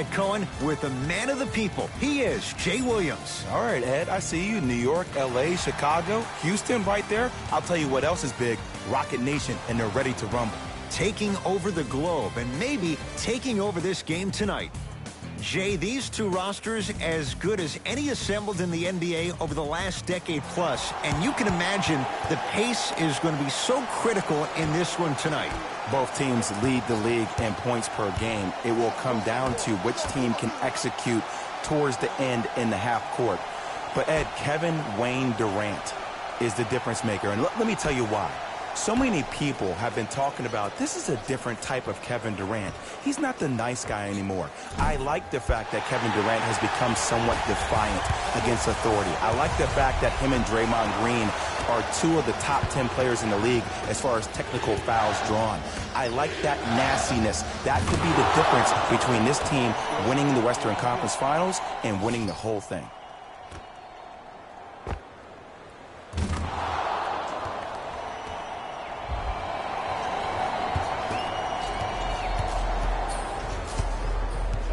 Ed Cohen, with the man of the people. He is Jay Williams. All right, Ed, I see you. New York, L.A., Chicago, Houston right there. I'll tell you what else is big. Rocket Nation, and they're ready to rumble. Taking over the globe and maybe taking over this game tonight. Jay, these two rosters as good as any assembled in the NBA over the last decade plus, and you can imagine the pace is going to be so critical in this one tonight. Both teams lead the league in points per game. It will come down to which team can execute towards the end in the half court. But Ed, Kevin Wayne Durant is the difference maker, and let me tell you why. So many people have been talking about this is a different type of Kevin Durant. He's not the nice guy anymore. I like the fact that Kevin Durant has become somewhat defiant against authority. I like the fact that him and Draymond Green are two of the top 10 players in the league as far as technical fouls drawn. I like that nastiness. That could be the difference between this team winning the Western Conference Finals and winning the whole thing.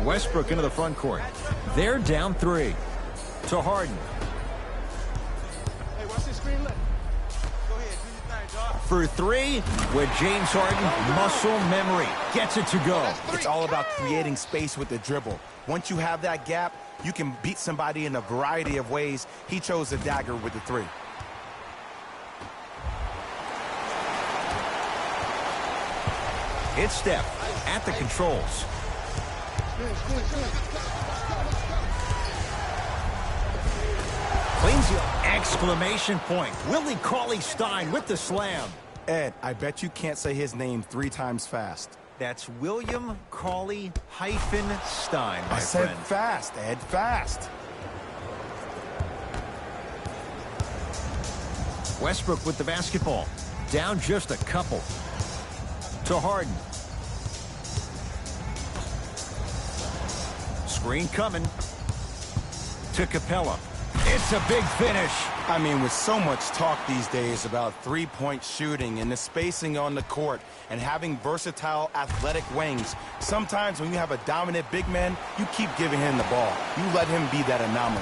Westbrook into the front court. They're down 3 to Harden. Hey, watch this screen. Look. Go ahead, do your thing, dog. For 3 with James Harden. Muscle memory. Gets it to go. It's all about creating space with the dribble. Once you have that gap, you can beat somebody in a variety of ways. He chose the dagger with the 3. It's Steph at the controls. Cleans you. Exclamation point. Willie Cauley-Stein with the slam. Ed, I bet you can't say his name 3 times fast. That's William Cauley-Stein, my I said friend. fast, Ed, fast. Westbrook with the basketball. Down just a couple. To Harden. Screen coming to Capella. It's a big finish. I mean, with so much talk these days about three-point shooting and the spacing on the court and having versatile athletic wings, sometimes when you have a dominant big man, you keep giving him the ball. You let him be that anomaly.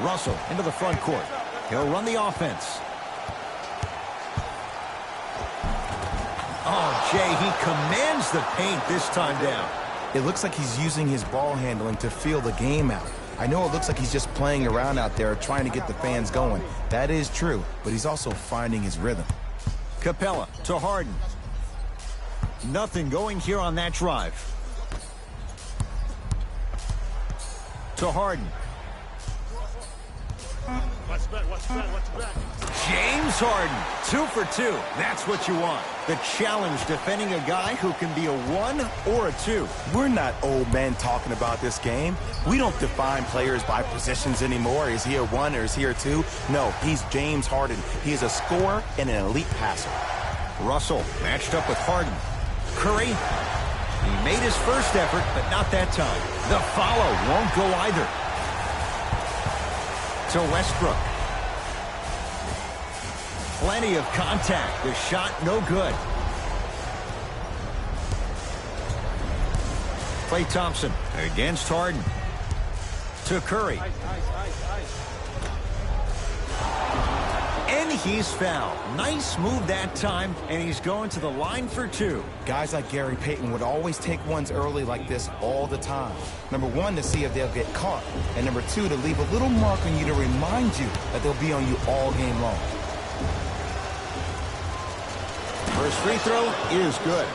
Russell into the front court. He'll run the offense. Oh, Jay, he commands the paint this time down. It looks like he's using his ball handling to feel the game out. I know it looks like he's just playing around out there trying to get the fans going. That is true, but he's also finding his rhythm. Capella to Harden. Nothing going here on that drive. To Harden. Watch back, watch back, watch back. James Harden, 2 for 2. That's what you want. The challenge defending a guy who can be a 1 or a 2. We're not old men talking about this game. We don't define players by positions anymore. Is he a 1 or is he a 2? No, he's James Harden. He is a scorer and an elite passer. Russell matched up with Harden. Curry, he made his first effort, but not that time. The follow won't go either. To Westbrook. Plenty of contact. The shot no good. Klay Thompson against Harden. To Curry. And he's fouled. Nice move that time, and he's going to the line for 2. Guys like Gary Payton would always take ones early like this all the time. Number 1, to see if they'll get caught. And number 2, to leave a little mark on you to remind you that they'll be on you all game long. First free throw is good.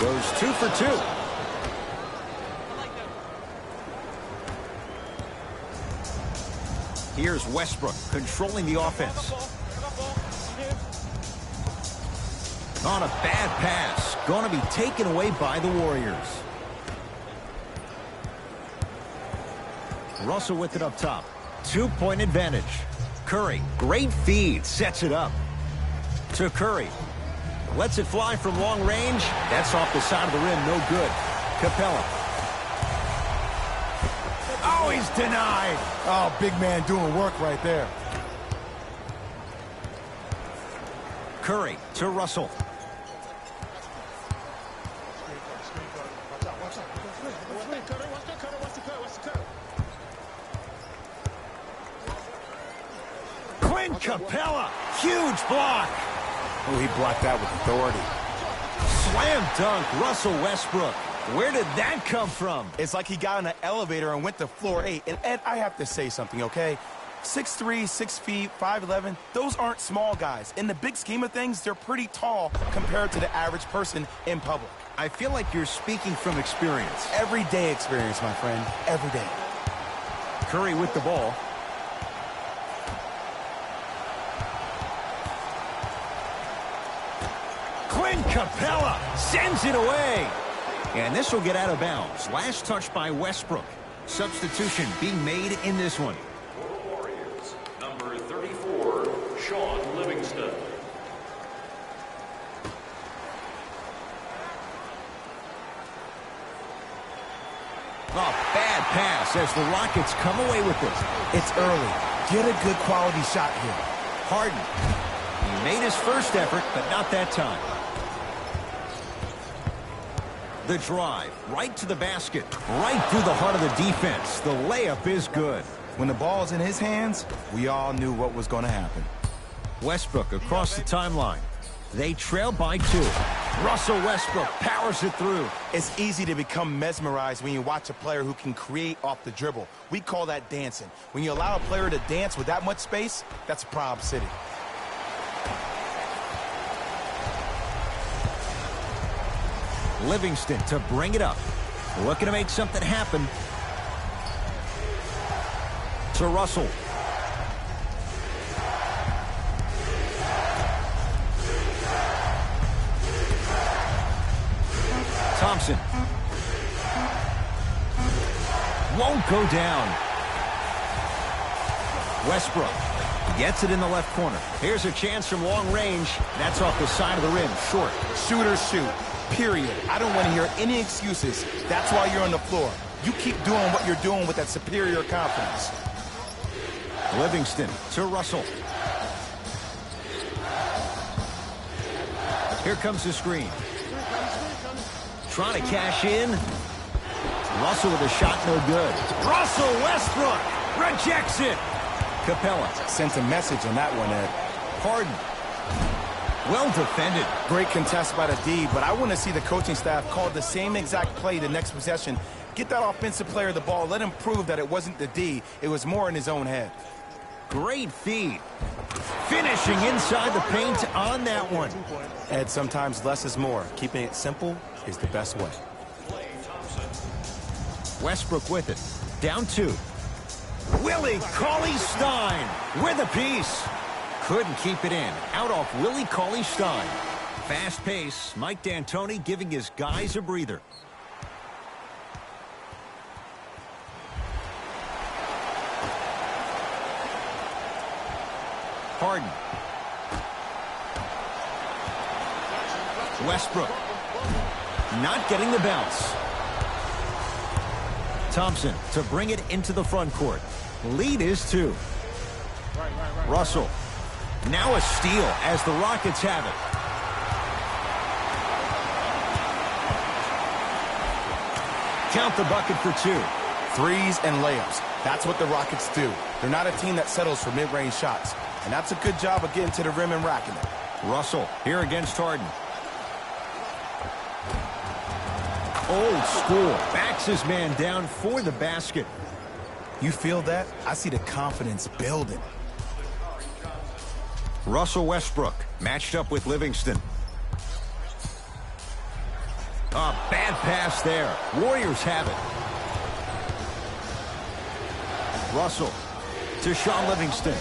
Goes 2 for 2. Here's Westbrook controlling the offense. On a bad pass. Going to be taken away by the Warriors. Russell with it up top. 2-point advantage. Curry, great feed, sets it up. To Curry. Lets it fly from long range. That's off the side of the rim, no good. Capella. Oh, he's denied. Oh, big man doing work right there. Curry to Russell. Clint Capella, huge block. Oh, he blocked that with authority. Slam dunk, Russell Westbrook. Where did that come from? It's like he got in an elevator and went to floor 8. And Ed, I have to say something, okay? 6'3", 6 feet, 5'11", those aren't small guys. In the big scheme of things, they're pretty tall compared to the average person in public. I feel like you're speaking from experience. Everyday experience, my friend. Every day. Curry with the ball. Clint Capella sends it away. And this will get out of bounds. Last touch by Westbrook. Substitution being made in this one. Warriors, number 34, Sean Livingston. Oh, bad pass as the Rockets come away with it. It's early. Get a good quality shot here. Harden. He made his first effort, but not that time. The drive, right to the basket, right through the heart of the defense. The layup is good. When the ball's in his hands, we all knew what was going to happen. Westbrook across the timeline. They trail by 2. Russell Westbrook powers it through. It's easy to become mesmerized when you watch a player who can create off the dribble. We call that dancing. When you allow a player to dance with that much space, that's a problem city. Livingston to bring it up. Looking to make something happen. To Russell. Thompson. Won't go down. Westbrook gets it in the left corner. Here's a chance from long range. That's off the side of the rim. Short. Shooters shoot. Period. I don't want to hear any excuses. That's why you're on the floor. You keep doing what you're doing with that superior confidence. Livingston to Russell. Here comes the screen. Trying to cash in. Russell with a shot, no good. Russell Westbrook rejects it. Capella Sent a message on that one, Ed. Harden. Well defended. Great contest by the D, but I want to see the coaching staff call the same exact play the next possession. Get that offensive player the ball. Let him prove that it wasn't the D. It was more in his own head. Great feed. Finishing inside the paint on that one. Ed, sometimes less is more. Keeping it simple is the best way. Westbrook with it. Down 2. Willie Cauley-Stein with a piece. Couldn't keep it in. Out off Willie Cauley-Stein. Fast pace. Mike D'Antoni giving his guys a breather. Harden. Westbrook. Not getting the bounce. Thompson to bring it into the front court. Lead is 2. Russell. Now a steal as the Rockets have it. Count the bucket for 2. Threes and layups. That's what the Rockets do. They're not a team that settles for mid-range shots. And that's a good job of getting to the rim and racking it. Russell here against Harden. Old school. Backs his man down for the basket. You feel that? I see the confidence building. Russell Westbrook matched up with Livingston. A bad pass there. Warriors have it. Russell to Sean Livingston.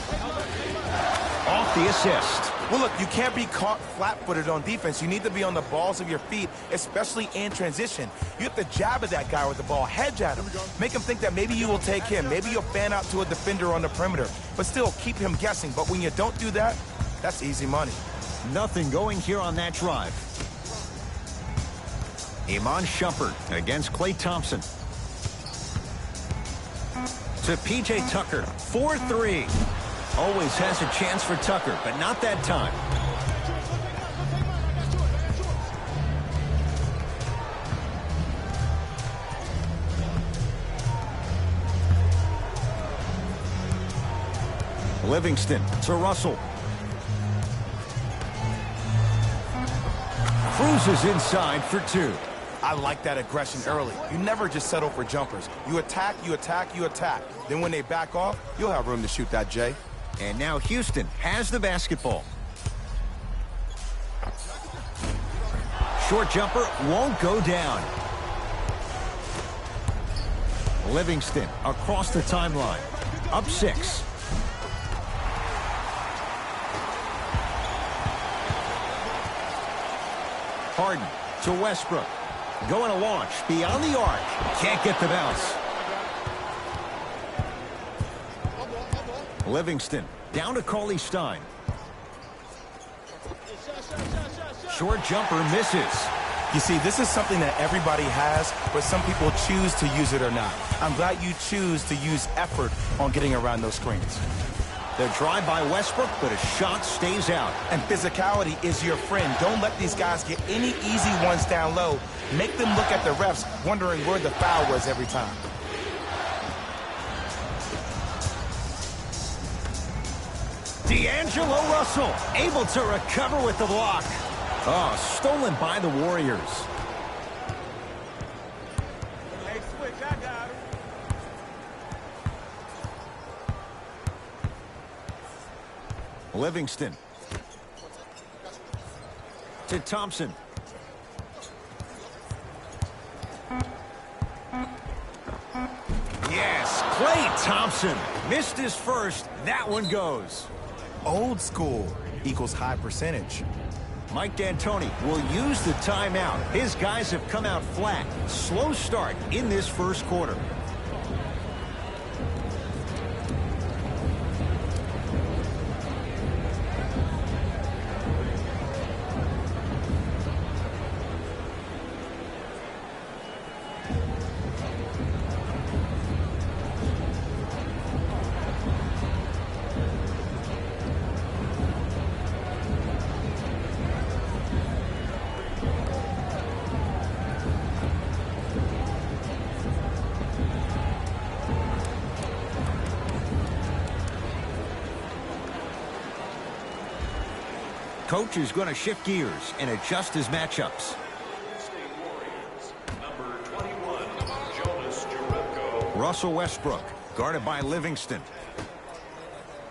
Off the assist. Well, look, you can't be caught flat-footed on defense. You need to be on the balls of your feet, especially in transition. You have to jab at that guy with the ball, hedge at him. Make him think that maybe you will take him. Maybe you'll fan out to a defender on the perimeter. But still, keep him guessing. But when you don't do that, that's easy money. Nothing going here on that drive. Iman Shumpert against Klay Thompson. To P.J. Tucker, 4-3. Always has a chance for Tucker, but not that time. Livingston to Russell. Cruises inside for 2. I like that aggression early. You never just settle for jumpers. You attack, you attack, you attack. Then when they back off, you'll have room to shoot that, Jay. And now Houston has the basketball. Short jumper won't go down. Livingston across the timeline. Up 6. Harden to Westbrook. Going to launch beyond the arc. Can't get the bounce. Livingston down to Cauley Stein. Short jumper misses. You see, this is something that everybody has, but some people choose to use it or not. I'm glad you choose to use effort on getting around those screens. The drive by Westbrook, but a shot stays out. And physicality is your friend. Don't let these guys get any easy ones down low. Make them look at the refs, wondering where the foul was every time. D'Angelo Russell able to recover with the block. Oh, stolen by the Warriors. Hey, switch, I got him. Livingston to Thompson. Yes, Klay Thompson missed his first. That one goes. Old school equals high percentage. Mike D'Antoni will use the timeout. His guys have come out flat. Slow start in this first quarter. Coach is going to shift gears and adjust his matchups. State Warriors, number 21, Jonas Jerebko. Russell Westbrook, guarded by Livingston.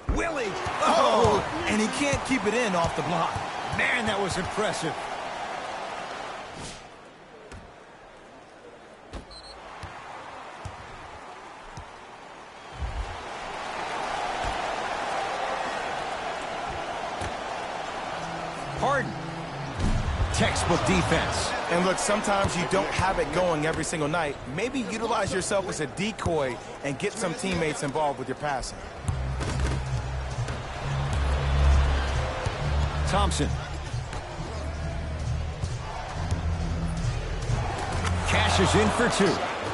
Willie! Oh, and he can't keep it in off the block. Man, that was impressive. Harden. Textbook defense. And look, sometimes you don't have it going every single night. Maybe utilize yourself as a decoy and get some teammates involved with your passing. Thompson. Cashes in for 2.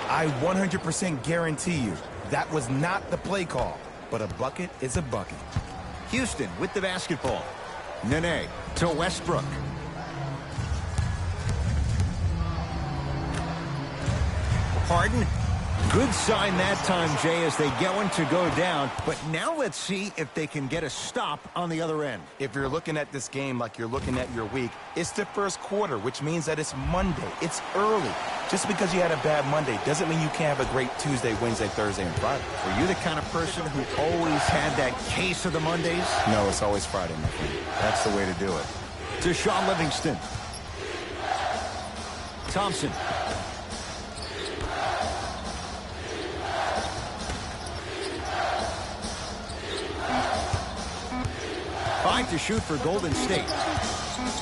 I 100% guarantee you that was not the play call, but a bucket is a bucket. Houston with the basketball. Nene to Westbrook. Harden. Good sign that time, Jay, as they going to go down. But now let's see if they can get a stop on the other end. If you're looking at this game like you're looking at your week, it's the first quarter, which means that it's Monday. It's early. Just because you had a bad Monday doesn't mean you can't have a great Tuesday, Wednesday, Thursday, and Friday. Were you the kind of person who always had that case of the Mondays? No, it's always Friday, my friend. That's the way to do it. To Shaun Livingston. Thompson. Five to shoot for Golden State.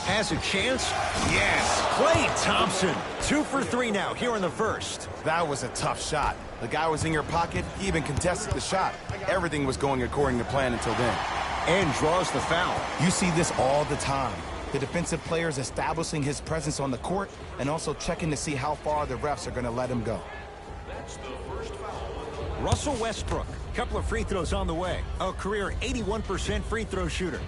Has a chance? Yes. Klay Thompson. 2 for 3 now here in the first. That was a tough shot. The guy was in your pocket. He even contested the shot. Everything was going according to plan until then. And draws the foul. You see this all the time. The defensive players establishing his presence on the court and also checking to see how far the refs are going to let him go. That's the first foul. Russell Westbrook. Couple of free throws on the way. A career 81% free throw shooter.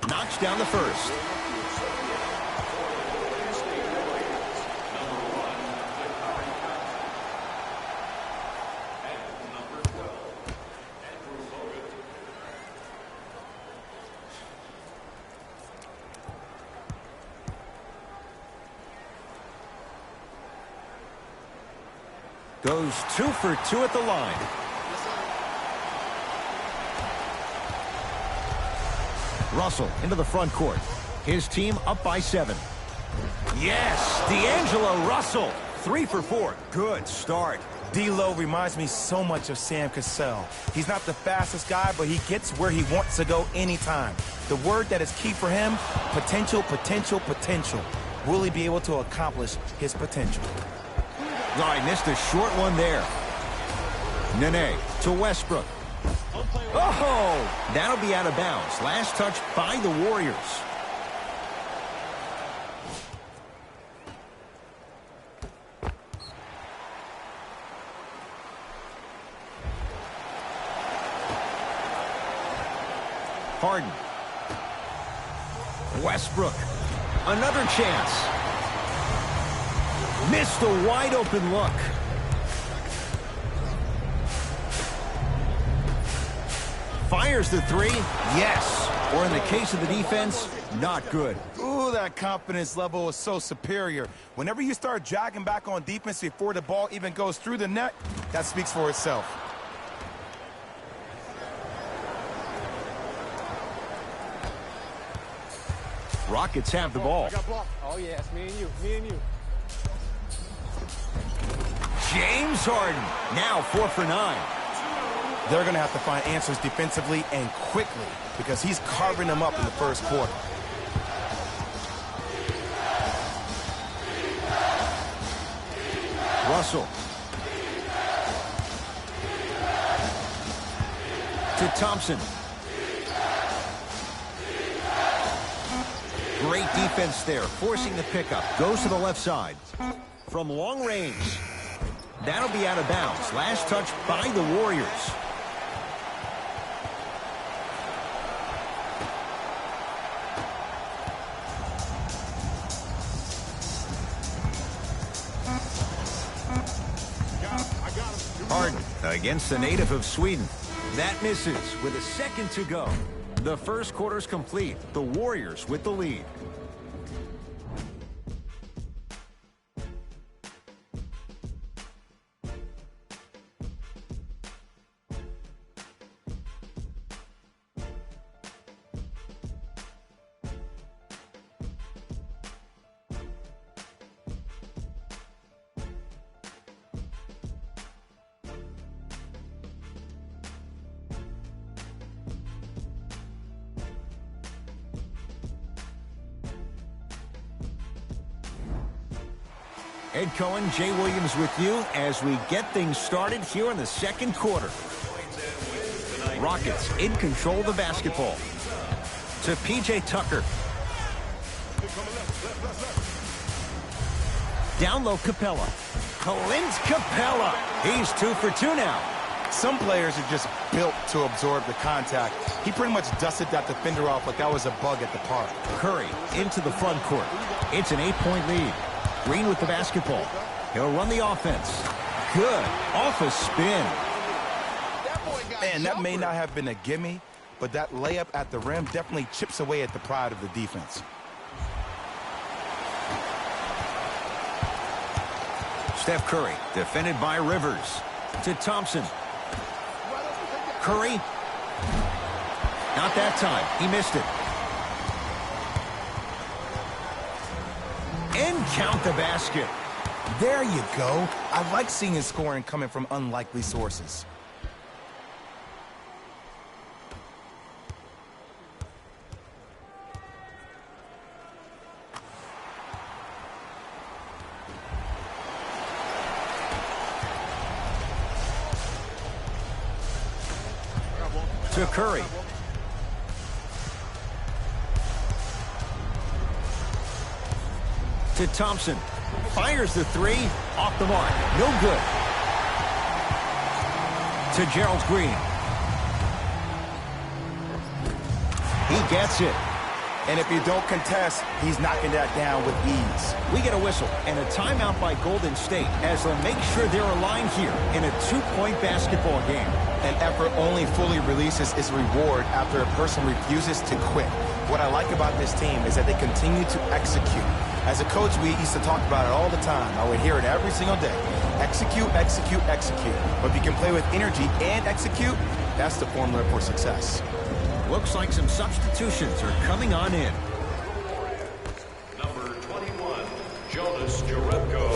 Knocks down the first. Goes 2 for 2 at the line. Russell into the front court. His team up by 7. Yes, D'Angelo Russell. 3 for 4. Good start. D'Lo reminds me so much of Sam Cassell. He's not the fastest guy, but he gets where he wants to go anytime. The word that is key for him, potential, potential, potential. Will he be able to accomplish his potential? Oh, I missed a short one there. Nene to Westbrook. Oh, that'll be out of bounds. Last touch by the Warriors. Harden. Westbrook. Another chance. Missed a wide open look. Fires the 3. Yes. Or in the case of the defense, not good. Ooh, that confidence level is so superior. Whenever you start jogging back on defense before the ball even goes through the net, that speaks for itself. Rockets have the ball. Oh, yeah, it's me and you. Me and you. James Harden, now 4 for 9. They're going to have to find answers defensively and quickly because he's carving them up in the first quarter. Russell. To Thompson. Great defense there, forcing the pickup. Goes to the left side. From long range. That'll be out of bounds. Last touch by the Warriors. Harden against the native of Sweden. That misses with a second to go. The first quarter's complete. The Warriors with the lead. Ed Cohen, Jay Williams with you as we get things started here in the second quarter. Rockets in control of the basketball. To P.J. Tucker. Down low, Capella. Clint Capella. He's 2 for 2 now. Some players are just built to absorb the contact. He pretty much dusted that defender off like that was a bug at the park. Curry into the front court. It's an 8-point lead. Green with the basketball. He'll run the offense. Good. Off a spin. Man, that may not have been a gimme, but that layup at the rim definitely chips away at the pride of the defense. Steph Curry, defended by Rivers. To Thompson. Curry. Not that time. He missed it. And count the basket. There you go. I like seeing his scoring coming from unlikely sources. To Curry. To Thompson. Fires the three. Off the mark. No good. To Gerald Green. He gets it. And if you don't contest, he's knocking that down with ease. We get a whistle and a timeout by Golden State as they'll make sure they're aligned here in a 2-point basketball game. An effort only fully releases its reward after a person refuses to quit. What I like about this team is that they continue to execute. As a coach, we used to talk about it all the time. I would hear it every single day. Execute, execute, execute. But if you can play with energy and execute, that's the formula for success. Looks like some substitutions are coming on in. Number 21, Jonas Jerebko.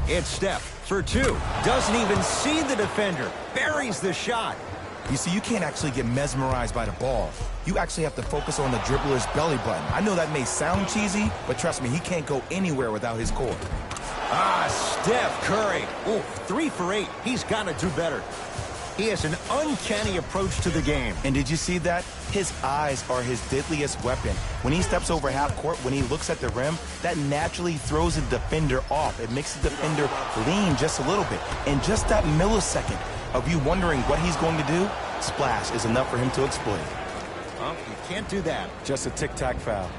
It's Steph for two. Doesn't even see the defender. Buries the shot. You see, you can't actually get mesmerized by the ball. You actually have to focus on the dribbler's belly button. I know that may sound cheesy, but trust me, he can't go anywhere without his core. Steph Curry. Ooh, 3 for 8. He's got to do better. He has an uncanny approach to the game. And did you see that? His eyes are his deadliest weapon. When he steps over half court, when he looks at the rim, that naturally throws the defender off. It makes the defender lean just a little bit. And just that millisecond of you wondering what he's going to do, splash is enough for him to exploit. Oh, you can't do that. Just a tic-tac foul.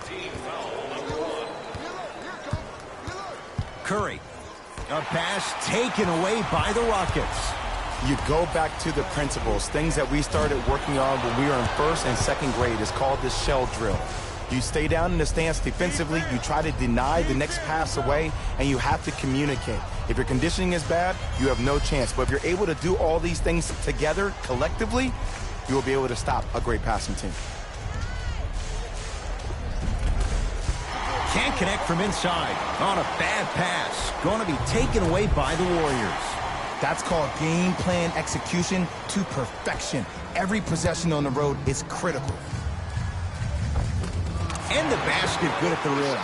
Team foul number 1. Curry. A pass taken away by the Rockets. You go back to the principles, things that we started working on when we were in 1st and 2nd grade. Is called the shell drill. You stay down in the stance defensively, you try to deny the next pass away, and you have to communicate. If your conditioning is bad, you have no chance. But if you're able to do all these things together, collectively, you will be able to stop a great passing team. Can't connect from inside. On a bad pass. Going to be taken away by the Warriors. That's called game plan execution to perfection. Every possession on the road is critical. And the basket good at the rim.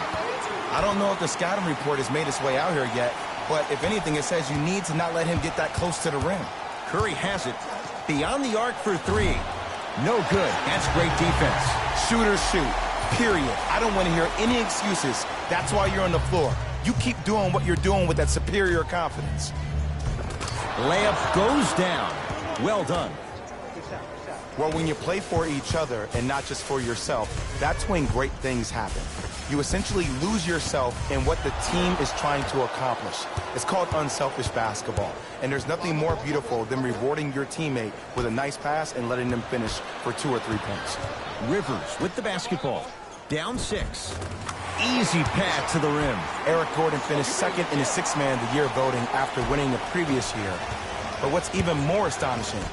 I don't know if the scouting report has made its way out here yet, but if anything, it says you need to not let him get that close to the rim. Curry has it. Beyond the arc for 3. No good. That's great defense. Shooters shoot, period. I don't want to hear any excuses. That's why you're on the floor. You keep doing what you're doing with that superior confidence. Layup goes down. Well done. Well, when you play for each other and not just for yourself, that's when great things happen. You essentially lose yourself in what the team is trying to accomplish. It's called unselfish basketball. And there's nothing more beautiful than rewarding your teammate with a nice pass and letting them finish for 2 or 3 points. Rivers with the basketball. Down 6. Easy pad to the rim. Eric Gordon finished 2nd in the Sixth Man of the Year voting after winning the previous year. But what's even more astonishing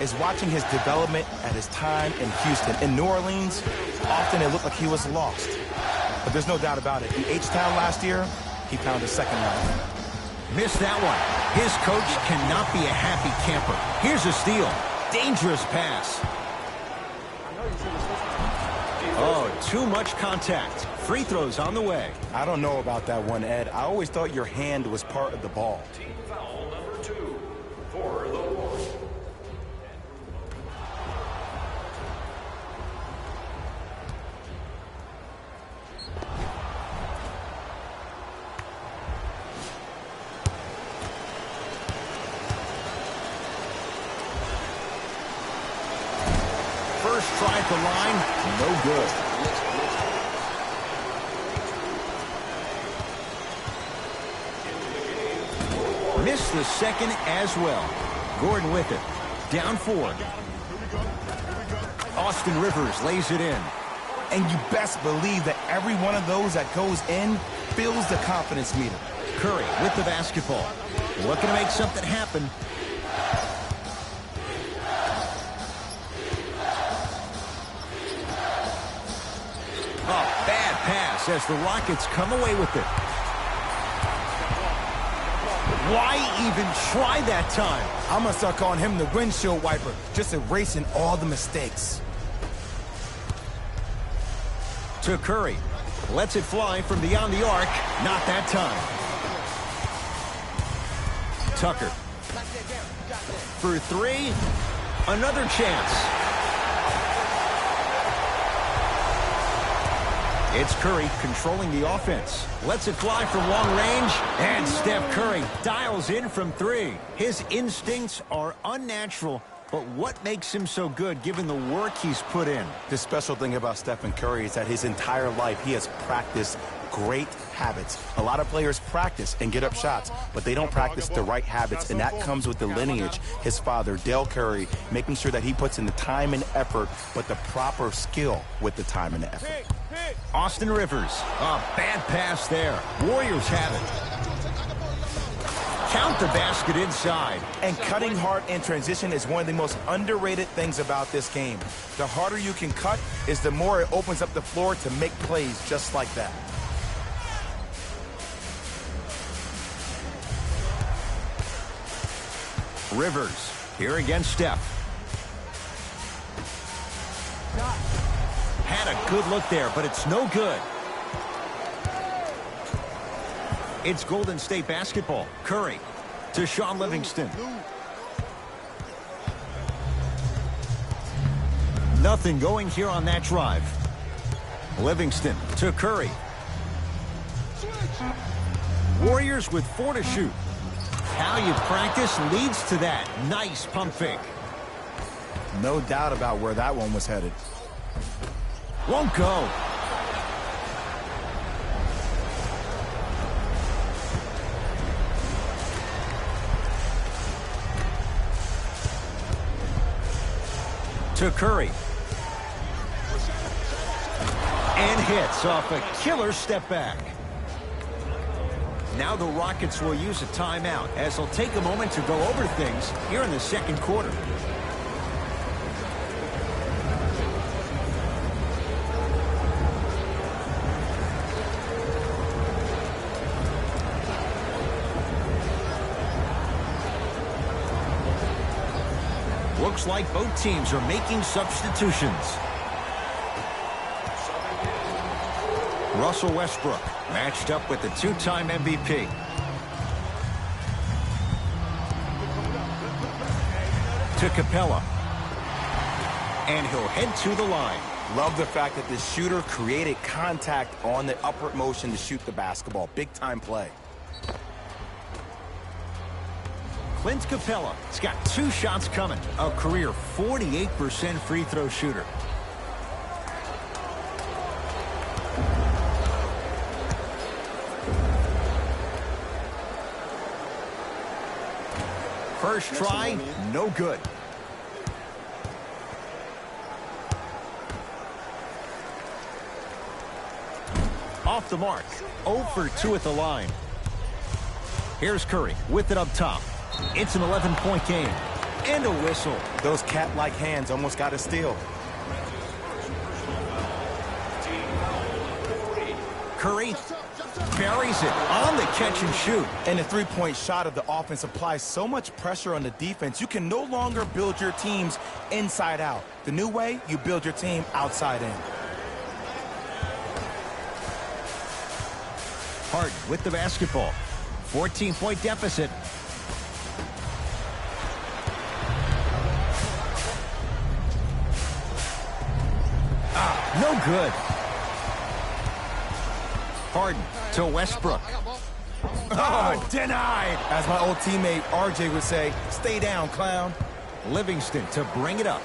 is watching his development at his time in Houston. In New Orleans, often it looked like he was lost. But there's no doubt about it. In H-Town last year, he found a second life. Missed that one. His coach cannot be a happy camper. Here's a steal. Dangerous pass. Oh, too much contact. Free throws on the way. I don't know about that one, Ed. I always thought your hand was part of the ball. Team foul number 2 for the Warriors. First try at the line, no good. Missed the second as well. Gordon with it. Down 4. Austin Rivers lays it in. And you best believe that every one of those that goes in fills the confidence meter. Curry with the basketball. Looking to make something happen. Oh, bad pass as the Rockets come away with it. Why even try that time? I'm going to start calling him the windshield wiper, just erasing all the mistakes. To Curry. Lets it fly from beyond the arc. Not that time. Tucker. For 3. Another chance. It's Curry controlling the offense. Lets it fly from long range. And Steph Curry dials in from 3. His instincts are unnatural, but what makes him so good given the work he's put in? The special thing about Stephen Curry is that his entire life he has practiced great habits. A lot of players practice and get up shots, but they don't practice the right habits, and that comes with the lineage. His father, Dell Curry, making sure that he puts in the time and effort, but the proper skill with the time and the effort. Austin Rivers. A bad pass there. Warriors have it. Count the basket inside. And cutting hard in transition is one of the most underrated things about this game. The harder you can cut is the more it opens up the floor to make plays just like that. Rivers. Here against Steph. Had a good look there, but it's no good. It's Golden State basketball. Curry to Shaun Livingston. Nothing going here on that drive. Livingston to Curry. Warriors with 4 to shoot. How you practice leads to that. Nice pump fake. No doubt about where that one was headed. Won't go. To Curry. And hits off a killer step back. Now the Rockets will use a timeout as they'll take a moment to go over things here in the second quarter. Looks like both teams are making substitutions. Russell Westbrook matched up with the 2-time MVP. To Capella. And he'll head to the line. Love the fact that the shooter created contact on the upward motion to shoot the basketball. Big time play. Clint Capella has got 2 shots coming. A career 48% free throw shooter. First try, no good. Off the mark. 0 for 2 at the line. Here's Curry with it up top. It's an 11-point game. And a whistle. Those cat-like hands almost got a steal. Curry buries it on the catch and shoot. And the three-point shot of the offense applies so much pressure on the defense, you can no longer build your teams inside out. The new way, you build your team outside in. Harden with the basketball. 14-point deficit. No good. Harden to Westbrook. Oh, denied. As my old teammate RJ would say, stay down, clown. Livingston to bring it up.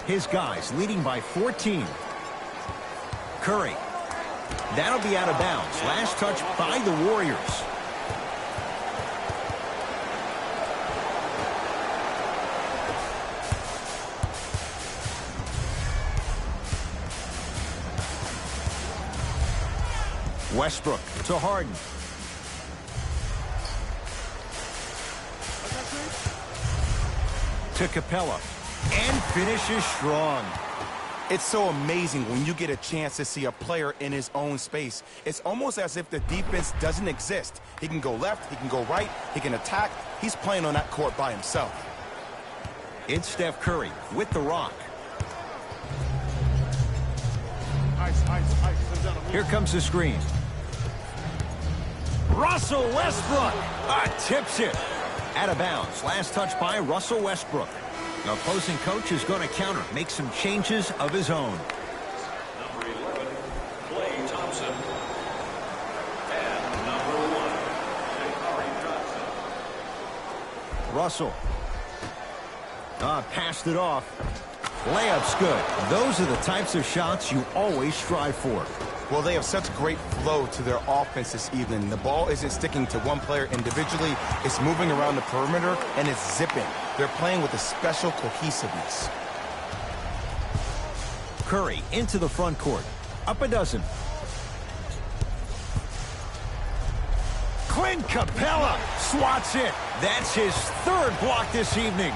His guys leading by 14. Curry. That'll be out of bounds. Last touch by the Warriors. Westbrook to Harden. To Capella. And finishes strong. It's so amazing when you get a chance to see a player in his own space. It's almost as if the defense doesn't exist. He can go left, he can go right, he can attack. He's playing on that court by himself. It's Steph Curry with the rock. Here comes the screen. Russell Westbrook tips it. Out of bounds. Last touch by Russell Westbrook. The opposing coach is going to counter, make some changes of his own. Number 11, Klay Thompson. Thompson. And number 1, Ja'Cory Johnson. Russell. Passed it off. Layup's good. Those are the types of shots you always strive for. Well, they have such great flow to their offense this evening. The ball isn't sticking to one player individually. It's moving around the perimeter, and it's zipping. They're playing with a special cohesiveness. Curry into the front court. Up a dozen. Clint Capella swats it. That's his third block this evening.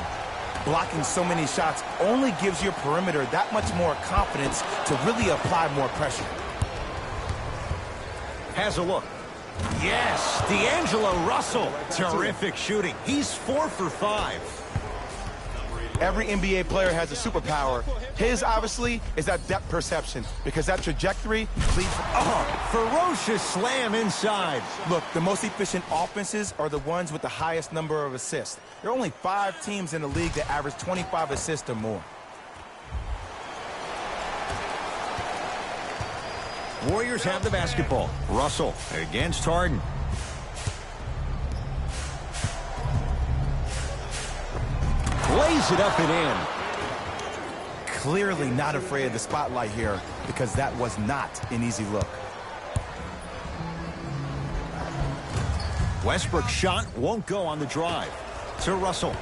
Blocking so many shots only gives your perimeter that much more confidence to really apply more pressure. Has a look. Yes, D'Angelo Russell. Terrific shooting. He's 4 for 5. Every NBA player has a superpower. His, obviously, is that depth perception, because that trajectory leads... Ferocious slam inside. Look, the most efficient offenses are the ones with the highest number of assists. There are only 5 teams in the league that average 25 assists or more. Warriors have the basketball. Russell against Harden. Lays it up and in. Clearly not afraid of the spotlight here, because that was not an easy look. Westbrook's shot won't go on the drive. To Russell.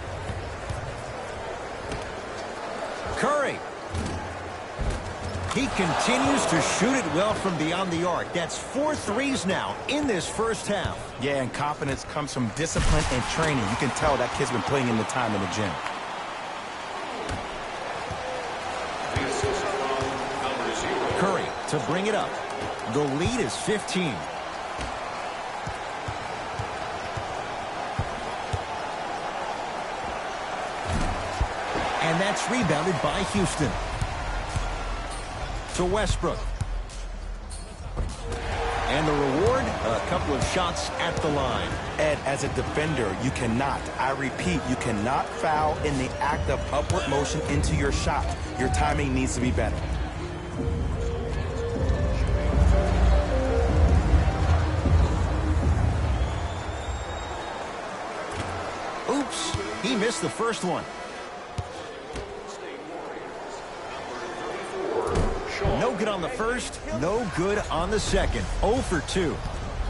Curry. He continues to shoot it well from beyond the arc. That's 4 threes now in this first half. Yeah, and confidence comes from discipline and training. You can tell that kid's been putting in the time in the gym. Curry to bring it up. The lead is 15. And that's rebounded by Houston. To Westbrook. And the reward, a couple of shots at the line. Ed, as a defender, you cannot, I repeat, you cannot foul in the act of upward motion into your shot. Your timing needs to be better. Oops, he missed the first one. No good on the first, no good on the second. 0 for 2.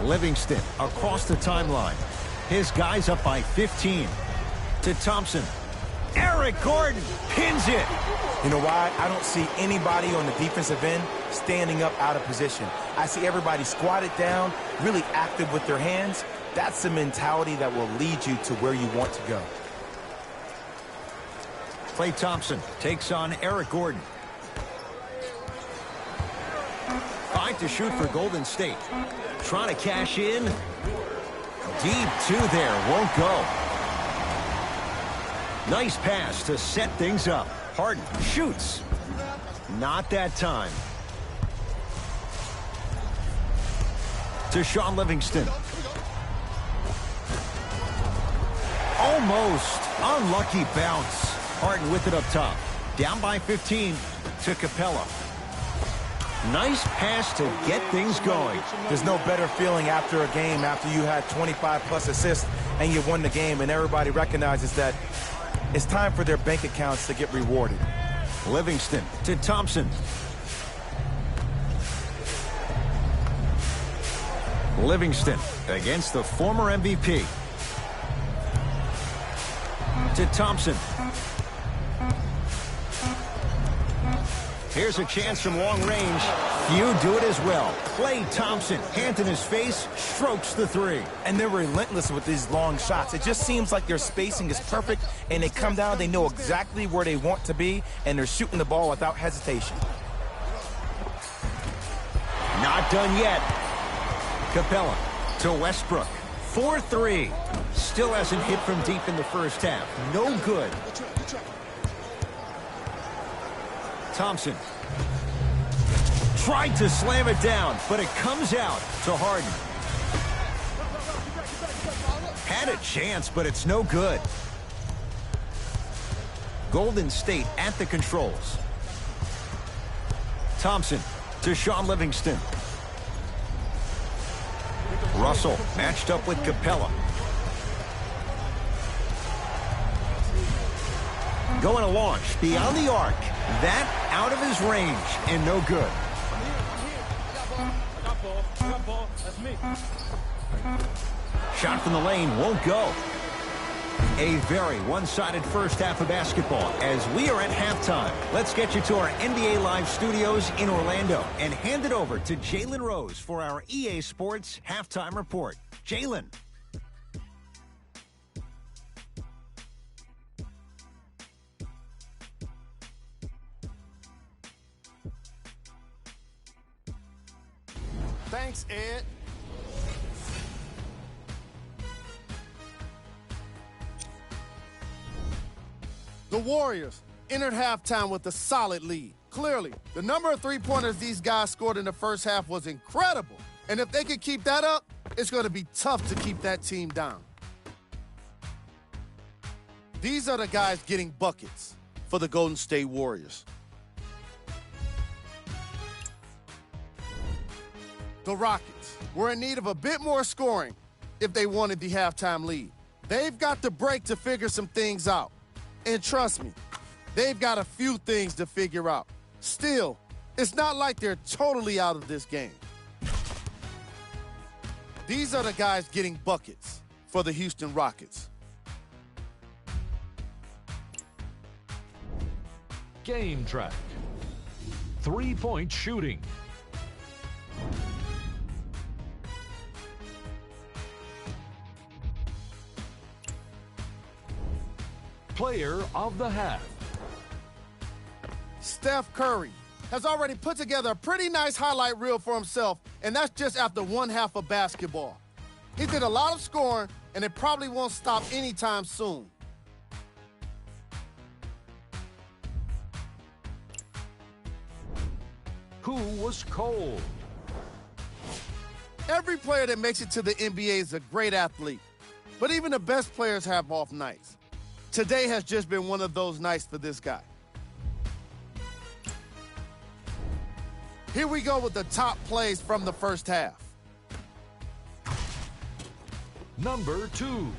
Livingston across the timeline. His guy's up by 15. To Thompson. Eric Gordon pins it. You know why? I don't see anybody on the defensive end standing up out of position. I see everybody squatted down, really active with their hands. That's the mentality that will lead you to where you want to go. Klay Thompson takes on Eric Gordon. 5 to shoot for Golden State. Trying to cash in. Deep 2 there. Won't go. Nice pass to set things up. Harden shoots. Not that time. To Shaun Livingston. Almost. Unlucky bounce. Harden with it up top. Down by 15 to Capella. Nice pass to get things going. There's no better feeling after a game after you had 25-plus assists and you won the game, and everybody recognizes that it's time for their bank accounts to get rewarded. Livingston to Thompson. Livingston against the former MVP. To Thompson. Here's a chance from long range. Few do it as well. Klay Thompson, hand in his face, strokes the 3. And they're relentless with these long shots. It just seems like their spacing is perfect, and they come down, they know exactly where they want to be, and they're shooting the ball without hesitation. Not done yet. Capella to Westbrook. 4-3. Still hasn't hit from deep in the first half. No good. Thompson tried to slam it down, but it comes out to Harden. Had a chance, but it's no good. Golden State at the controls. Thompson to Shaun Livingston. Russell matched up with Capella. Going to launch beyond the arc. That out of his range and no good. That's me. Shot from the lane won't go. A very one-sided first half of basketball as we are at halftime. Let's get you to our NBA Live studios in Orlando and hand it over to Jalen Rose for our EA Sports Halftime Report. Jalen. Thanks, Ed. The Warriors entered halftime with a solid lead. Clearly, the number of three-pointers these guys scored in the first half was incredible. And if they can keep that up, it's going to be tough to keep that team down. These are the guys getting buckets for the Golden State Warriors. The Rockets were in need of a bit more scoring if they wanted the halftime lead. They've got the break to figure some things out. And trust me, they've got a few things to figure out. Still, it's not like they're totally out of this game. These are the guys getting buckets for the Houston Rockets. Game track. Three-point shooting. Player of the half. Steph Curry has already put together a pretty nice highlight reel for himself, and that's just after one half of basketball. He did a lot of scoring, and it probably won't stop anytime soon. Who was cold? Every player that makes it to the NBA is a great athlete, but even the best players have off nights. Today has just been one of those nights for this guy. Here we go with the top plays from the first half. Number 2.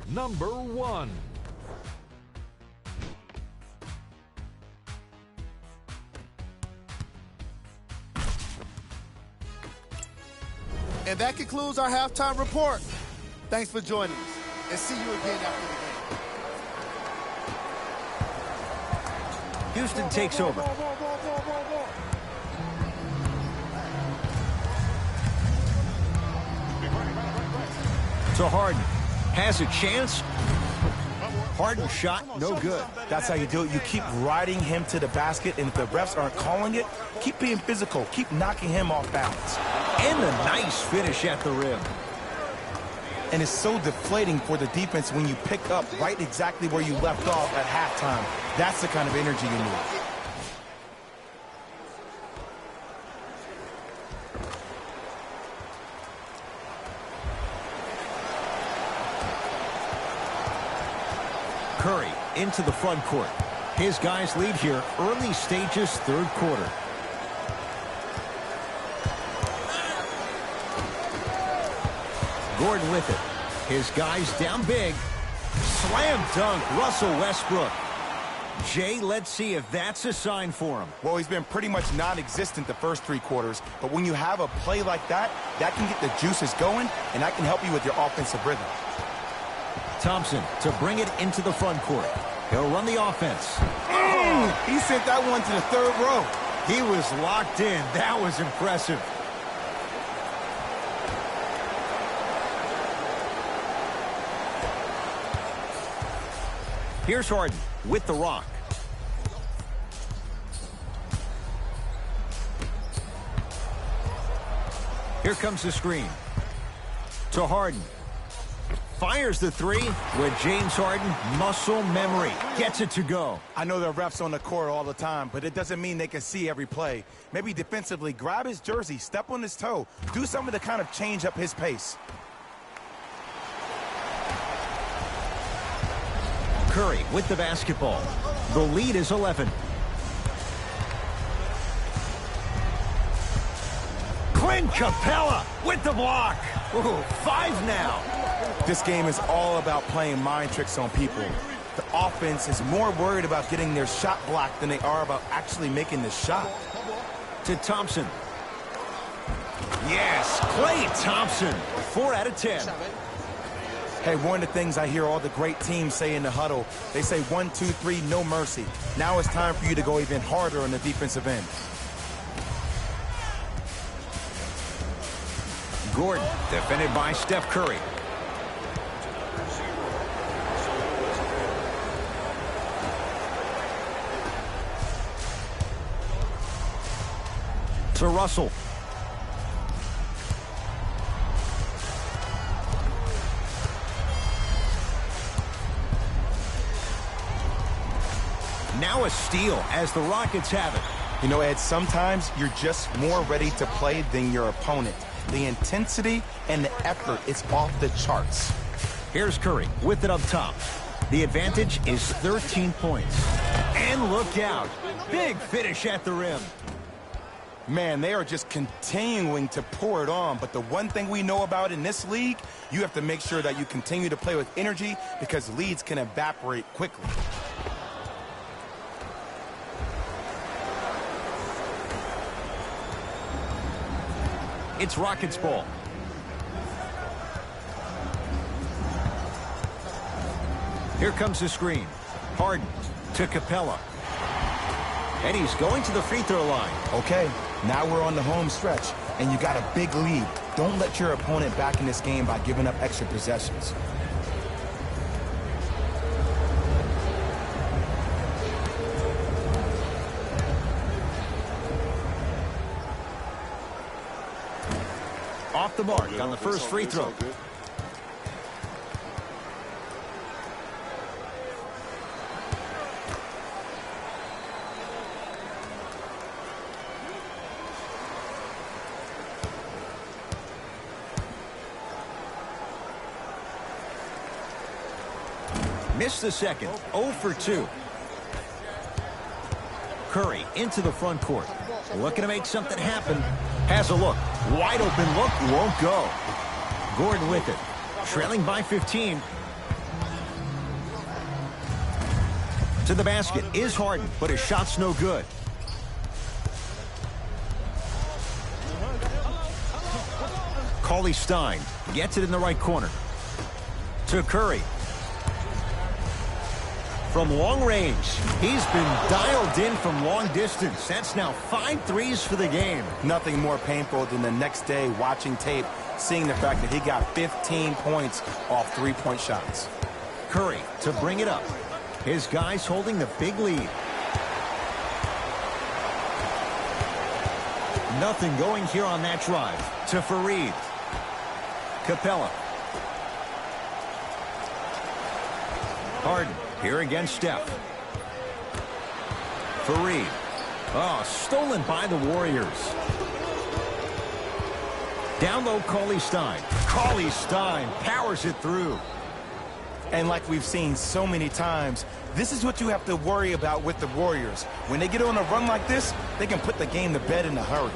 Number 1. And that concludes our halftime report. Thanks for joining us, and see you again after the game. Houston takes over. To Harden. Has a chance. Harden shot, no good. That's how you do it. You keep riding him to the basket, and if the refs aren't calling it, keep being physical. Keep knocking him off balance. And a nice finish at the rim. And it's so deflating for the defense when you pick up right exactly where you left off at halftime. That's the kind of energy you need. Curry into the front court. His guys lead here early stages, third quarter. Gordon with it. His guys down big. Slam dunk, Russell Westbrook. Jay, let's see if that's a sign for him. Well, he's been pretty much non-existent the first 3 quarters, but when you have a play like that, that can get the juices going, and that can help you with your offensive rhythm. Thompson to bring it into the front court. He'll run the offense. He sent that one to the third row. He was locked in. That was impressive. Here's Harden with the rock. Here comes the screen. To Harden. Fires the three with James Harden. Muscle memory. Gets it to go. I know there are refs on the court all the time, but it doesn't mean they can see every play. Maybe defensively, grab his jersey, step on his toe, do something to kind of change up his pace. Curry with the basketball. The lead is 11. Clint Capella with the block. Ooh, 5 now. This game is all about playing mind tricks on people. The offense is more worried about getting their shot blocked than they are about actually making the shot. To Thompson. Yes, Klay Thompson. 4 out of 10. Hey, one of the things I hear all the great teams say in the huddle, they say 1, 2, 3, no mercy. Now it's time for you to go even harder on the defensive end. Gordon, defended by Steph Curry. To Russell. Now a steal as the Rockets have it. You know, Ed, sometimes you're just more ready to play than your opponent. The intensity and the effort is off the charts. Here's Curry with it up top. The advantage is 13 points. And look out. Big finish at the rim. Man, they are just continuing to pour it on. But the one thing we know about in this league, you have to make sure that you continue to play with energy because leads can evaporate quickly. It's Rockets ball. Here comes the screen. Harden to Capella. And he's going to the free throw line. Okay, now we're on the home stretch, and you got a big lead. Don't let your opponent back in this game by giving up extra possessions. Off the mark on the first free throw. Missed the second. 0 for 2. Curry into the front court. Looking to make something happen. Has a look. Wide open look. Won't go. Gordon with it. Trailing by 15. To the basket is Harden, but his shot's no good. Cauley-Stein gets it in the right corner. To Curry. From long range, he's been dialed in from long distance. That's now 5 threes for the game. Nothing more painful than the next day watching tape, seeing the fact that he got 15 points off three-point shots. Curry to bring it up. His guys holding the big lead. Nothing going here on that drive. To Fareed. Capella. Harden. Here against Steph. Fareed. Oh, stolen by the Warriors. Down low, Cauley-Stein. Cauley-Stein powers it through. And like we've seen so many times, this is what you have to worry about with the Warriors. When they get on a run like this, they can put the game to bed in a hurry.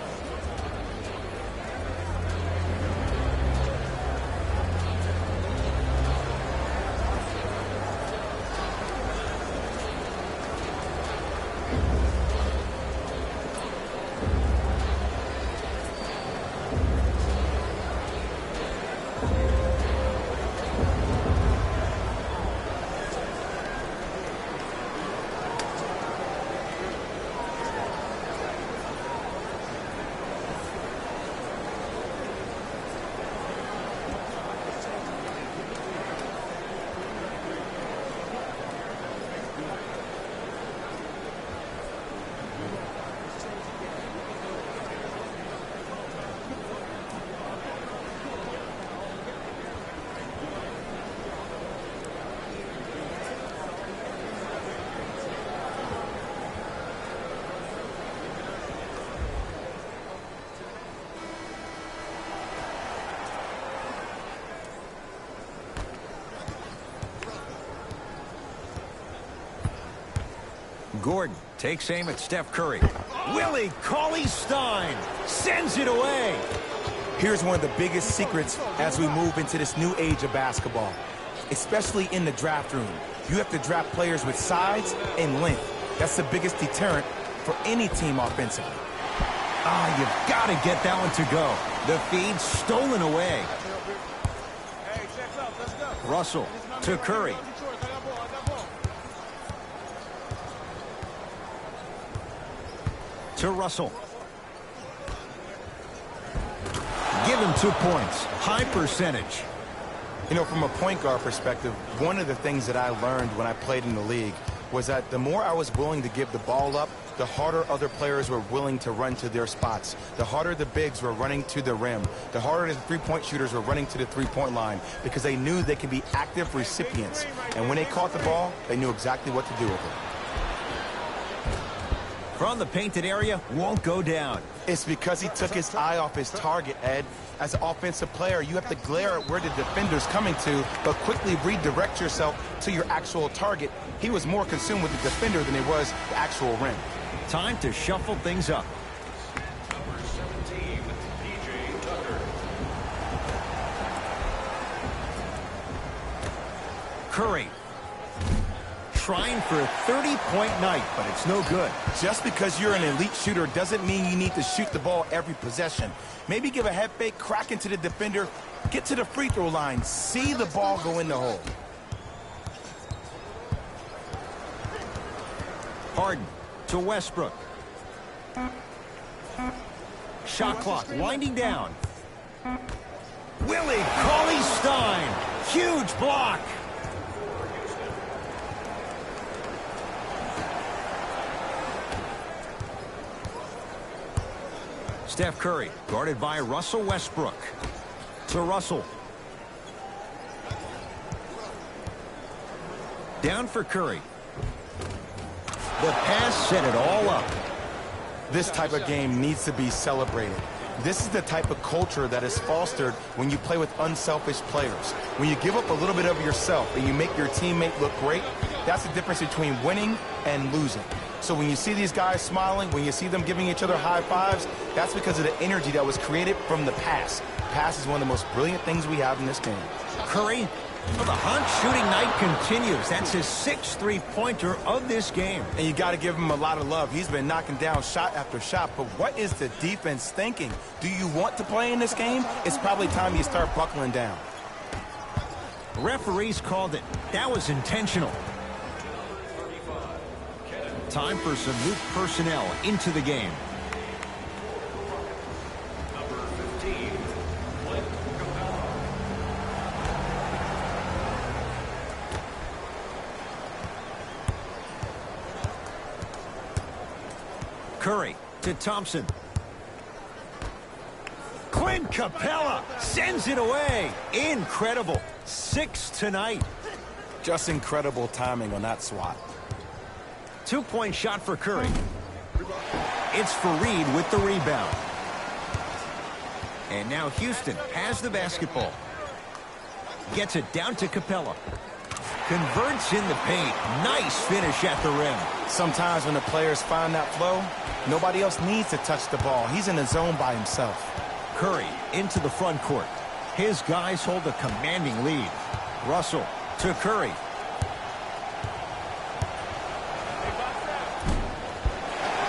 Gordon Takes aim at Steph Curry. Willie Cauley-Stein sends it away. Here's one of the biggest secrets as we move into this new age of basketball, especially in the draft room. You have to draft players with size and length. That's the biggest deterrent for any team offensively. You've got to get that one to go. The feed stolen away. Russell to Curry. To Russell. Give him 2 points. High percentage. You know, from a point guard perspective, one of the things that I learned when I played in the league was that the more I was willing to give the ball up, the harder other players were willing to run to their spots. The harder the bigs were running to the rim. The harder the three-point shooters were running to the three-point line because they knew they could be active recipients. And when they caught the ball, they knew exactly what to do with it. From the painted area, won't go down. It's because he took his eye off his target, Ed. As an offensive player, you have to glare at where the defender's coming to, but quickly redirect yourself to your actual target. He was more consumed with the defender than he was the actual rim. Time to shuffle things up. Number 17, PJ Tucker. Curry. Trying for a 30-point night, but it's no good. Just because you're an elite shooter doesn't mean you need to shoot the ball every possession. Maybe give a head fake, crack into the defender, get to the free throw line, see the ball go in the hole. Harden to Westbrook. Shot clock winding down. Willie Cauley-Stein. Huge block. Steph Curry guarded by Russell Westbrook. To Russell. Down for Curry. The pass set it all up. This type of game needs to be celebrated. This is the type of culture that is fostered when you play with unselfish players. When you give up a little bit of yourself and you make your teammate look great, that's the difference between winning and losing. So when you see these guys smiling, when you see them giving each other high fives, that's because of the energy that was created from the pass. Pass is one of the most brilliant things we have in this game. Curry, well, the Hunt shooting night continues. That's his 6th three-pointer of this game. And you got to give him a lot of love. He's been knocking down shot after shot. But what is the defense thinking? Do you want to play in this game? It's probably time you start buckling down. Referees called it. That was intentional. Time for some new personnel into the game. Number 15, Clint Capella. Curry to Thompson. Clint Capella sends it away. Incredible. 6 tonight. Just incredible timing on that swat. 2-point shot for Curry. It's Fareed with the rebound. And now Houston has the basketball. Gets it down to Capella. Converts in the paint. Nice finish at the rim. Sometimes when the players find that flow, nobody else needs to touch the ball. He's in the zone by himself. Curry into the front court. His guys hold a commanding lead. Russell to Curry.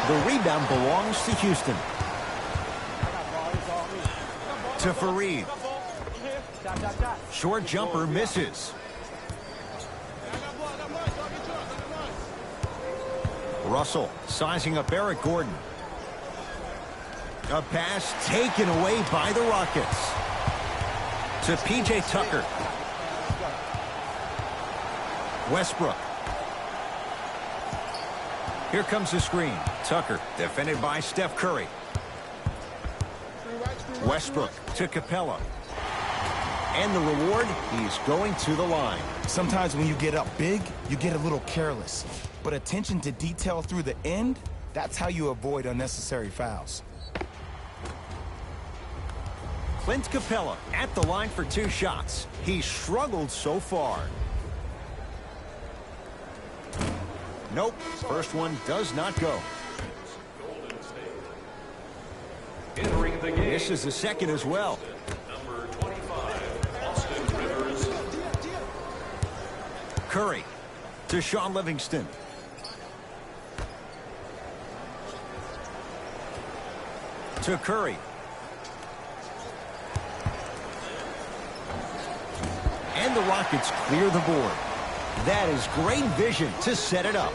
The rebound belongs to Houston. To Fareed. Short jumper misses. Russell sizing up Eric Gordon. A pass taken away by the Rockets. To P.J. Tucker. Westbrook. Here comes the screen. Tucker defended by Steph Curry. Westbrook to Capella. And the reward, he's going to the line. Sometimes when you get up big, you get a little careless. But attention to detail through the end, that's how you avoid unnecessary fouls. Clint Capella at the line for 2 shots. He struggled so far. Nope, first one does not go. Entering the game. This is the second as well. Number 25, Austin Rivers. Curry to Shaun Livingston. To Curry. And the Rockets clear the board. That is great vision to set it up.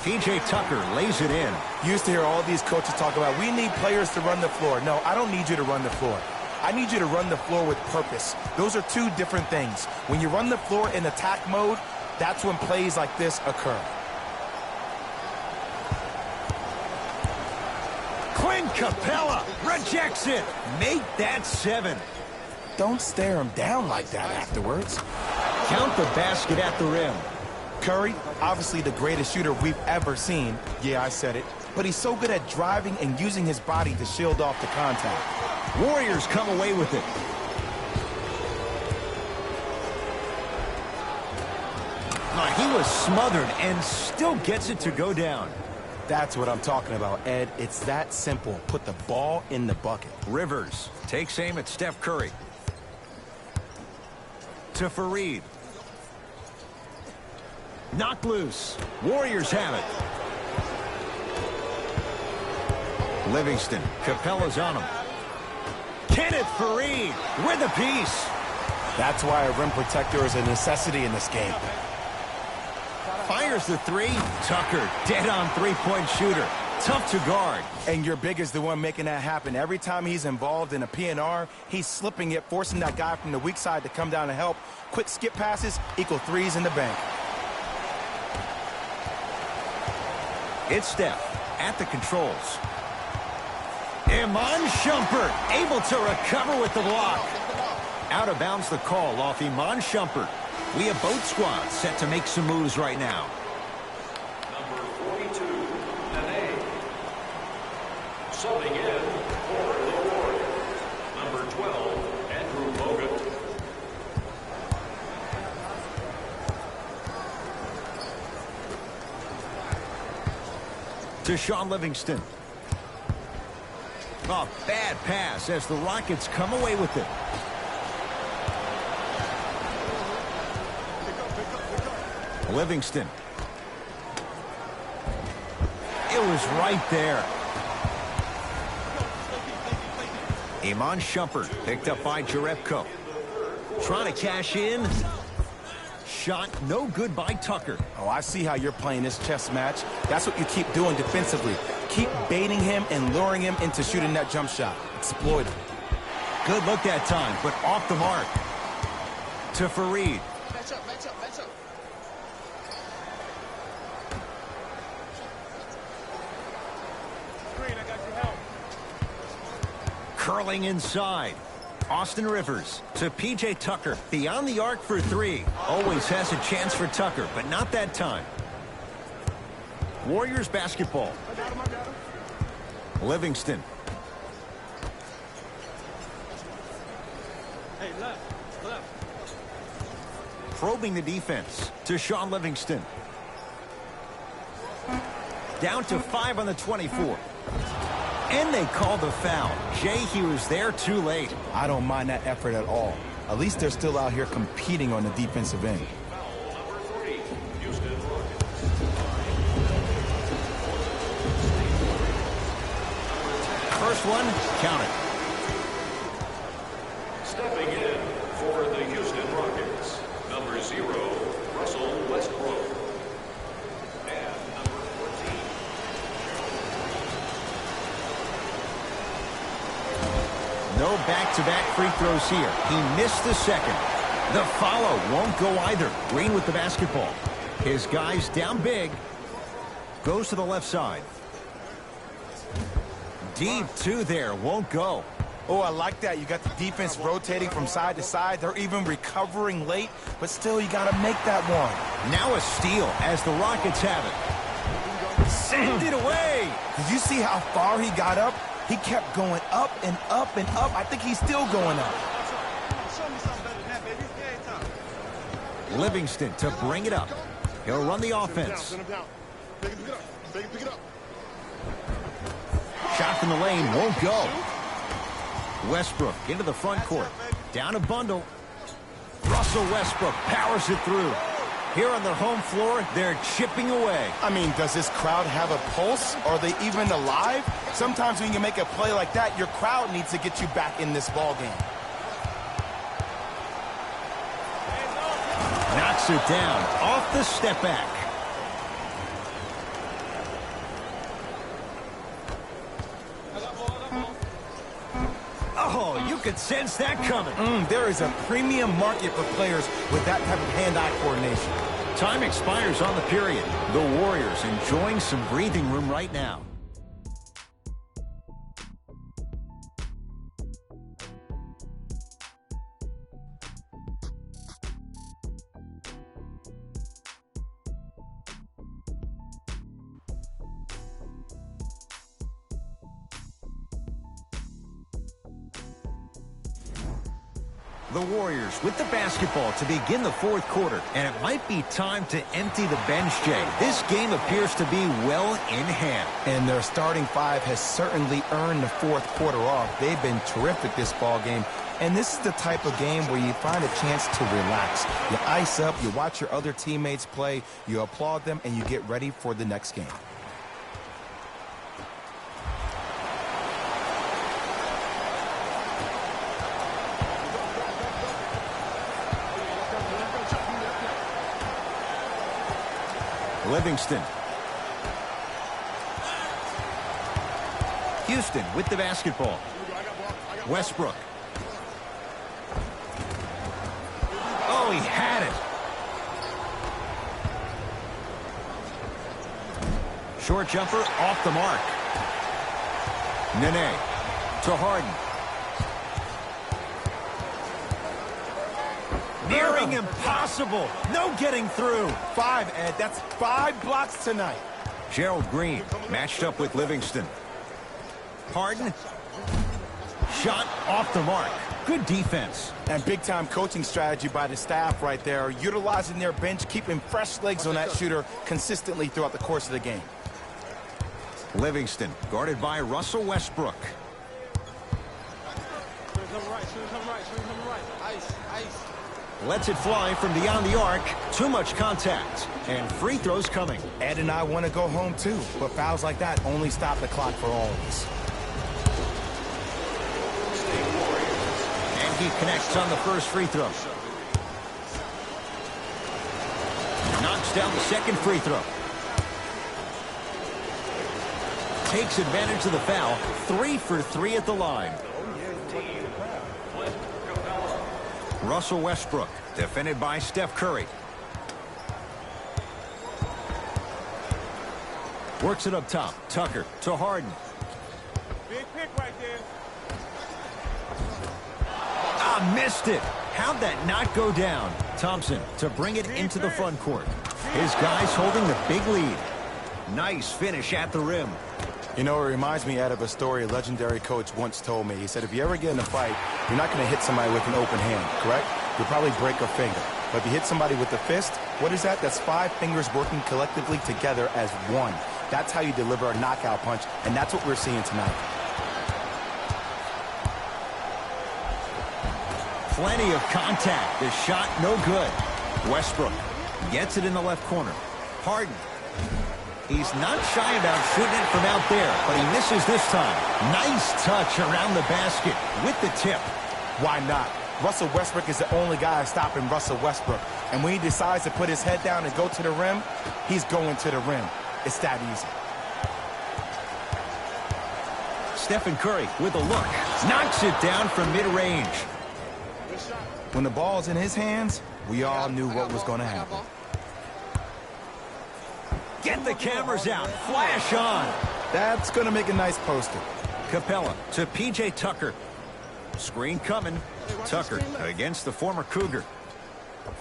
P.J. Tucker lays it in. Used to hear all these coaches talk about, we need players to run the floor. No, I don't need you to run the floor. I need you to run the floor with purpose. Those are two different things. When you run the floor in attack mode, that's when plays like this occur. Clint Capella rejects it. Make that 7. Don't stare him down like that afterwards. Count the basket at the rim. Curry, obviously the greatest shooter we've ever seen. Yeah, I said it. But he's so good at driving and using his body to shield off the contact. Warriors come away with it. He was smothered and still gets it to go down. That's what I'm talking about, Ed. It's that simple. Put the ball in the bucket. Rivers takes aim at Steph Curry. To Fareed. Knocked loose. Warriors have it. Livingston. Capella's on him. Kenneth Fareed with a piece. That's why a rim protector is a necessity in this game. Fires the 3. Tucker, dead on three-point shooter. Tough to guard. And your big is the one making that happen. Every time he's involved in a PNR, he's slipping it, forcing that guy from the weak side to come down and help. Quick skip passes equal threes in the bank. It's Steph at the controls. Iman Shumpert able to recover with the block. Out of bounds the call off Iman Shumpert. We have both squads set to make some moves right now. Number 42, Nene. Subbing in for the Warriors. Number 12, Andrew Bogut. To Shaun Livingston. A bad pass as the Rockets come away with it. Livingston. It was right there. Iman Shumpert picked up by Jerebko. Trying to cash in. Shot no good by Tucker. Oh, I see how you're playing this chess match. That's what you keep doing defensively. Keep baiting him and luring him into shooting that jump shot. Exploit him. Good look that time, but off the mark. To Fareed. Match up, match up, match up. Green, I got your help. Curling inside. Austin Rivers to P.J. Tucker. Beyond the arc for 3. Always has a chance for Tucker, but not that time. Warriors basketball. I got him. Livingston. Hey, left. Probing the defense to Shaun Livingston. Down to 5 on the 24. And they call the foul. Jay, he was there too late. I don't mind that effort at all. At least they're still out here competing on the defensive end. Foul number 3, Houston Rockets. First one, count it. Stepping in for the Houston Rockets, number 0, Russell Westbrook. And number 14. No back-to-back free throws here. He missed the second. The follow won't go either. Green with the basketball. His guys down big. Goes to the left side. Deep 2 there. Won't go. Oh, I like that. You got the defense rotating from side to side. They're even recovering late, but still you got to make that one. Now a steal as the Rockets have it. Send it away. Did you see how far he got up? He kept going up and up and up. I think he's still going up. Show me something better than that, baby. It's game time. Livingston to bring it up. He'll run the offense. Shot from the lane won't go. Westbrook into the front court. Down a bundle. Russell Westbrook powers it through. Here on their home floor, they're chipping away. I mean, does this crowd have a pulse? Are they even alive? Sometimes when you make a play like that, your crowd needs to get you back in this ball game. Knocks it down off the step back. Oh, you could sense that coming. There is a premium market for players with that type of hand-eye coordination. Time expires on the period. The Warriors enjoying some breathing room right now. The Warriors with the basketball to begin the fourth quarter, and it might be time to empty the bench, Jay. This game appears to be well in hand. And their starting five has certainly earned the fourth quarter off. They've been terrific this ball game. And this is the type of game where you find a chance to relax. You ice up, you watch your other teammates play, you applaud them, and you get ready for the next game. Livingston. Houston with the basketball. Westbrook. Oh, he had it. Short jumper off the mark. Nene to Harden. Nearing impossible. No getting through. 5, Ed. That's 5 blocks tonight. Gerald Green matched up with Livingston. Harden. Shot off the mark. Good defense. And big-time coaching strategy by the staff right there, utilizing their bench, keeping fresh legs on that shooter consistently throughout the course of the game. Livingston guarded by Russell Westbrook. Lets it fly from beyond the arc. Too much contact. And free throws coming. Ed and I want to go home too, but fouls like that only stop the clock for all of us. And he connects on the first free throw. Knocks down the second free throw. Takes advantage of the foul. 3 for 3 at the line. Russell Westbrook, defended by Steph Curry. Works it up top. Tucker to Harden. Big pick right there. Ah, missed it. How'd that not go down? Thompson to bring it into the front court. His guys holding the big lead. Nice finish at the rim. You know, it reminds me, Ed, of a story a legendary coach once told me. He said, if you ever get in a fight, you're not going to hit somebody with an open hand, correct? You'll probably break a finger. But if you hit somebody with a fist, what is that? That's 5 fingers working collectively together as one. That's how you deliver a knockout punch, and that's what we're seeing tonight. Plenty of contact. The shot no good. Westbrook gets it in the left corner. Harden. He's not shy about shooting it from out there, but he misses this time. Nice touch around the basket with the tip. Why not? Russell Westbrook is the only guy stopping Russell Westbrook. And when he decides to put his head down and go to the rim, he's going to the rim. It's that easy. Stephen Curry with a look. Knocks it down from mid-range. When the ball's in his hands, we all knew what was going to happen. Get the cameras out. Flash on. That's going to make a nice poster. Capella to P.J. Tucker. Screen coming. Tucker against the former Cougar.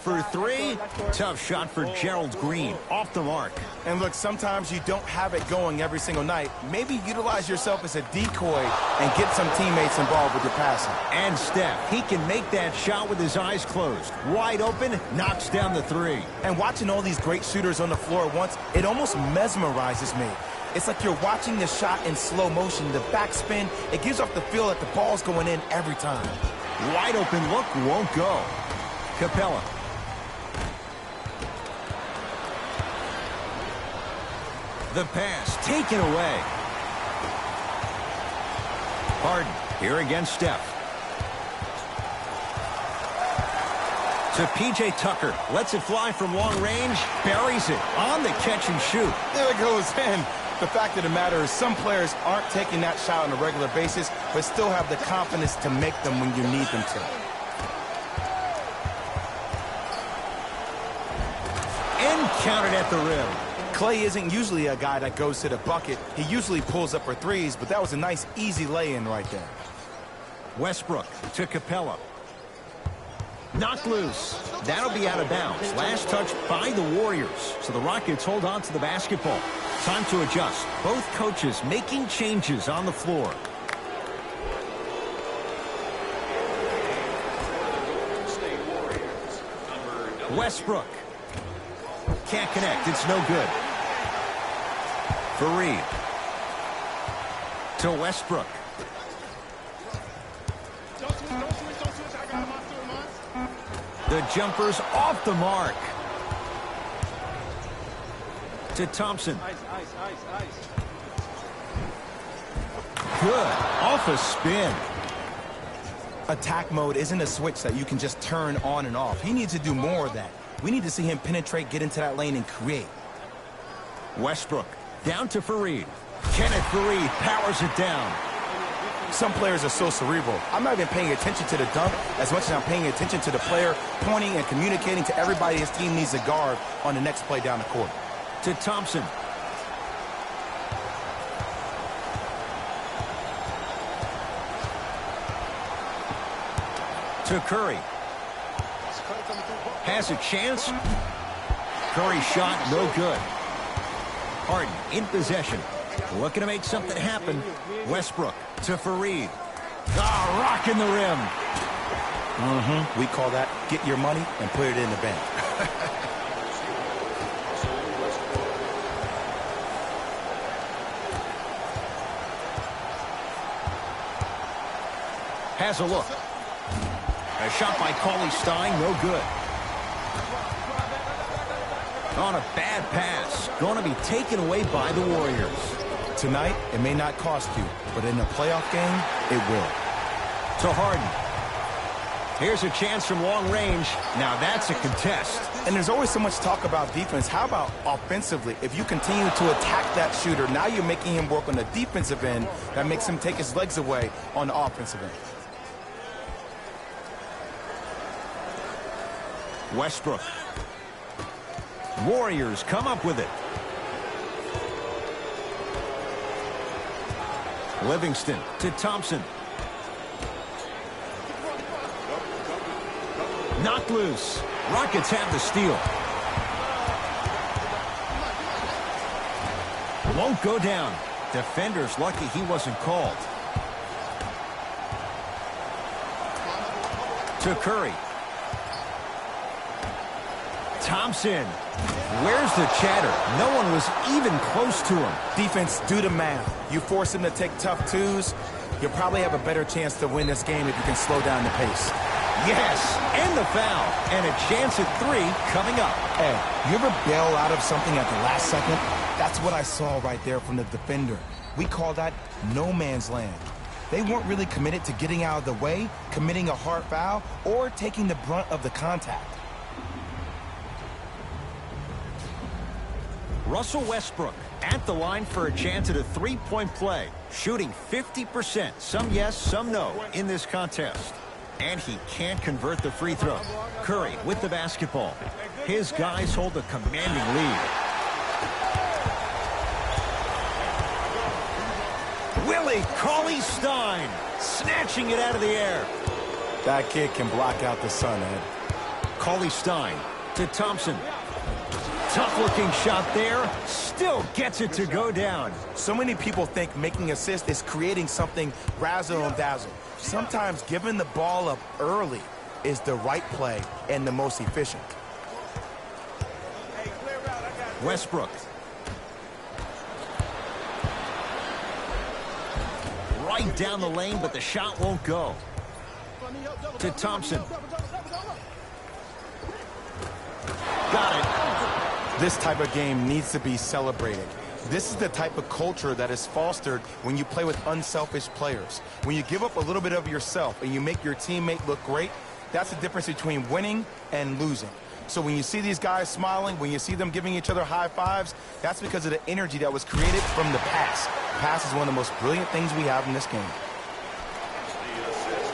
For three, tough shot for Gerald Green, off the mark. And look, sometimes you don't have it going every single night. Maybe utilize yourself as a decoy and get some teammates involved with your passing. And Steph, he can make that shot with his eyes closed. Wide open, knocks down the three. And watching all these great shooters on the floor at once, it almost mesmerizes me. It's like you're watching the shot in slow motion. The backspin, it gives off the feel that the ball's going in every time. Wide open look won't go. Capella. The pass taken away. Harden here against Steph. To P.J. Tucker. Lets it fly from long range. Buries it on the catch and shoot. There it goes in. The fact of the matter is some players aren't taking that shot on a regular basis, but still have the confidence to make them when you need them to. And counted at the rim. Klay isn't usually a guy that goes to the bucket. He usually pulls up for threes, but that was a nice, easy lay-in right there. Westbrook to Capella. Knocked loose. That'll be out of bounds. Last touch by the Warriors. So the Rockets hold on to the basketball. Time to adjust. Both coaches making changes on the floor. Westbrook. Can't connect. It's no good. Fareed. To Westbrook. The jumper's off the mark. To Thompson. Good. Off a spin. Attack mode isn't a switch that you can just turn on and off. He needs to do more of that. We need to see him penetrate, get into that lane, and create. Westbrook down to Fareed. Kenneth Fareed powers it down. Some players are so cerebral. I'm not even paying attention to the dunk as much as I'm paying attention to the player, pointing and communicating to everybody his team needs a guard on the next play down the court. To Thompson. To Curry. Has a chance. Curry shot, no good. Harden in possession. Looking to make something happen. Westbrook to Fareed. Rocking the rim. We call that get your money and put it in the bank. Has a look. A shot by Cauley Stein, no good. On a bad pass. Going to be taken away by the Warriors. Tonight, it may not cost you, but in a playoff game, it will. To Harden. Here's a chance from long range. Now that's a contest. And there's always so much talk about defense. How about offensively? If you continue to attack that shooter, now you're making him work on the defensive end. That makes him take his legs away on the offensive end. Westbrook. Warriors come up with it. Livingston to Thompson. Knocked loose. Rockets have the steal. Won't go down. Defender's lucky he wasn't called. To Curry. Thompson. Where's the chatter? No one was even close to him. Defense, do the math. You force him to take tough twos, you'll probably have a better chance to win this game if you can slow down the pace. Yes, and the foul. And a chance at three coming up. Hey, you ever bail out of something at the last second? That's what I saw right there from the defender. We call that no man's land. They weren't really committed to getting out of the way, committing a hard foul, or taking the brunt of the contact. Russell Westbrook at the line for a chance at a three-point play. Shooting 50%. Some yes, some no in this contest. And he can't convert the free throw. Curry with the basketball. His guys hold a commanding lead. Willie Cauley-Stein snatching it out of the air. That kid can block out the sun, Ed. Cauley-Stein to Thompson. Tough-looking shot there. Still gets it to go down. So many people think making assists is creating something razzle and dazzle. Sometimes giving the ball up early is the right play and the most efficient. Westbrook. Right down the lane, but the shot won't go. To Thompson. Got it. This type of game needs to be celebrated. This is the type of culture that is fostered when you play with unselfish players. When you give up a little bit of yourself and you make your teammate look great, that's the difference between winning and losing. So when you see these guys smiling, when you see them giving each other high fives, that's because of the energy that was created from the pass. Pass is one of the most brilliant things we have in this game. The assist,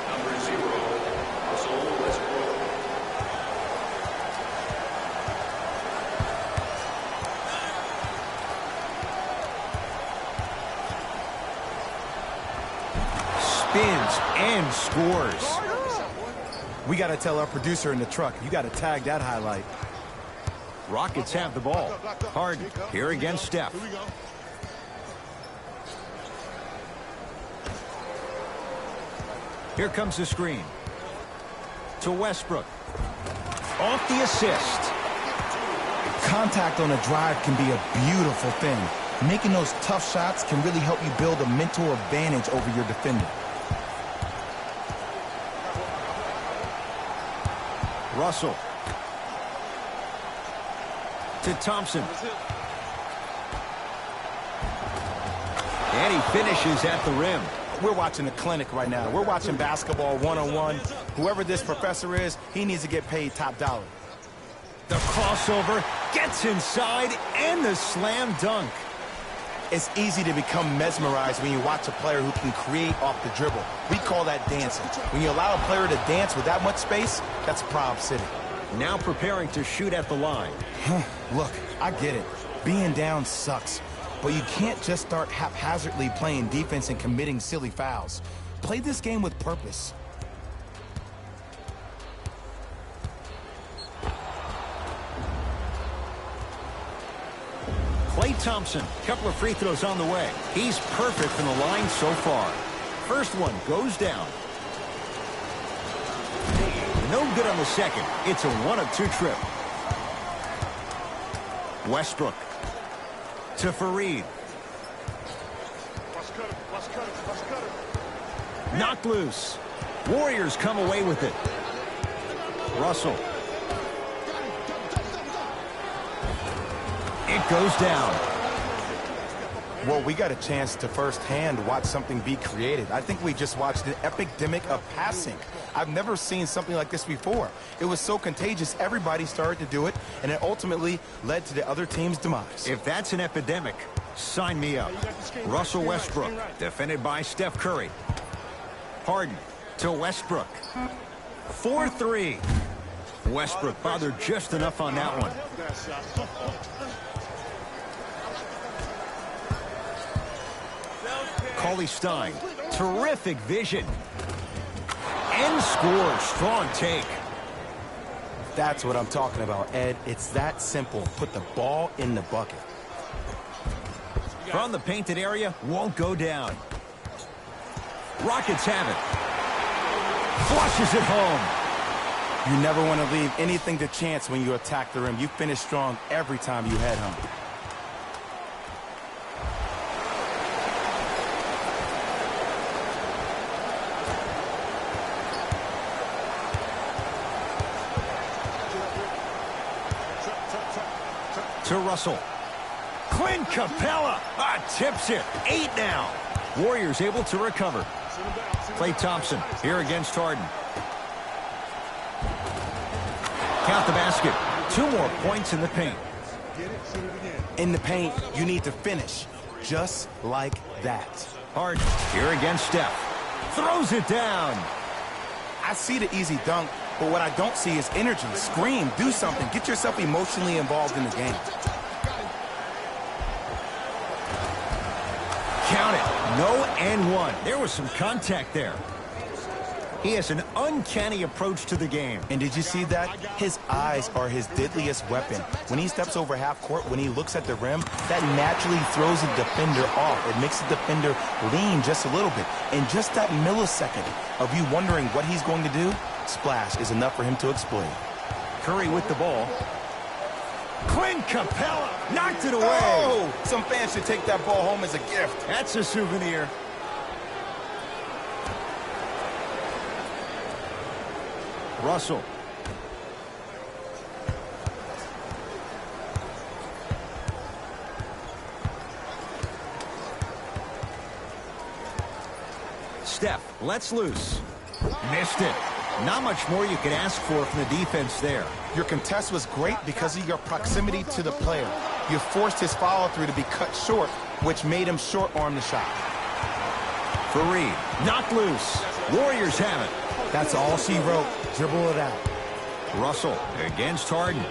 number 0, Russell Westbrook. Spins and scores. We got to tell our producer in the truck, you got to tag that highlight. Rockets have the ball. Harden here against Steph. Here comes the screen. To Westbrook. Off the assist. Contact on a drive can be a beautiful thing. Making those tough shots can really help you build a mental advantage over your defender. Russell. To Thompson. And he finishes at the rim. We're watching a clinic right now. We're watching basketball one-on-one. Whoever this professor is, he needs to get paid top dollar. The crossover gets inside and the slam dunk. It's easy to become mesmerized when you watch a player who can create off the dribble. We call that dancing. When you allow a player to dance with that much space, that's Prob City. Now preparing to shoot at the line. Look, I get it. Being down sucks. But you can't just start haphazardly playing defense and committing silly fouls. Play this game with purpose. Klay Thompson, couple of free throws on the way. He's perfect from the line so far. First one goes down. No good on the second. It's a 1 of 2 trip. Westbrook to Fareed. Knocked loose. Warriors come away with it. Russell. It goes down. Well, we got a chance to firsthand watch something be created. I think we just watched an epidemic of passing. I've never seen something like this before. It was so contagious, everybody started to do it, and it ultimately led to the other team's demise. If that's an epidemic, sign me up. Russell Westbrook, defended by Steph Curry. Harden to Westbrook. 4-3. Westbrook bothered just enough on that one. Cauley-Stein, terrific vision. And scores, strong take. That's what I'm talking about, Ed. It's that simple. Put the ball in the bucket. From the painted area, won't go down. Rockets have it. Flushes it home. You never want to leave anything to chance when you attack the rim. You finish strong every time you head home. To Russell. Clint Capella tips it. 8 now. Warriors able to recover. Klay Thompson here against Harden. Count the basket. 2 more points in the paint. In the paint, you need to finish just like that. Harden here against Steph. Throws it down. I see the easy dunk, but what I don't see is energy. Scream, do something. Get yourself emotionally involved in the game. Count it. No and 1. There was some contact there. He has an uncanny approach to the game. And did you see that? His eyes are his deadliest weapon. When he steps over half court, when he looks at the rim, that naturally throws the defender off. It makes the defender lean just a little bit. And just that millisecond of you wondering what he's going to do, splash is enough for him to explode. Curry with the ball. Clint Capella knocked it away. Oh, some fans should take that ball home as a gift. That's a souvenir. Russell. Steph lets loose. Missed it. Not much more you can ask for from the defense there. Your contest was great because of your proximity to the player. You forced his follow-through to be cut short, which made him short-arm the shot. Fareed knocked loose. Warriors have it. That's all she wrote. Dribble it out. Russell against Harden.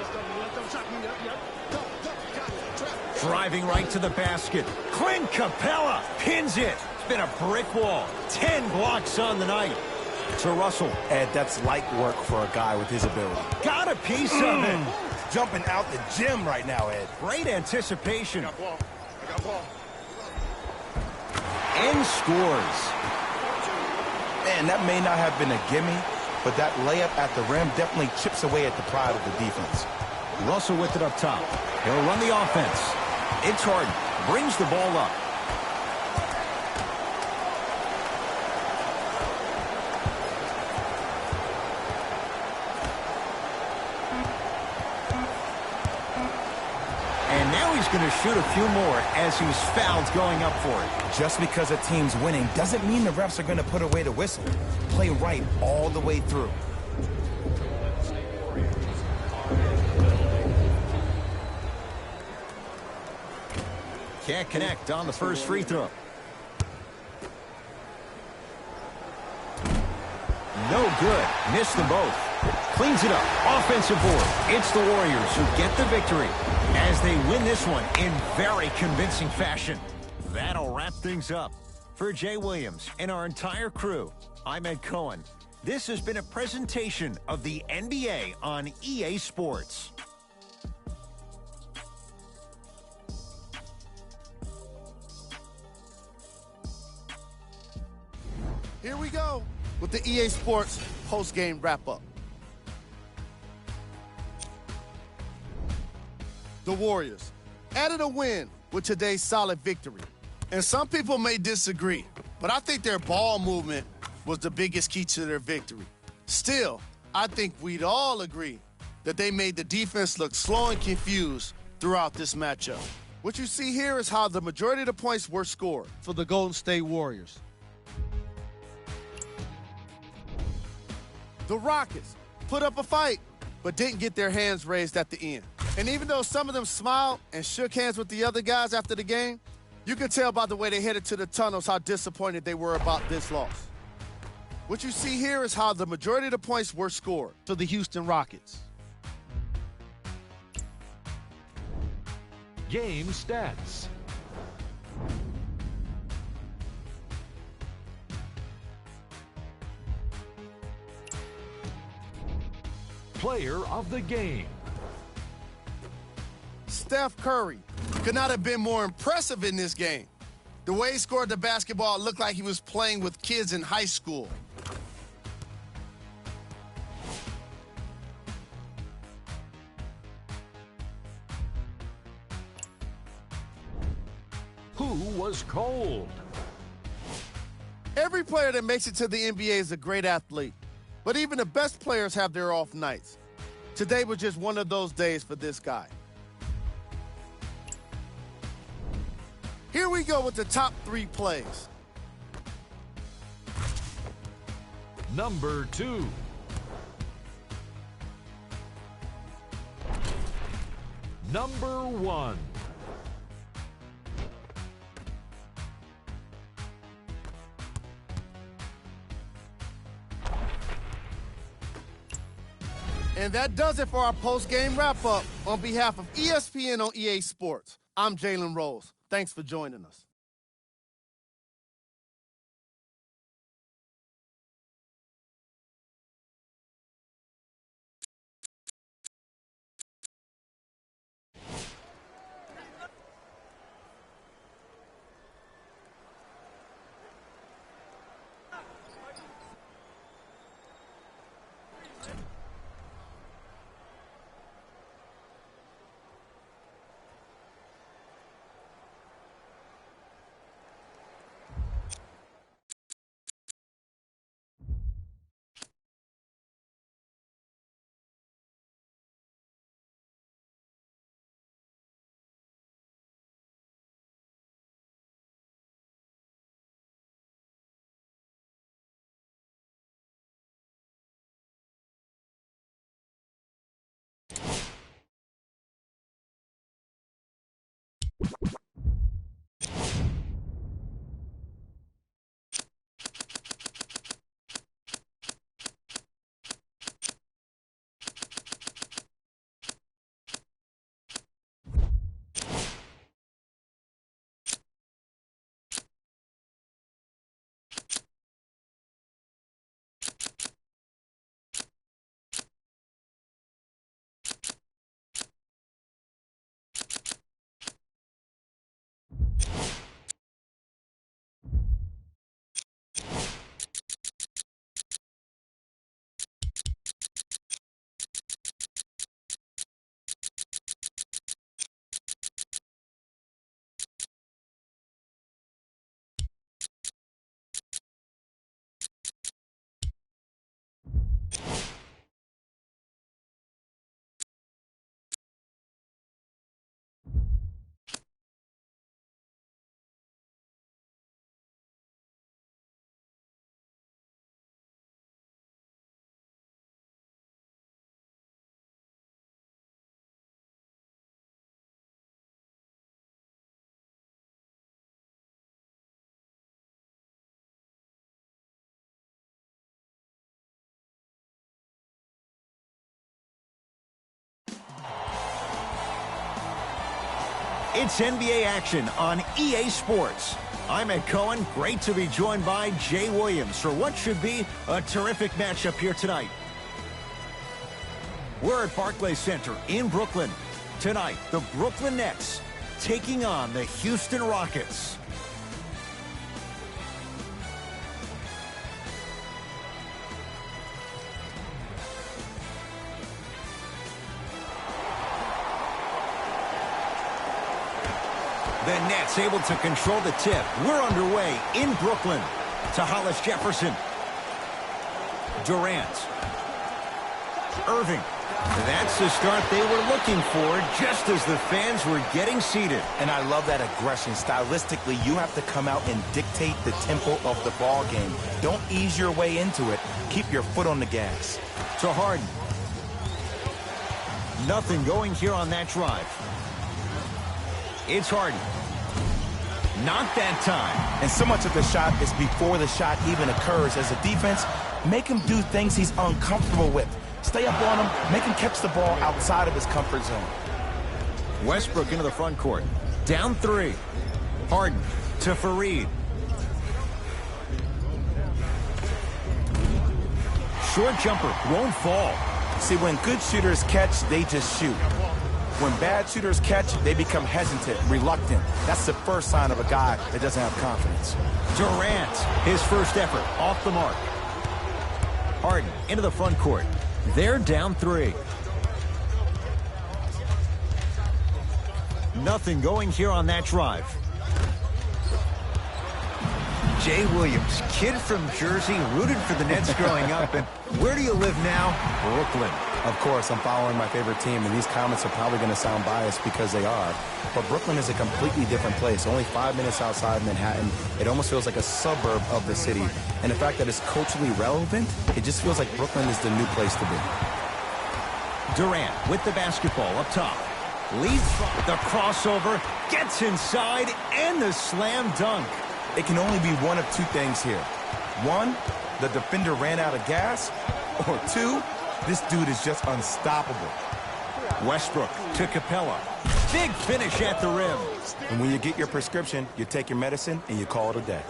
Driving right to the basket. Clint Capella pins it. It's been a brick wall. 10 blocks on the night. To Russell. Ed, that's light work for a guy with his ability. Got a piece of it. Jumping out the gym right now, Ed. Great anticipation. And scores. Man, that may not have been a gimme, but that layup at the rim definitely chips away at the pride of the defense. Russell with it up top. He'll run the offense. It's Harden. Brings the ball up. And now he's going to shoot a few more as he's fouled going up for it. Just because a team's winning doesn't mean the refs are going to put away the whistle. Play right all the way through. Can't connect on the first free throw. No good. Missed them both. Cleans it up. Offensive board. It's the Warriors who get the victory as they win this one in very convincing fashion. That'll wrap things up. For Jay Williams and our entire crew, I'm Ed Cohen. This has been a presentation of the NBA on EA Sports. Here we go with the EA Sports post-game wrap-up. The Warriors added a win with today's solid victory. And some people may disagree, but I think their ball movement was the biggest key to their victory. Still, I think we'd all agree that they made the defense look slow and confused throughout this matchup. What you see here is how the majority of the points were scored for the Golden State Warriors. The Rockets put up a fight, but didn't get their hands raised at the end. And even though some of them smiled and shook hands with the other guys after the game, you can tell by the way they headed to the tunnels how disappointed they were about this loss. What you see here is how the majority of the points were scored to the Houston Rockets. Game stats. Player of the game. Steph Curry could not have been more impressive in this game. The way he scored the basketball looked like he was playing with kids in high school. Who was cold? Every player that makes it to the NBA is a great athlete, but even the best players have their off nights. Today was just one of those days for this guy. Here we go with the top 3 plays. Number 2. Number 1. And that does it for our post-game wrap-up. On behalf of ESPN on EA Sports, I'm Jalen Rose. Thanks for joining us. It's NBA action on EA Sports. I'm Ed Cohen. Great to be joined by Jay Williams for what should be a terrific matchup here tonight. We're at Barclays Center in Brooklyn. Tonight, the Brooklyn Nets taking on the Houston Rockets. The Nets able to control the tip. We're underway in Brooklyn. To Hollis Jefferson. Durant. Irving. That's the start they were looking for just as the fans were getting seated. And I love that aggression. Stylistically, you have to come out and dictate the tempo of the ball game. Don't ease your way into it. Keep your foot on the gas. To Harden. Nothing going here on that drive. It's Harden. Not that time. And so much of the shot is before the shot even occurs. As a defense, make him do things he's uncomfortable with. Stay up on him, make him catch the ball outside of his comfort zone. Westbrook into the front court. Down 3. Harden to Fareed. Short jumper won't fall. See, when good shooters catch, they just shoot. When bad shooters catch, they become hesitant, reluctant. That's the first sign of a guy that doesn't have confidence. Durant, his first effort, off the mark. Harden into the front court. They're down 3. Nothing going here on that drive. Jay Williams, kid from Jersey, rooted for the Nets growing up. And where do you live now? Brooklyn. Of course, I'm following my favorite team, and these comments are probably going to sound biased because they are. But Brooklyn is a completely different place. Only 5 minutes outside Manhattan. It almost feels like a suburb of the city. And the fact that it's culturally relevant, it just feels like Brooklyn is the new place to be. Durant with the basketball up top. Leads the crossover, gets inside, and the slam dunk. It can only be one of 2 things here. 1, the defender ran out of gas. Or 2, this dude is just unstoppable. Westbrook to Capella. Big finish at the rim. And when you get your prescription, you take your medicine and you call it a day.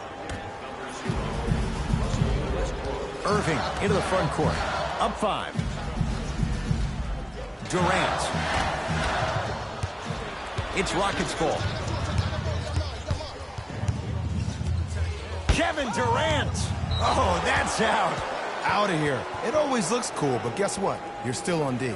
Irving into the front court. Up 5. Durant. It's Rockets' ball. Kevin Durant. Oh, that's out. Out of here. It always looks cool, but guess what? You're still on D.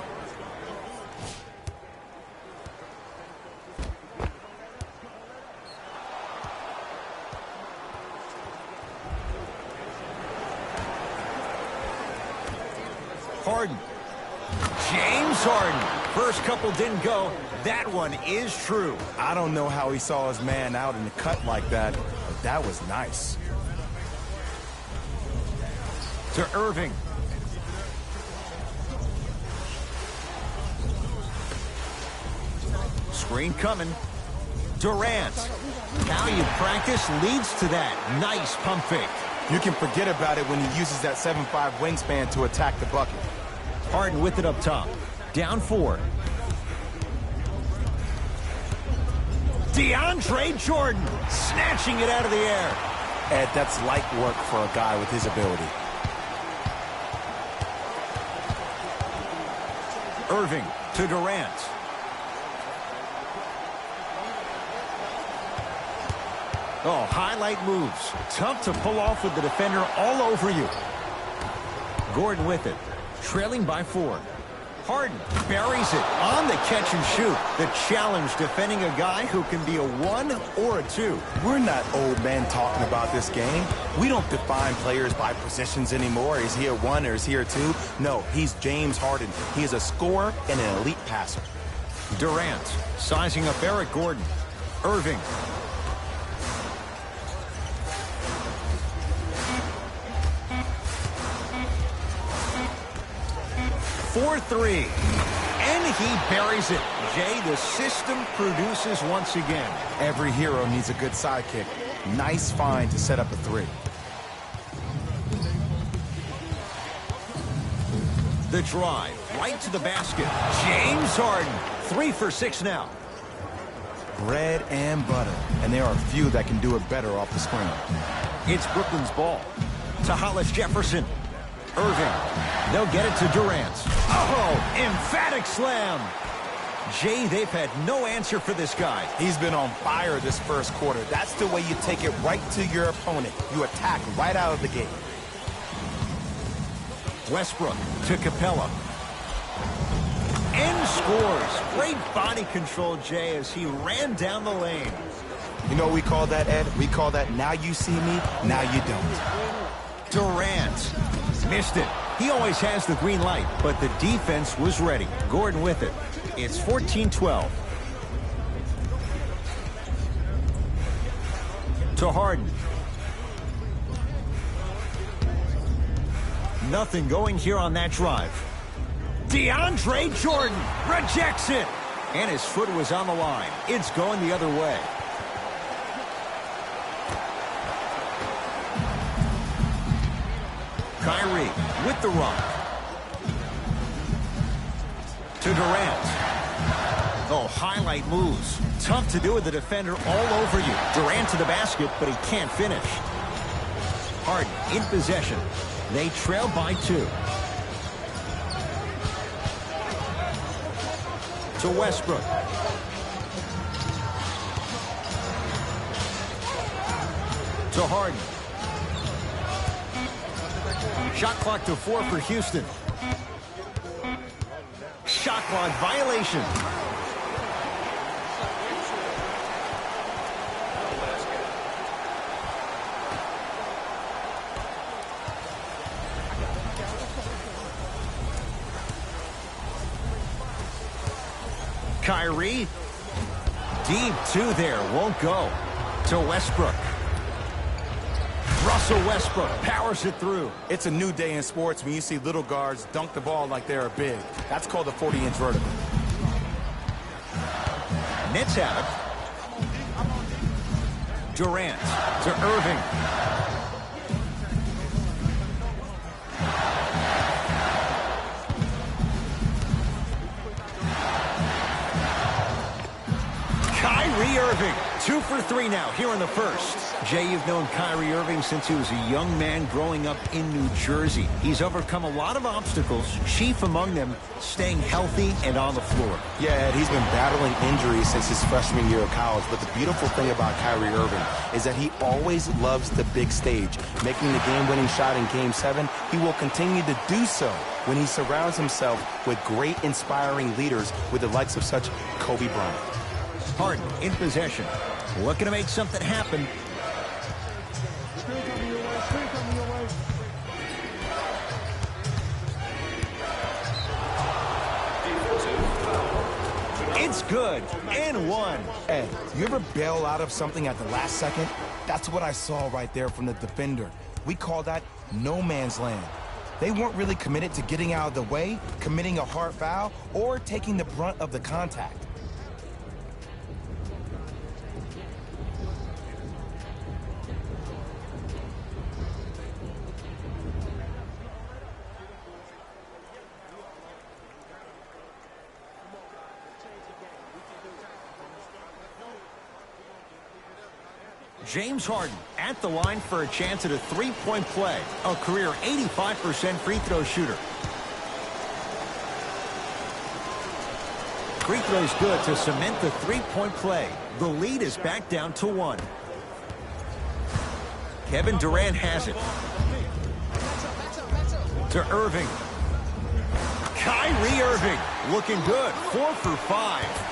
Harden. James Harden. First couple didn't go. That one is true. I don't know how he saw his man out in the cut like that, but that was nice. To Irving. Screen coming. Durant. How you practice leads to that. Nice pump fake. You can forget about it when he uses that 7'5" wingspan to attack the bucket. Harden with it up top. Down 4. DeAndre Jordan snatching it out of the air. Ed, that's light work for a guy with his ability. Irving to Durant. Oh, highlight moves. Tough to pull off with the defender all over you. Gordon with it. Trailing by 4. Harden buries it on the catch and shoot. The challenge defending a guy who can be a 1 or a 2. We're not old men talking about this game. We don't define players by positions anymore. Is he a 1 or is he a 2? No, he's James Harden. He is a scorer and an elite passer. Durant sizing up Eric Gordon. Irving. For 3. And he buries it. Jay, the system produces once again. Every hero needs a good sidekick. Nice find to set up a 3. The drive right to the basket. James Harden. 3 for 6 now. Bread and butter. And there are few that can do it better off the screen. It's Brooklyn's ball. To Hollis Jefferson. Irving. They'll get it to Durant. Oh, emphatic slam. Jay, they've had no answer for this guy. He's been on fire this first quarter. That's the way you take it right to your opponent. You attack right out of the gate. Westbrook to Capella. And scores. Great body control, Jay, as he ran down the lane. You know what we call that, Ed? We call that now you see me, now you don't. Durant. Missed it. He always has the green light, but the defense was ready. Gordon with it. It's 14-12. To Harden. Nothing going here on that drive. DeAndre Jordan rejects it. And his foot was on the line. It's going the other way. Kyrie with the run. To Durant. Oh, highlight moves. Tough to do with the defender all over you. Durant to the basket, but he can't finish. Harden in possession. They trail by 2. To Westbrook. To Harden. Shot clock to 4 for Houston. Shot clock violation. Kyrie. Deep 2 there. Won't go. To Westbrook. Russell Westbrook powers it through. It's a new day in sports when you see little guards dunk the ball like they're big. That's called a 40-inch vertical. Nets have it. Durant to Irving. Kyrie Irving, 2 for 3 now here in the first. Jay, you've known Kyrie Irving since he was a young man growing up in New Jersey. He's overcome a lot of obstacles, chief among them staying healthy and on the floor. Yeah, Ed, he's been battling injuries since his freshman year of college, but the beautiful thing about Kyrie Irving is that he always loves the big stage. Making the game-winning shot in Game 7, he will continue to do so when he surrounds himself with great, inspiring leaders with the likes of such Kobe Bryant. Harden in possession. Looking to make something happen. It's good. And 1. Ed, you ever bail out of something at the last second? That's what I saw right there from the defender. We call that no man's land. They weren't really committed to getting out of the way, committing a hard foul, or taking the brunt of the contact. James Harden at the line for a chance at a three-point play. A career 85% free throw shooter. Free throw's good to cement the three-point play. The lead is back down to 1. Kevin Durant has it. To Irving. Kyrie Irving looking good. 4 for 5.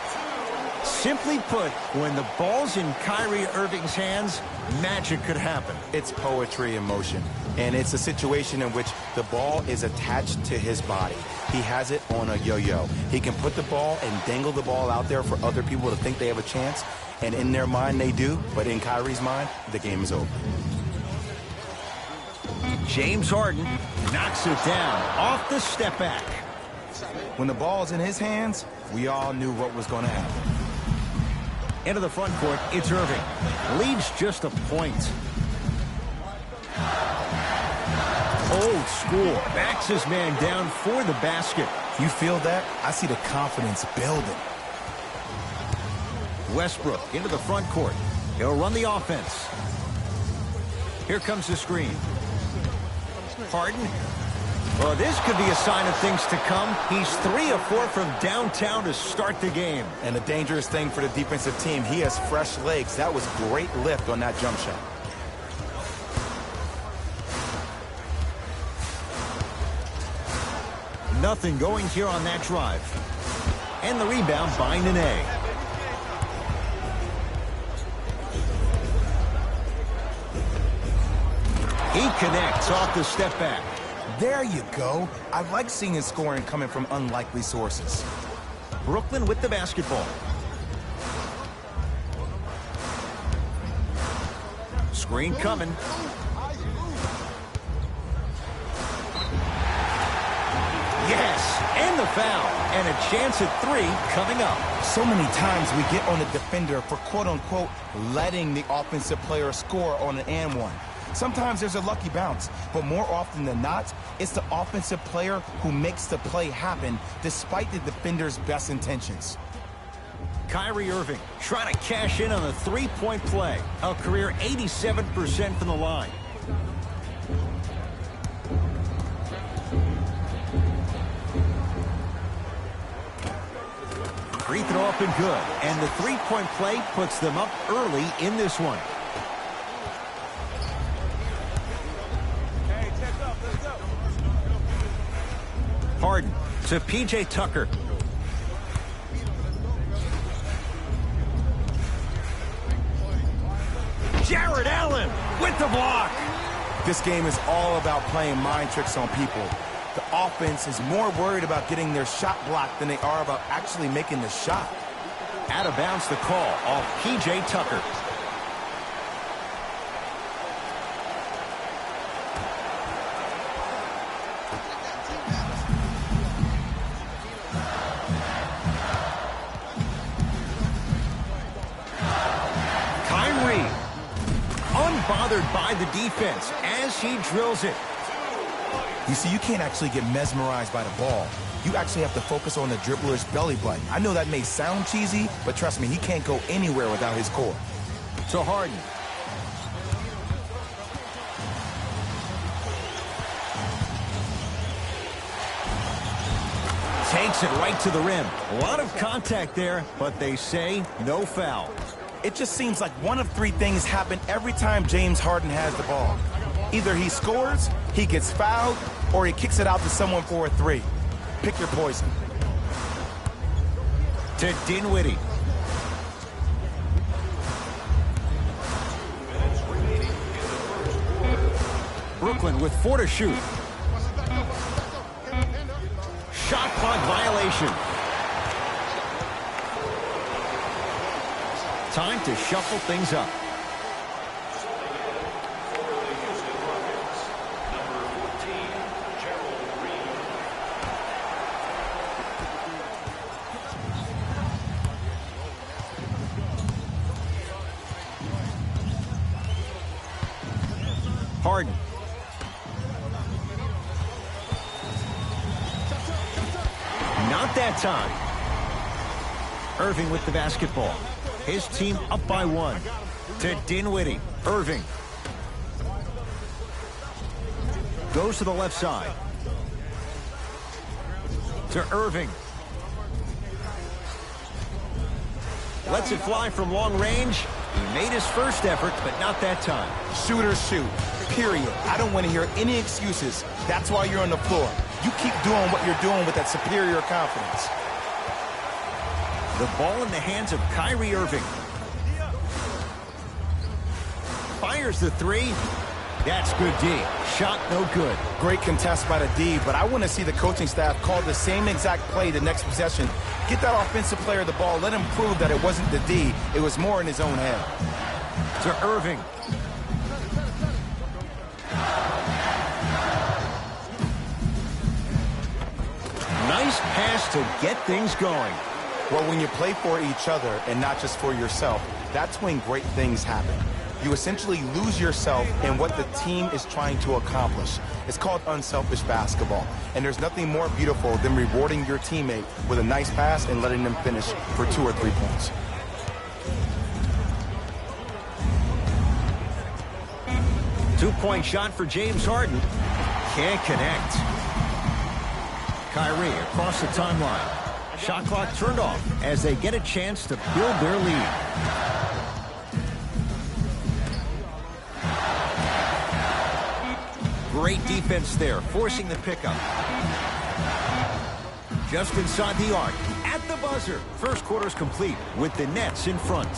Simply put, when the ball's in Kyrie Irving's hands, magic could happen. It's poetry in motion, and it's a situation in which the ball is attached to his body. He has it on a yo-yo. He can put the ball and dangle the ball out there for other people to think they have a chance, and in their mind they do, but in Kyrie's mind, the game is over. James Harden knocks it down off the step back. When the ball's in his hands, we all knew what was going to happen. Into the front court, it's Irving. Leads just a point. Old school. Backs his man down for the basket. You feel that? I see the confidence building. Westbrook into the front court. He'll run the offense. Here comes the screen. Harden. Well, this could be a sign of things to come. He's 3 of 4 from downtown to start the game. And the dangerous thing for the defensive team, he has fresh legs. That was great lift on that jump shot. Nothing going here on that drive. And the rebound by Nene. He connects off the step back. There you go. I like seeing his scoring coming from unlikely sources. Brooklyn with the basketball. Screen coming. Yes, and the foul. And a chance at 3 coming up. So many times we get on the defender for quote-unquote letting the offensive player score on an and one. Sometimes there's a lucky bounce, but more often than not, it's the offensive player who makes the play happen despite the defender's best intentions. Kyrie Irving trying to cash in on a three-point play. A career 87% from the line. Free throw up and good. And the three-point play puts them up early in this one. Harden to P.J. Tucker. Jared Allen with the block. This game is all about playing mind tricks on people. The offense is more worried about getting their shot blocked than they are about actually making the shot. Out of bounds the call off P.J. Tucker. Unbothered by the defense as he drills it. You see, you can't actually get mesmerized by the ball. You actually have to focus on the dribbler's belly button. I know that may sound cheesy, but trust me, he can't go anywhere without his core. To Harden. Takes it right to the rim. A lot of contact there, but they say no foul. It just seems like one of 3 things happen every time James Harden has the ball. Either he scores, he gets fouled, or he kicks it out to someone for a 3. Pick your poison. To Dinwiddie. Brooklyn with 4 to shoot. Shot clock violation. Time to shuffle things up. Harden. Not that time. Irving with the basketball. His team up by 1. To Dinwiddie. Irving. Goes to the left side. To Irving. Lets it fly from long range. He made his first effort, but not that time. Shooters shoot, period. I don't want to hear any excuses. That's why you're on the floor. You keep doing what you're doing with that superior confidence. The ball in the hands of Kyrie Irving. Fires the three. That's good D. Shot no good. Great contest by the D, but I want to see the coaching staff call the same exact play the next possession. Get that offensive player the ball. Let him prove that it wasn't the D. It was more in his own head. To Irving. Nice pass to get things going. Well, when you play for each other and not just for yourself, that's when great things happen. You essentially lose yourself in what the team is trying to accomplish. It's called unselfish basketball. And there's nothing more beautiful than rewarding your teammate with a nice pass and letting them finish for 2 or 3 points. Two-point shot for James Harden. Can't connect. Kyrie across the timeline. Shot clock turned off as they get a chance to build their lead. Great defense there, forcing the pickup. Just inside the arc, at the buzzer. First quarter's complete with the Nets in front.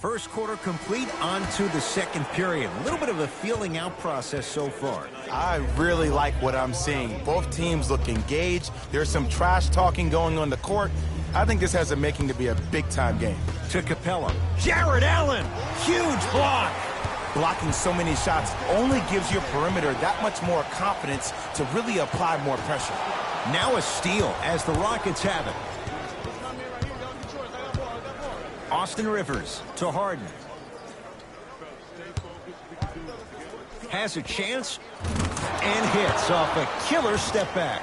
First quarter complete, on to the second period. A little bit of a feeling out process so far. I really like what I'm seeing. Both teams look engaged. There's some trash talking going on the court. I think this has a making to be a big-time game. To Capella. Jared Allen, huge block. Blocking so many shots only gives your perimeter that much more confidence to really apply more pressure. Now a steal as the Rockets have it. Austin Rivers to Harden. Has a chance and hits off a killer step back.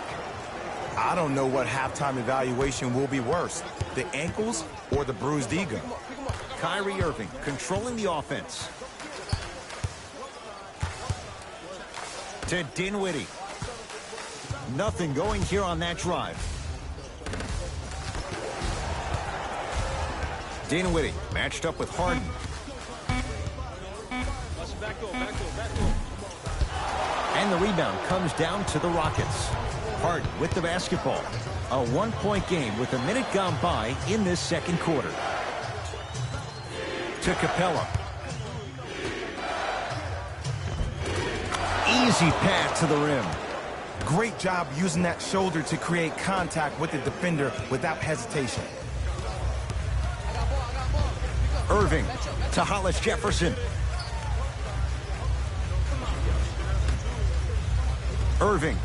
I don't know what halftime evaluation will be worse, the ankles or the bruised ego. Kyrie Irving controlling the offense. To Dinwiddie. Nothing going here on that drive. Dinwiddie matched up with Harden. And the rebound comes down to the Rockets. Harden with the basketball. A one-point game with a minute gone by in this second quarter. To Capella. Easy pass to the rim. Great job using that shoulder to create contact with the defender without hesitation. Irving to Hollis Jefferson. Irving.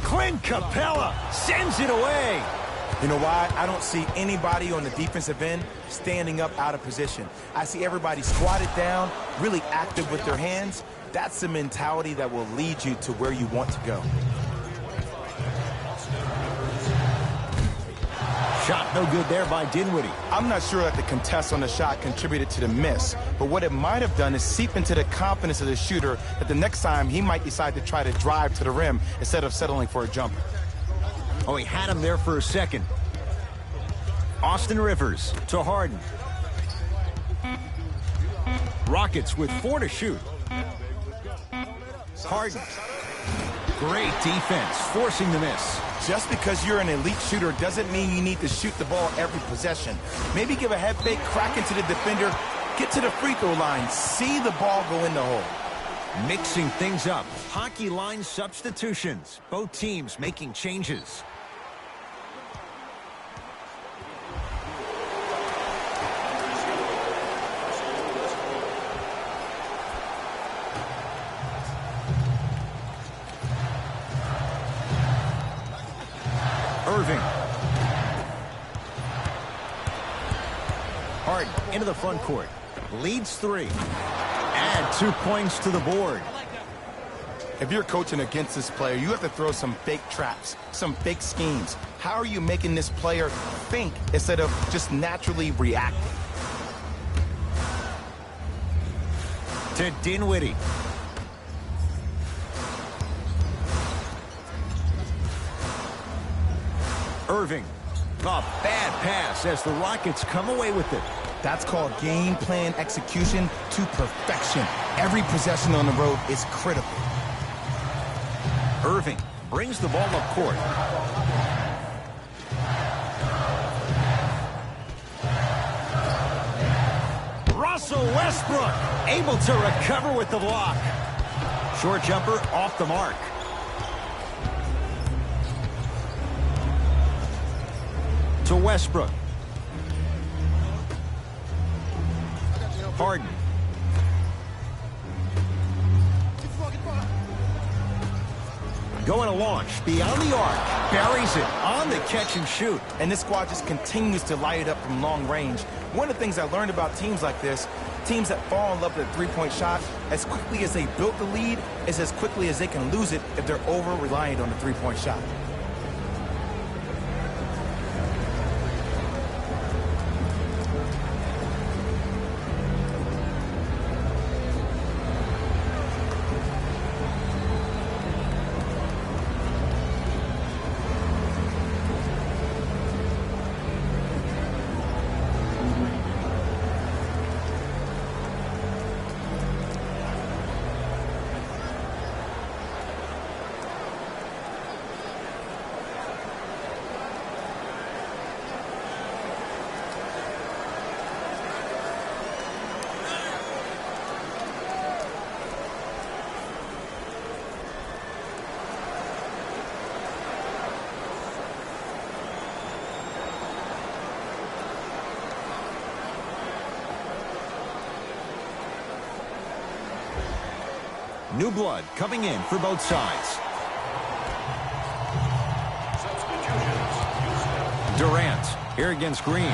Clint Capella sends it away. You know why? I don't see anybody on the defensive end standing up out of position. I see everybody squatted down, really active with their hands. That's the mentality that will lead you to where you want to go. Shot no good there by Dinwiddie. I'm not sure that the contest on the shot contributed to the miss, but what it might have done is seep into the confidence of the shooter that the next time he might decide to try to drive to the rim instead of settling for a jumper. Oh, he had him there for a second. Austin Rivers to Harden. Rockets with 4 to shoot. Harden. Great defense, forcing the miss. Just because you're an elite shooter doesn't mean you need to shoot the ball every possession. Maybe give a head fake, crack into the defender, get to the free throw line, see the ball go in the hole. Mixing things up. Hockey line substitutions. Both teams making changes. Irving. Harden into the front court. Leads 3. Add 2 points to the board. If you're coaching against this player, you have to throw some fake traps, some fake schemes. How are you making this player think instead of just naturally reacting? To Dinwiddie. Irving. A bad pass as the Rockets come away with it. That's called game plan execution to perfection. Every possession on the road is critical. Irving brings the ball up court. Russell Westbrook able to recover with the block. Short jumper off the mark. To Westbrook. Harden. Going to launch beyond the arc. Buries it on the catch and shoot. And this squad just continues to light it up from long range. One of the things I learned about teams like this, teams that fall in love with a three-point shot, as quickly as they built the lead, is as quickly as they can lose it if they're over-reliant on the three-point shot. New blood coming in for both sides. Durant here against Green.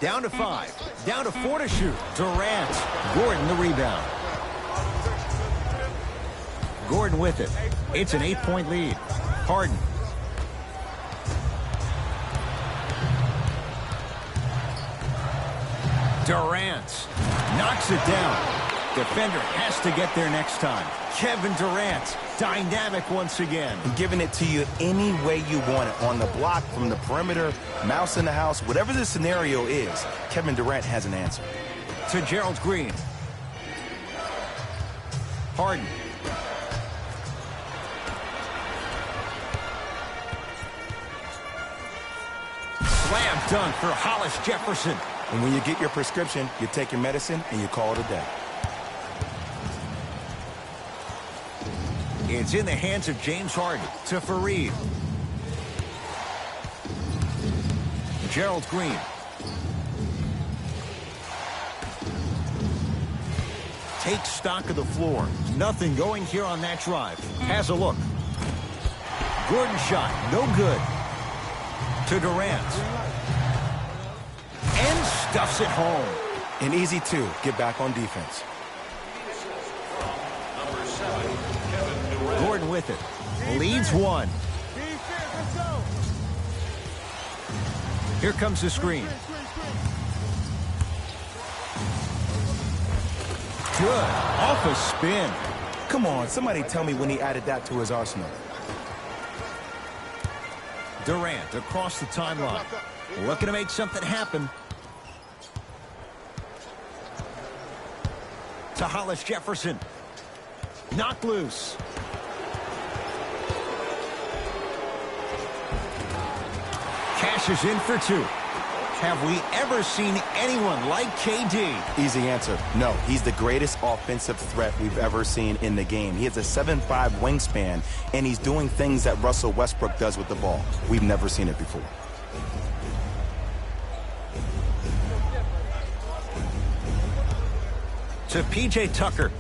Down to 5. Down to 4 to shoot. Durant. Gordon the rebound. Gordon with it. It's an 8-point lead. Harden. Durant knocks it down. Defender has to get there next time. Kevin Durant, dynamic once again. Giving it to you any way you want it. On the block, from the perimeter, mouse in the house, whatever the scenario is, Kevin Durant has an answer. To Gerald Green. Harden. Slam dunk for Hollis Jefferson. And when you get your prescription, you take your medicine and you call it a day. It's in the hands of James Harden to Fareed. Gerald Green. Takes stock of the floor. Nothing going here on that drive. Has a look. Gordon shot. No good. To Durant. And stuffs it home. And easy, too. Get back on defense. Gordon with it. Leads 1. Here comes the screen. Good. Off a spin. Come on, somebody tell me when he added that to his arsenal. Durant across the timeline. Looking to make something happen. To Hollis Jefferson. Knocked loose. Cashes in for 2. Have we ever seen anyone like KD? Easy answer. No, he's the greatest offensive threat we've ever seen in the game. He has a 7'5" wingspan, and he's doing things that Russell Westbrook does with the ball. We've never seen it before. To P.J. Tucker.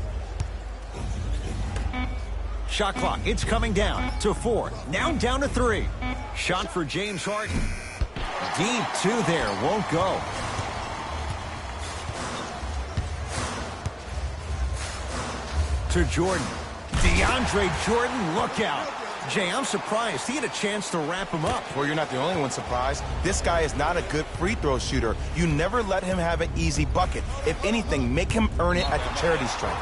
Shot clock, it's coming down to 4. Now down to 3. Shot for James Harden. Deep 2 there, won't go. To Jordan. DeAndre Jordan, look out. Jay, I'm surprised. He had a chance to wrap him up. Well, you're not the only one surprised. This guy is not a good free throw shooter. You never let him have an easy bucket. If anything, make him earn it at the charity stripe.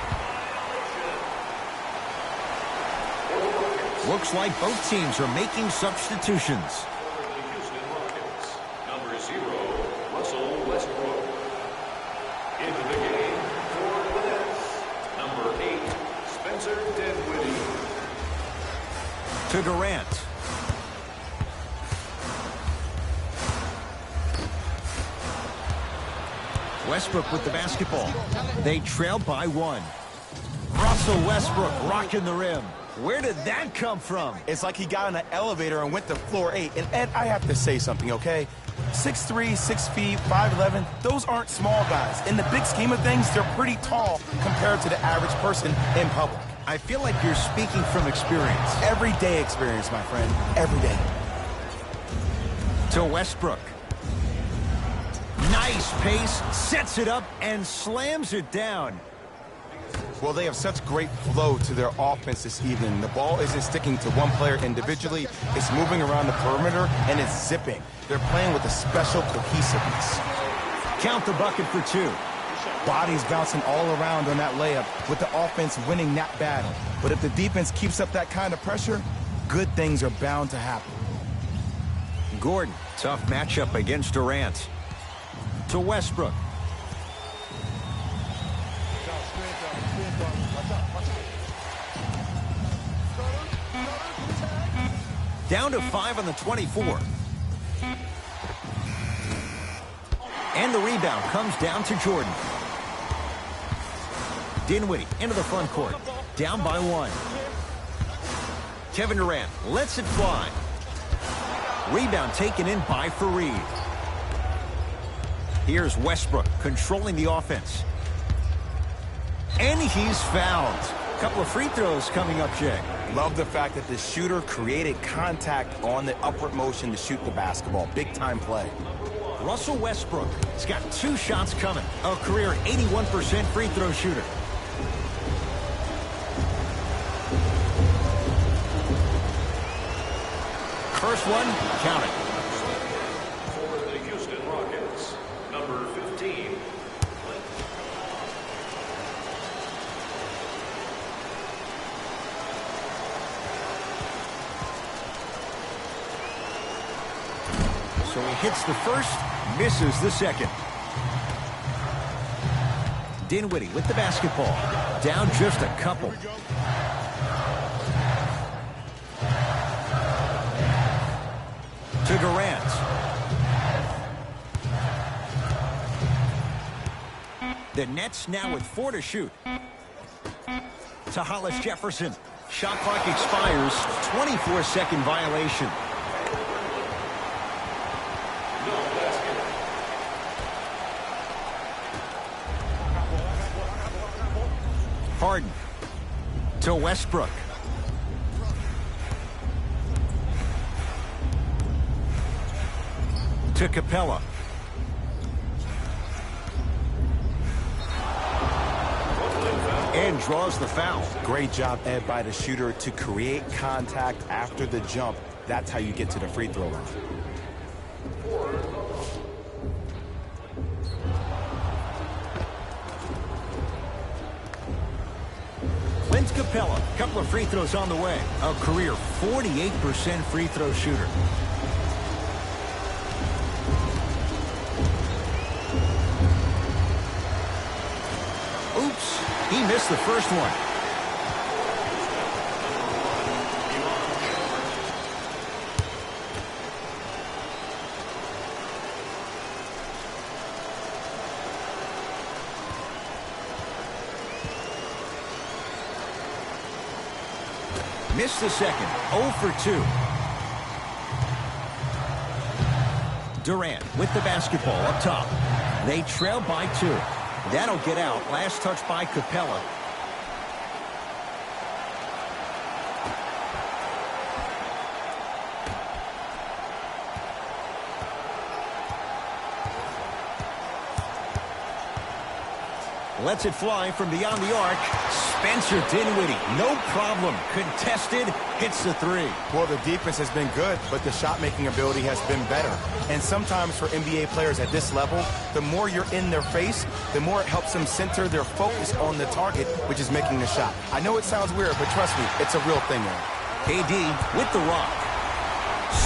Looks like both teams are making substitutions. Number 0, Russell Westbrook. Into the game for the Nets. Number 8, Spencer Dinwiddie. To Durant. Westbrook with the basketball. They trail by 1. Russell Westbrook rocking the rim. Where did that come from? It's like he got in an elevator and went to floor 8. And Ed, I have to say something, okay? 6'3", 6 feet, 5'11", those aren't small guys. In the big scheme of things, they're pretty tall compared to the average person in public. I feel like you're speaking from experience. Everyday experience, my friend. Every day. To Westbrook. Nice pace, sets it up, and slams it down. Well, they have such great flow to their offense this evening. The ball isn't sticking to one player individually. It's moving around the perimeter, and it's zipping. They're playing with a special cohesiveness. Count the bucket for 2. Bodies bouncing all around on that layup with the offense winning that battle. But if the defense keeps up that kind of pressure, good things are bound to happen. Gordon, tough matchup against Durant. To Westbrook. Down to 5 on the 24. And the rebound comes down to Jordan. Dinwiddie into the front court. Down by 1. Kevin Durant lets it fly. Rebound taken in by Fareed. Here's Westbrook controlling the offense. And he's fouled. Couple of free throws coming up, Jay. Love the fact that the shooter created contact on the upward motion to shoot the basketball. Big time play. Russell Westbrook has got 2 shots coming. A career 81% free throw shooter. First one, count it. For the Houston Rockets, number 15. So he hits the first, misses the second. Dinwiddie with the basketball. Down just a couple. To Durant. The Nets now with 4 to shoot. To Hollis Jefferson. Shot clock expires. 24-second violation. Harden to Westbrook. To Capella. And draws the foul. Great job, Ed, by the shooter to create contact after the jump. That's how you get to the free throw line. Clint Capella, couple of free throws on the way. A career 48% free throw shooter. Oops, he missed the first one. Missed the second. 0 for 2. Durant with the basketball up top. They trail by 2. That'll get out. Last touch by Capella. Lets it fly from beyond the arc. Spencer Dinwiddie, no problem. Contested, hits the 3. Well, the defense has been good, but the shot-making ability has been better. And sometimes for NBA players at this level, the more you're in their face, the more it helps them center their focus on the target, which is making the shot. I know it sounds weird, but trust me, it's a real thing, man. KD with the rock.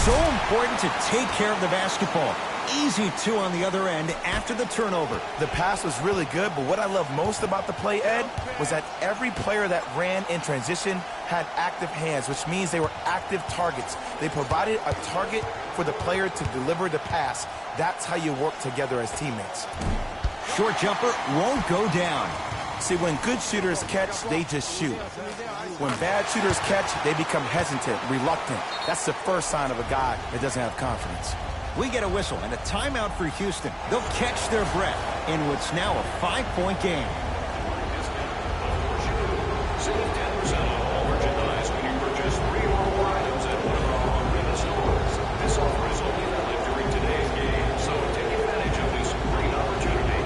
So important to take care of the basketball. Easy 2 on the other end after the turnover. The pass was really good, but what I love most about the play, Ed, was that every player that ran in transition had active hands, which means they were active targets. They provided a target for the player to deliver the pass. That's how you work together as teammates. Short jumper won't go down. See, when good shooters catch, they just shoot. When bad shooters catch, they become hesitant, reluctant. That's the first sign of a guy that doesn't have confidence. We get a whistle and a timeout for Houston. They'll catch their breath in what's now a 5-point game. Save 10% on all merchandise when you purchase 3 or more items at one of our on-premise stores. This offer is only valid during today's game, so take advantage of this great opportunity.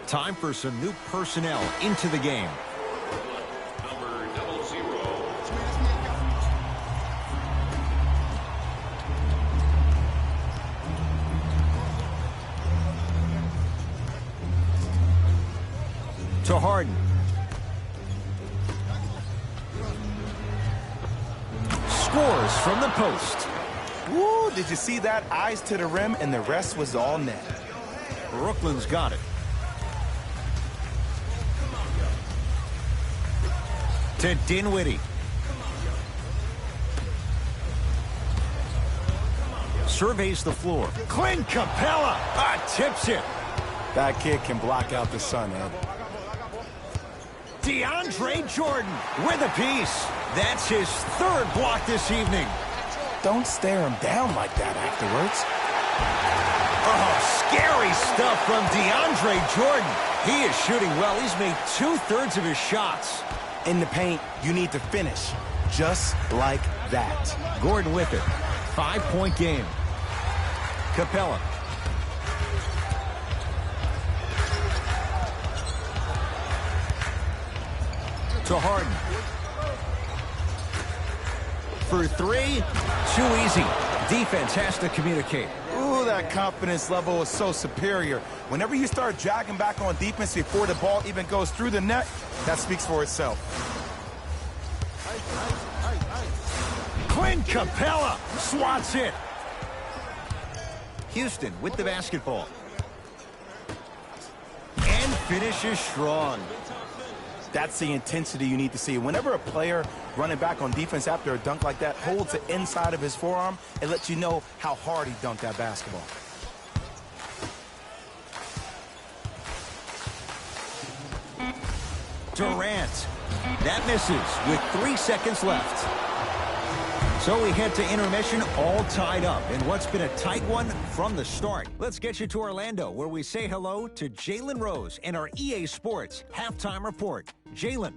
Time for some new personnel into the game. Number 00. To Harden. Scores from the post. Woo, did you see that? Eyes to the rim, and the rest was all net. Brooklyn's got it. To Dinwiddie. Surveys the floor. Clint Capella tips it. That kid can block out the sun, Ed. DeAndre Jordan with a piece. That's his 3rd block this evening. Don't stare him down like that afterwards. Oh, scary stuff from DeAndre Jordan. He is shooting well. He's made 2/3 of his shots. In the paint, you need to finish just like that. Gordon with it. 5-point game. Capella. To Harden. For 3, too easy. Defense has to communicate. Ooh, that confidence level is so superior. Whenever you start dragging back on defense before the ball even goes through the net, that speaks for itself. Clint Capella swats it. Houston with the basketball. And finishes strong. That's the intensity you need to see. Whenever a player running back on defense after a dunk like that holds the inside of his forearm, it lets you know how hard he dunked that basketball. Durant. That misses with 3 seconds left. So we head to intermission all tied up in what's been a tight one from the start. Let's get you to Orlando, where we say hello to Jalen Rose and our EA Sports Halftime Report. Jalen.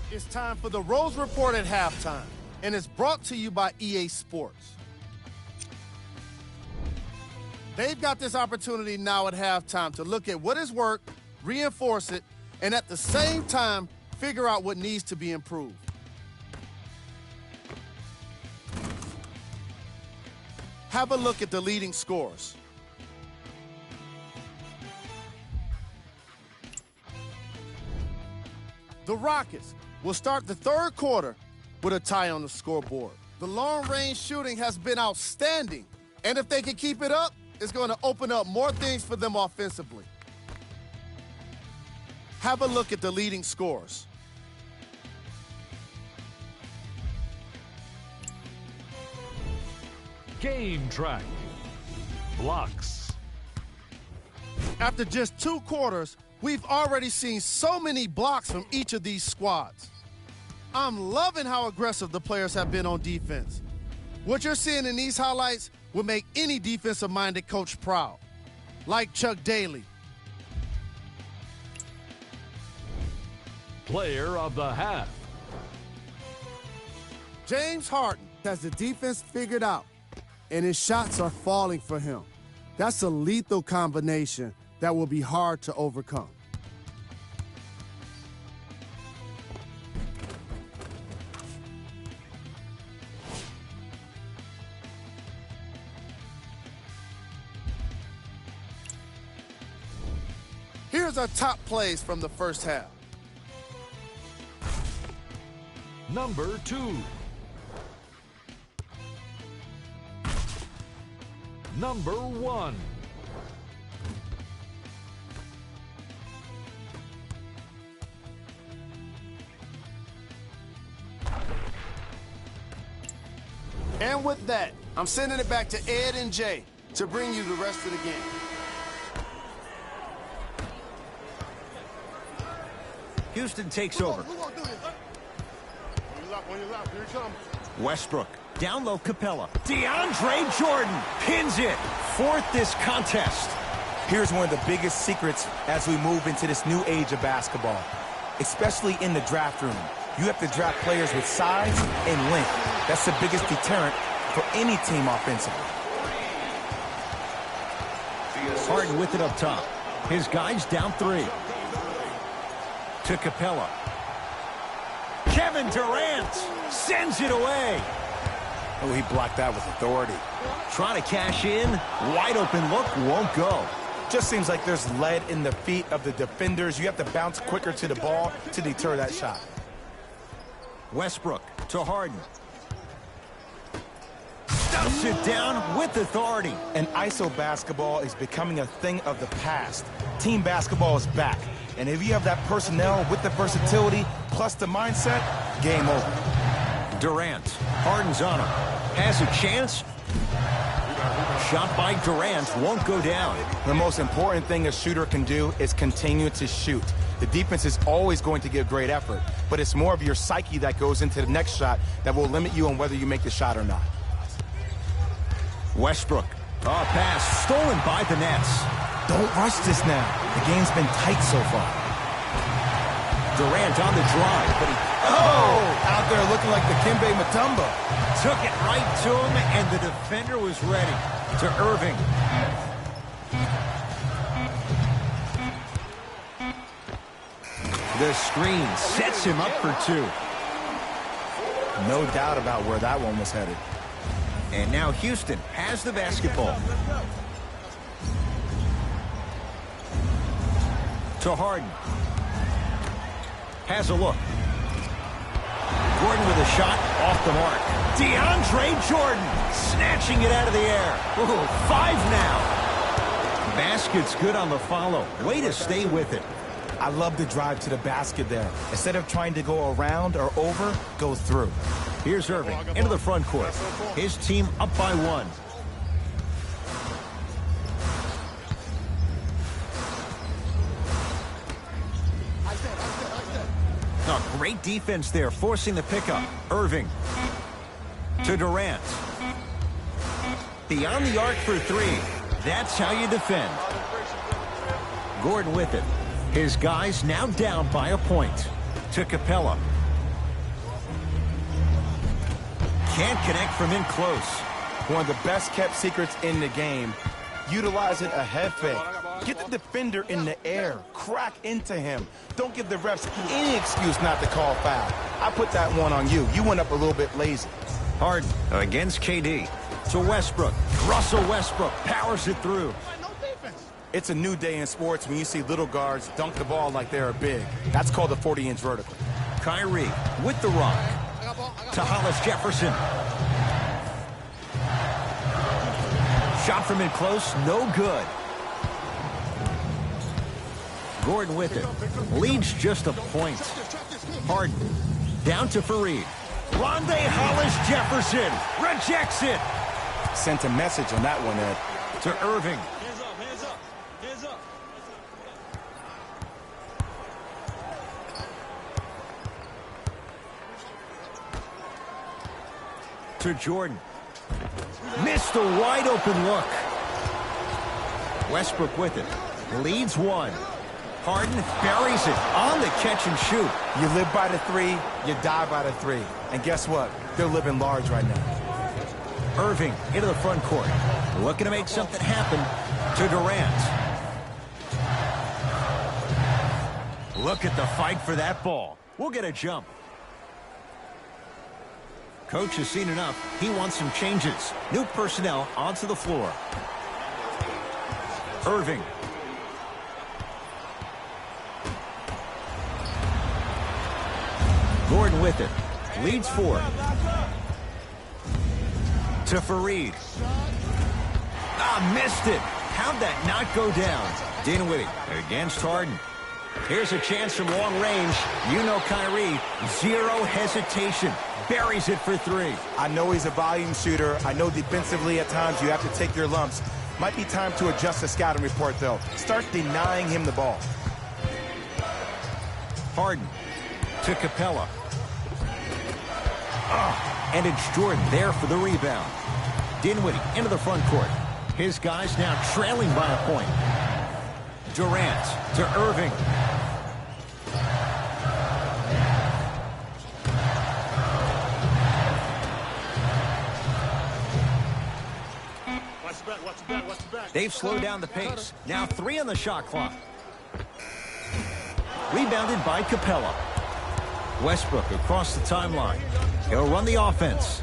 It's time for the Rose Report at halftime, and it's brought to you by EA Sports. They've got this opportunity now at halftime to look at what has worked, reinforce it, and at the same time, figure out what needs to be improved. Have a look at the leading scores. The Rockets will start the third quarter with a tie on the scoreboard. The long-range shooting has been outstanding, and if they can keep it up, it's going to open up more things for them offensively. Have a look at the leading scores. Game track. Blocks. After just 2 quarters, we've already seen so many blocks from each of these squads. I'm loving how aggressive the players have been on defense. What you're seeing in these highlights will make any defensive-minded coach proud, like Chuck Daly. Player of the half. James Harden has the defense figured out, and his shots are falling for him. That's a lethal combination that will be hard to overcome. Here's our top plays from the first half. Number 2. Number 1. And with that, I'm sending it back to Ed and Jay to bring you the rest of the game. Houston takes over. Westbrook. Down low, Capella. DeAndre Jordan pins it. Fourth this contest. Here's one of the biggest secrets as we move into this new age of basketball, especially in the draft room. You have to draft players with size and length. That's the biggest deterrent for any team offensively. Harden with it up top. His guys down 3. To Capella. Kevin Durant sends it away. Oh, he blocked that with authority. Trying to cash in. Wide open look, won't go. Just seems like there's lead in the feet of the defenders. You have to bounce quicker to the ball to deter that shot. Westbrook to Harden. Stuffs it down with authority. And ISO basketball is becoming a thing of the past. Team basketball is back. And if you have that personnel with the versatility plus the mindset, game over. Durant. Harden's on him. Has a chance. Shot by Durant won't go down. The most important thing a shooter can do is continue to shoot. The defense is always going to give great effort, but it's more of your psyche that goes into the next shot that will limit you on whether you make the shot or not. Westbrook. Oh, pass stolen by the Nets. Don't rush this now. The game's been tight so far. Durant on the drive, but he... Out there looking like the Dikembe Mutombo. Took it right to him, and the defender was ready. To Irving. The screen sets him up for 2. No doubt about where that one was headed. And now Houston has the basketball. To Harden. Has a look. Gordon with a shot off the mark. DeAndre Jordan snatching it out of the air. Ooh, 5 now. Basket's good on the follow. Way to stay with it. I love the drive to the basket there. Instead of trying to go around or over, go through. Here's Irving into the front court. His team up by 1. Oh, great defense there, forcing the pickup. Irving to Durant. Beyond the arc for 3. That's how you defend. Gordon with it. His guys now down by a point. To Capella. Can't connect from in close. One of the best kept secrets in the game, utilizing a head fake. Get the defender in the air, crack into him. Don't give the refs any excuse not to call foul. I put that one on you. You went up a little bit lazy. Harden against KD. To Westbrook. Russell Westbrook powers it through. It's a new day in sports when you see little guards dunk the ball like they're big. That's called a 40-inch vertical. Kyrie with the rock. To Hollis Jefferson. Shot from in close, no good. Gordon with it. Leads just a point. Harden. Down to Fareed. Rondé Hollis Jefferson. Rejects it. Sent a message on that one, Ed. To Irving. Hands up, hands up, hands up. To Jordan. Missed a wide open look. Westbrook with it. Leads one. Harden buries it on the catch and shoot. You live by the three, you die by the three. And guess what? They're living large right now. Irving into the front court. Looking to make something happen. To Durant. Look at the fight for that ball. We'll get a jump. Coach has seen enough. He wants some changes. New personnel onto the floor. Irving. Gordon with it. Leads four. To Fareed. Missed it. How'd that not go down? Dinwiddie against Harden. Here's a chance from long range. You know Kyrie. Zero hesitation. Buries it for three. I know he's a volume shooter. I know defensively at times you have to take your lumps. Might be time to adjust the scouting report, though. Start denying him the ball. Harden to Capella. And it's Jordan there for the rebound. Dinwiddie into the front court. His guys now trailing by a point. Durant to Irving. They've slowed down the pace. Now 3 on the shot clock. Rebounded by Capella. Westbrook across the timeline. He'll run the offense.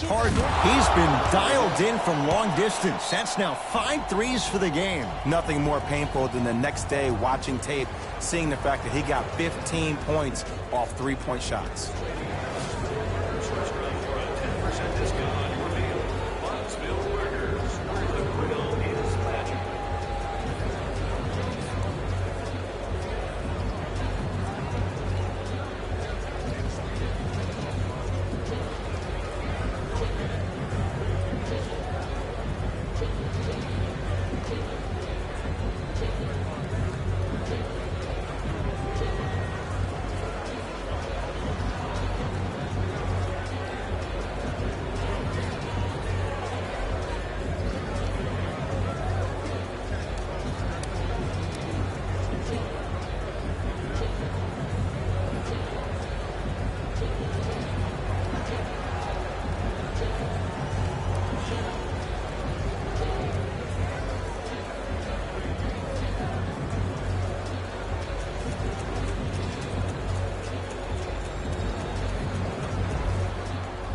Harden, he's been dialed in from long distance. That's now 5 threes for the game. Nothing more painful than the next day watching tape, seeing the fact that he got 15 points off three-point shots.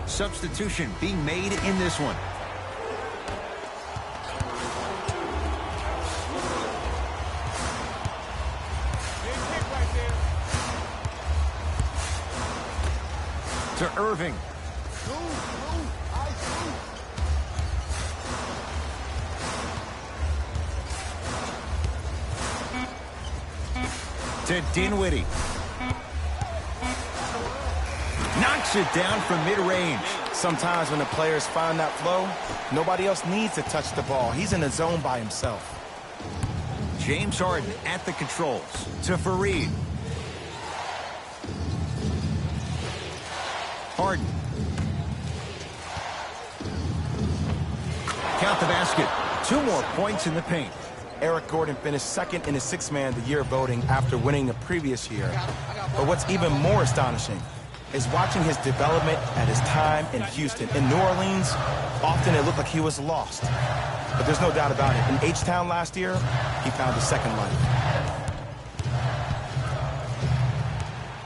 Substitution being made in this one. To Irving. To Dinwiddie. Knocks it down from mid-range. Sometimes when the players find that flow, nobody else needs to touch the ball. He's in the zone by himself. James Harden at the controls. To Fareed. Harden. Count the basket. 2 more points in the paint. Eric Gordon finished second in the Sixth Man of the Year voting after winning the previous year. But what's even more astonishing, is watching his development at his time in Houston. In New Orleans, often it looked like he was lost. But there's no doubt about it. In H-Town last year, he found a second life.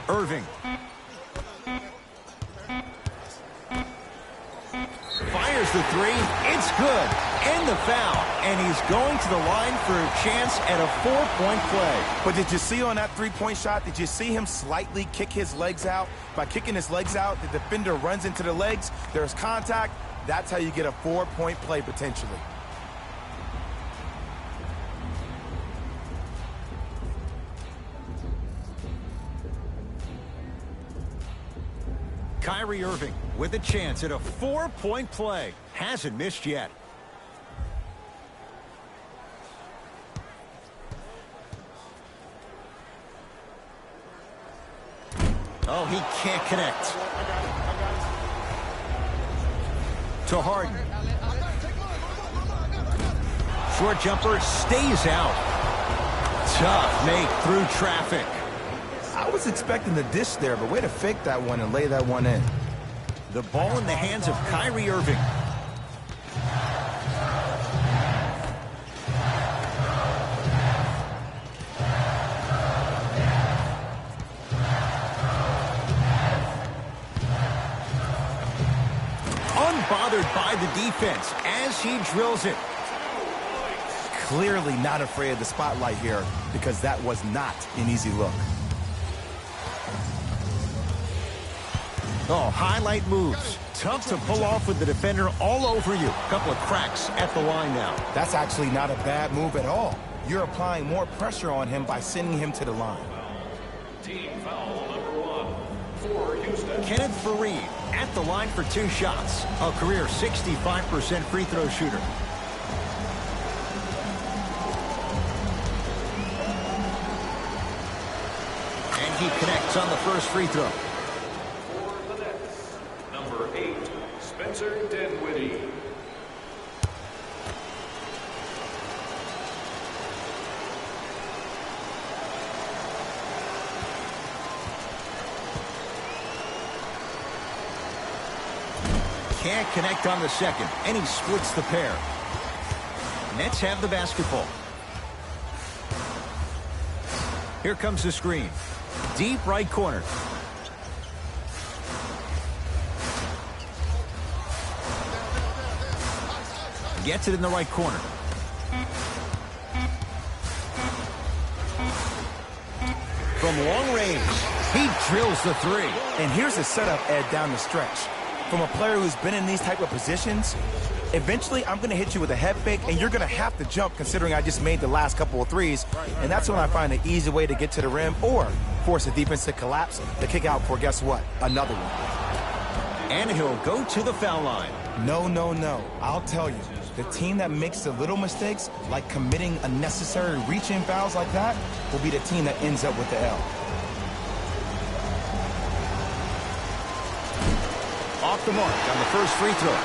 Irving. Fires the three. It's good. And the foul. And he's going to the line for a chance at a 4-point play. But did you see on that three-point shot, did you see him slightly kick his legs out? By kicking his legs out, the defender runs into the legs. There's contact. That's how you get a 4-point play potentially. Kyrie Irving with a chance at a 4-point play. Hasn't missed yet. Oh, he can't connect. To Harden. Short jumper stays out. Tough make through traffic. I was expecting the dish there, but way to fake that one and lay that one in. The ball in the hands of Kyrie Irving. Unbothered by the defense as he drills it. Clearly not afraid of the spotlight here because that was not an easy look. Oh, highlight moves. Tough to pull off with the defender all over you. Couple of cracks at the line now. That's actually not a bad move at all. You're applying more pressure on him by sending him to the line. Team foul number 1 for Houston. Kenneth Faried at the line for 2 shots. A career 65% free throw shooter. And he connects on the first free throw. Number 8, Spencer Dinwiddie. Can't connect on the second, and he splits the pair. Nets have the basketball. Here comes the screen. Deep right corner. Gets it in the right corner. From long range, he drills the three. And here's the setup, Ed, down the stretch. From a player who's been in these type of positions, eventually I'm going to hit you with a head fake, and you're going to have to jump considering I just made the last couple of threes. And that's when I find an easy way to get to the rim or force the defense to collapse to kick out for, guess what, another one. And he'll go to the foul line. No, no, no. I'll tell you, the team that makes the little mistakes, like committing unnecessary reach-in fouls like that, will be the team that ends up with the L. Off the mark on the first free throw.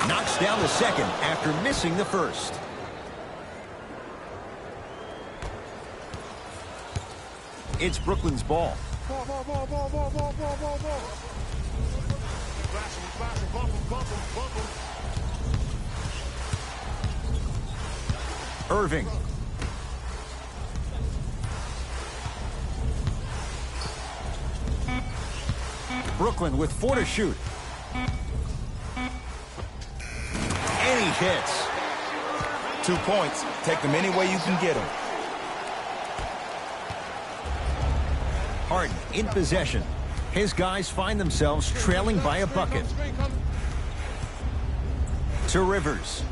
Knocks down the second after missing the first. It's Brooklyn's ball. Irving. Brooklyn with 4 to shoot. And he hits. 2 points. Take them any way you can get them. Harden in possession. His guys find themselves trailing by a bucket. To Rivers.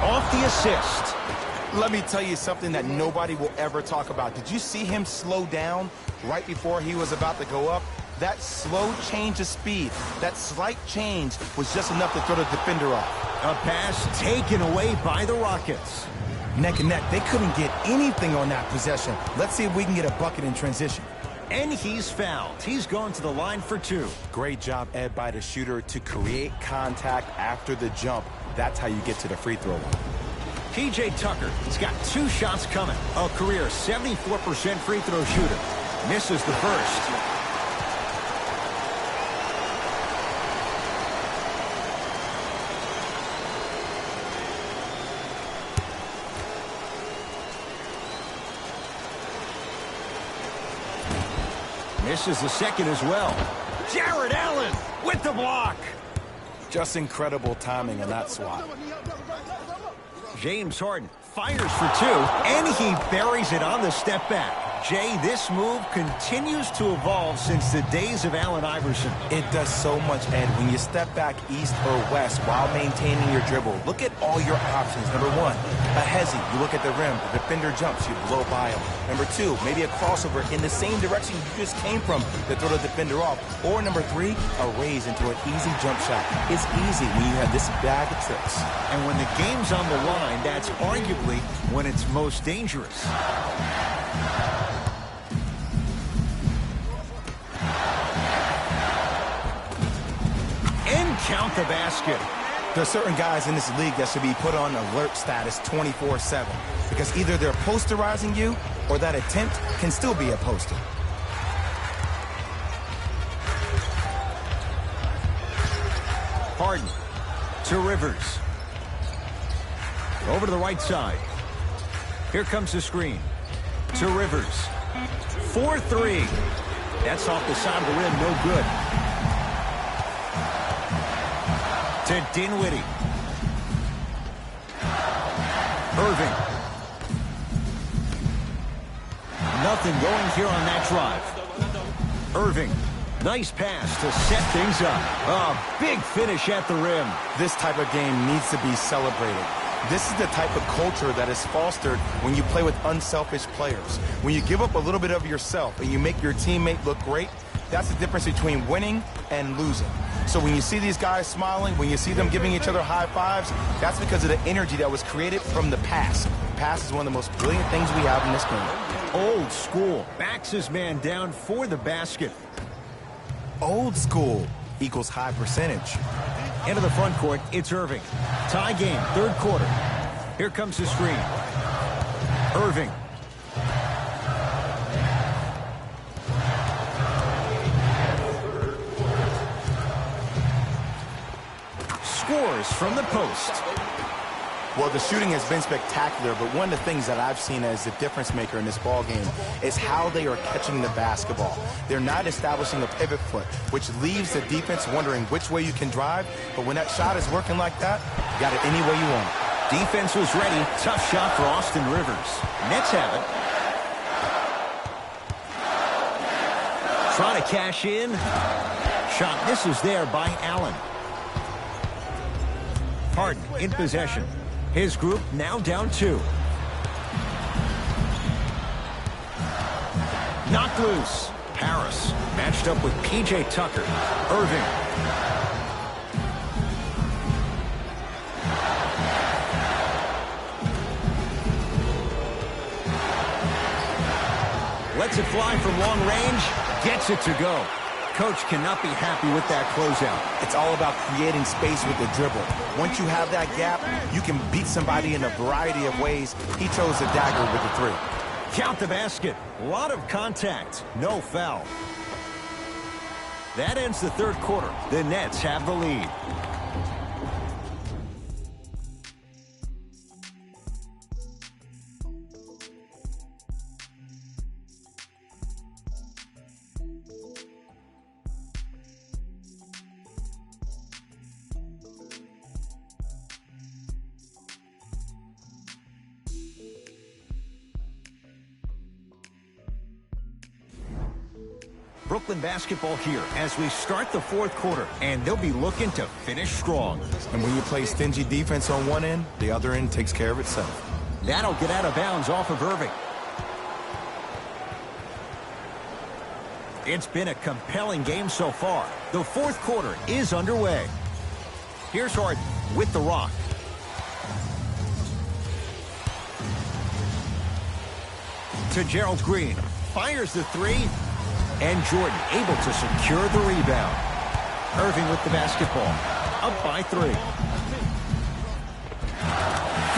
Off the assist. Let me tell you something that nobody will ever talk about. Did you see him slow down right before he was about to go up? That slow change of speed, that slight change was just enough to throw the defender off. A pass taken away by the Rockets. Neck and neck, they couldn't get anything on that possession. Let's see if we can get a bucket in transition. And he's fouled. He's going to the line for 2. Great job, Ed, by the shooter to create contact after the jump. That's how you get to the free throw line. P.J. Tucker has got 2 shots coming. A career 74% free throw shooter. Misses the first. Misses the second as well. Jared Allen with the block. Just incredible timing on that swat. James Harden fires for 2, and he buries it on the step back. Jay, this move continues to evolve since the days of Allen Iverson. It does so much, Ed. When you step back east or west while maintaining your dribble, look at all your options. Number 1, a hezzy. You look at the rim. The defender jumps. You blow by him. Number 2, maybe a crossover in the same direction you just came from to throw the defender off. Or number 3, a raise into an easy jump shot. It's easy when you have this bag of tricks. And when the game's on the line, that's arguably when it's most dangerous. Count the basket. There are certain guys in this league that should be put on alert status 24/7 because either they're posterizing you or that attempt can still be a poster. Harden to Rivers. Over to the right side. Here comes the screen. To Rivers. 4-3. That's off the side of the rim, no good. To Dinwiddie. Irving. Nothing going here on that drive. Irving. Nice pass to set things up. A big finish at the rim. This type of game needs to be celebrated. This is the type of culture that is fostered when you play with unselfish players. When you give up a little bit of yourself and you make your teammate look great, that's the difference between winning and losing. So when you see these guys smiling, when you see them giving each other high fives, that's because of the energy that was created from the pass. Pass is one of the most brilliant things we have in this game. Old school. Backs his man down for the basket. Old school equals high percentage. Into the front court, it's Irving. Tie game, third quarter. Here comes the screen. Irving. Scores from the post. Well, the shooting has been spectacular, but one of the things that I've seen as the difference maker in this ball game is how they are catching the basketball. They're not establishing a pivot foot, which leaves the defense wondering which way you can drive, but when that shot is working like that, you got it any way you want it. Defense was ready. Tough shot for Austin Rivers. Nets have it. Trying to cash in. Shot misses there by Allen. Harden in possession. His group now down 2. Knocked loose. Harris matched up with P.J. Tucker. Irving. Lets it fly from long range. Gets it to go. Coach cannot be happy with that closeout. It's all about creating space with the dribble. Once you have that gap, you can beat somebody in a variety of ways. He chose the dagger with the 3. Count the basket. A lot of contact. No foul. That ends the third quarter. The Nets have the lead. Brooklyn basketball here as we start the fourth quarter, and they'll be looking to finish strong. And when you play stingy defense on one end, the other end takes care of itself. That'll get out of bounds off of Irving. It's been a compelling game so far. The fourth quarter is underway. Here's Harden with the rock. To Gerald Green. Fires the 3. And Jordan able to secure the rebound. Irving with the basketball. Up by 3.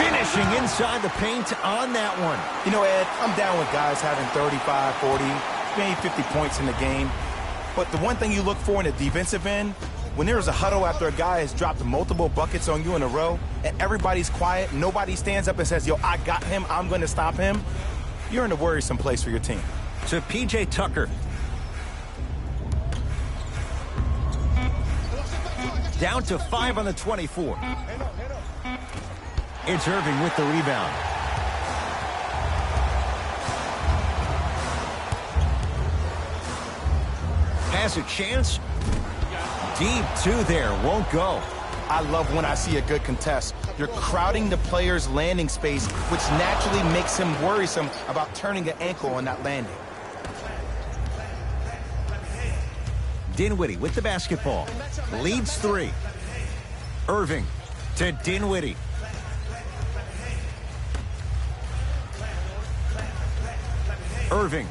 Finishing inside the paint on that one. You know, Ed, I'm down with guys having 35, 40, maybe 50 points in the game. But the one thing you look for in the defensive end, when there's a huddle after a guy has dropped multiple buckets on you in a row, and everybody's quiet, nobody stands up and says, yo, I got him, I'm going to stop him, you're in a worrisome place for your team. To P.J. Tucker. Down to 5 on the 24. It's Irving with the rebound. Has a chance. Deep 2 there. Won't go. I love when I see a good contest. You're crowding the player's landing space, which naturally makes him worrisome about turning an ankle on that landing. Dinwiddie with the basketball. Leads 3. Irving to Dinwiddie. Irving.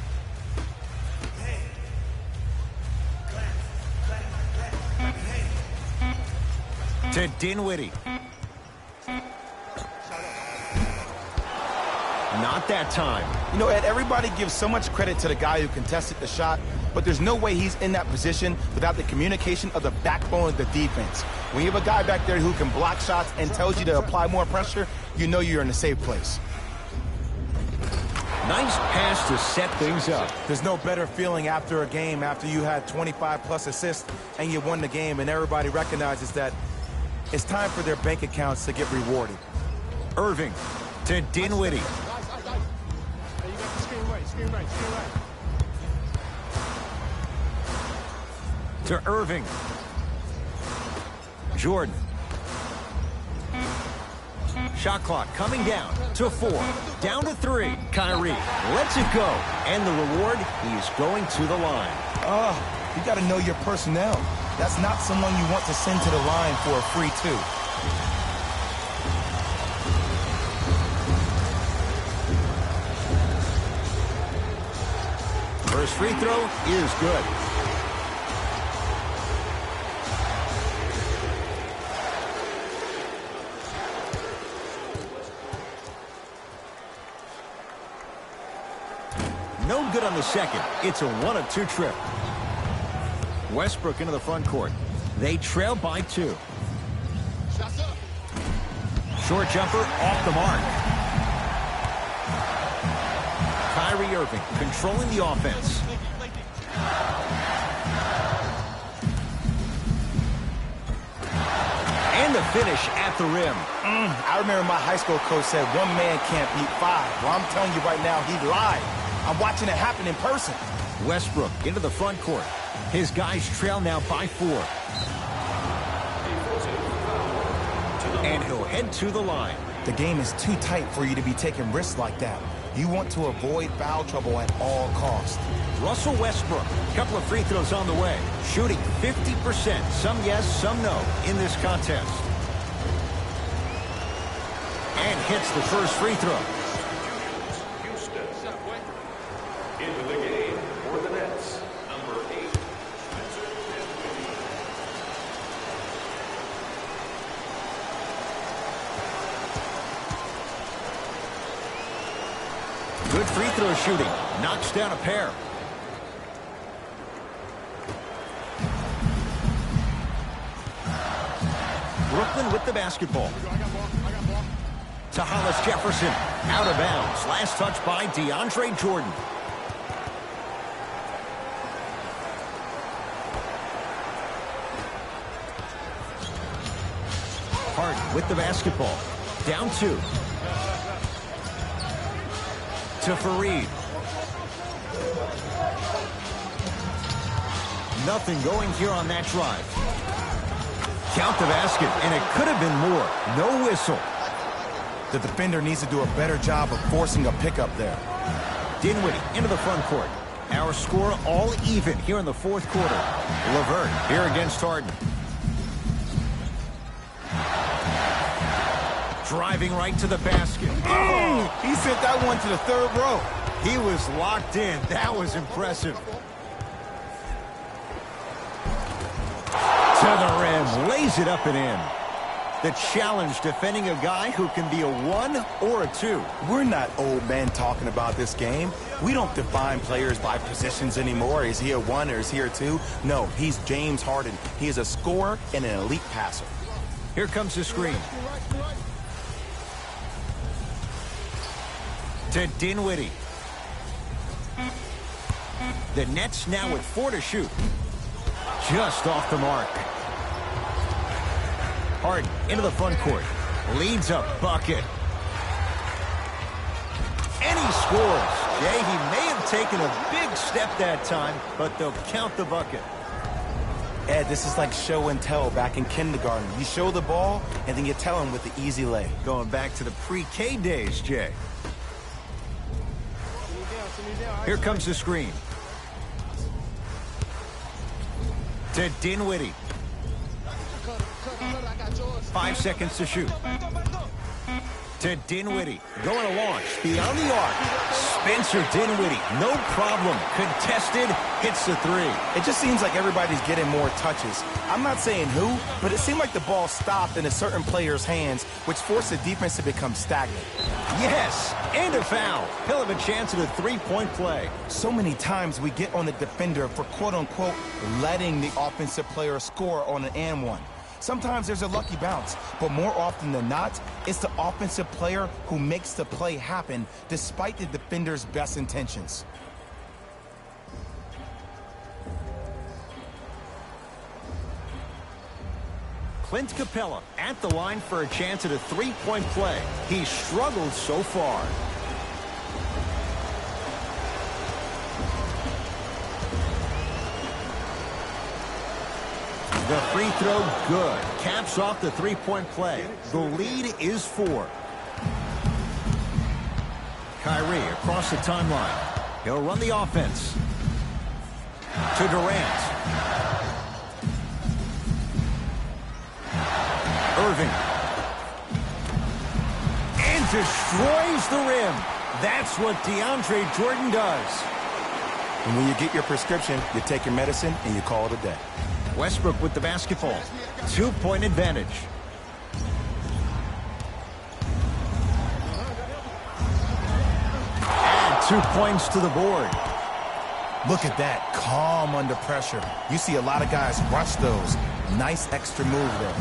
To Dinwiddie. Not that time. You know, Ed, everybody gives so much credit to the guy who contested the shot, but there's no way he's in that position without the communication of the backbone of the defense. When you have a guy back there who can block shots and tells you to apply more pressure, you know you're in a safe place. Nice pass to set things up. There's no better feeling after a game after you had 25-plus assists and you won the game and everybody recognizes that it's time for their bank accounts to get rewarded. Irving to Dinwiddie. To Irving. Jordan. Shot clock coming down to 4. Down to 3. Kyrie lets it go. And the reward, he's going to the line. You got to know your personnel. That's not someone you want to send to the line for a free 2. First free throw is good. No good on the second. It's a 1 of 2 trip. Westbrook into the front court. They trail by 2. Short jumper off the mark. Kyrie Irving controlling the offense. And the finish at the rim. I remember my high school coach said 1 man can't beat 5. Well, I'm telling you right now, he lied. I'm watching it happen in person. Westbrook into the front court. His guys trail now by 4. And he'll head to the line. The game is too tight for you to be taking risks like that. You want to avoid foul trouble at all costs. Russell Westbrook, a couple of free throws on the way. Shooting 50%, some yes, some no, in this contest. And hits the first free throw. Houston. Into the game for the Nets, number 8, Spencer Dinwiddie. Good free throw shooting. Knocks down a pair. Brooklyn with the basketball. To Hollis Jefferson. Out of bounds. Last touch by DeAndre Jordan. Harden with the basketball. Down 2. To Fareed. Nothing going here on that drive. Count the basket, and it could have been more. No whistle. The defender needs to do a better job of forcing a pickup there. Dinwiddie into the front court. Our score all even here in the fourth quarter. LeVert here against Harden. Driving right to the basket. Oh, he sent that one to the third row. He was locked in. That was impressive. the rim, lays it up and in. The challenge defending a guy who can be a 1 or a 2. We're not old men talking about this game. We don't define players by positions anymore. Is he a 1 or is he a 2? No, he's James Harden. He is a scorer and an elite passer. Here comes the screen. To Dinwiddie. The Nets now with 4 to shoot. Just off the mark. Harden into the front court. Leads a bucket. And he scores. Jay, he may have taken a big step that time, but they'll count the bucket. Ed, this is like show and tell back in kindergarten. You show the ball, and then you tell him with the easy lay. Going back to the pre-K days, Jay. Here comes the screen. To Dinwiddie. 5 seconds to shoot. To Dinwiddie. Going to launch. Beyond the arc. Spencer Dinwiddie. No problem. Contested. Hits the 3. It just seems like everybody's getting more touches. I'm not saying who, but it seemed like the ball stopped in a certain player's hands, which forced the defense to become stagnant. Yes. And a foul. He'll have a chance at a three-point play. So many times we get on the defender for quote-unquote letting the offensive player score on an and one. Sometimes there's a lucky bounce, but more often than not, it's the offensive player who makes the play happen despite the defender's best intentions. Clint Capella at the line for a chance at a three-point play. He's struggled so far. The free throw, good. Caps off the three-point play. The lead is 4. Kyrie across the timeline. He'll run the offense. To Durant. Irving. And destroys the rim. That's what DeAndre Jordan does. And when you get your prescription, you take your medicine and you call it a day. Westbrook with the basketball. 2-point advantage. And 2 points to the board. Look at that, calm under pressure. You see a lot of guys rush those. Nice extra move there.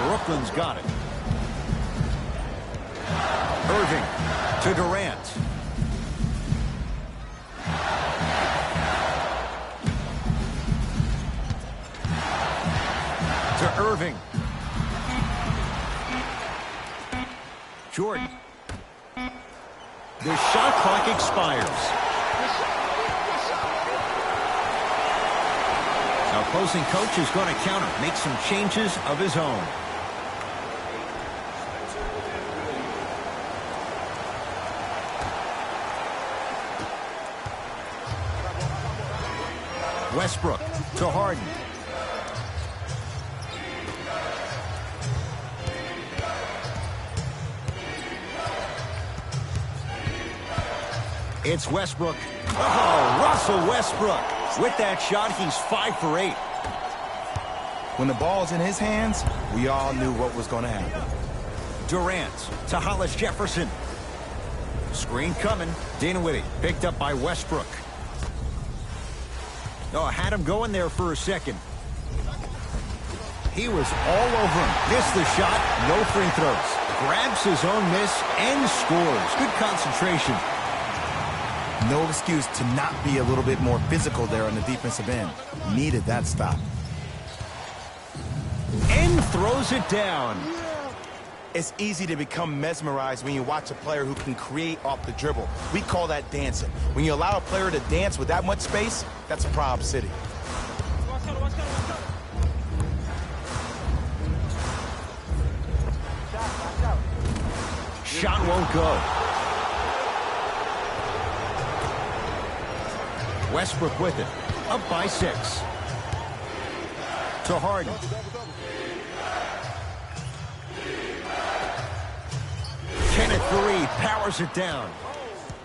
Brooklyn's got it. Irving to Durant. To Irving. Jordan. The shot clock expires. Now, opposing coach is going to counter, make some changes of his own. Westbrook to Harden. It's Westbrook. Oh, Russell Westbrook. With that shot, he's 5 for 8. When the ball's in his hands, we all knew what was going to happen. Durant to Hollis Jefferson. Screen coming. Dinwiddie picked up by Westbrook. Oh, had him going there for a second. He was all over him. Missed the shot. No free throws. Grabs his own miss and scores. Good concentration. No excuse to not be a little bit more physical there on the defensive end. Needed that stop. And throws it down. It's easy to become mesmerized when you watch a player who can create off the dribble. We call that dancing. When you allow a player to dance with that much space, that's Prob City. Shot won't go. Westbrook with it. Up by 6. To Harden. Kenneth Faried powers it down.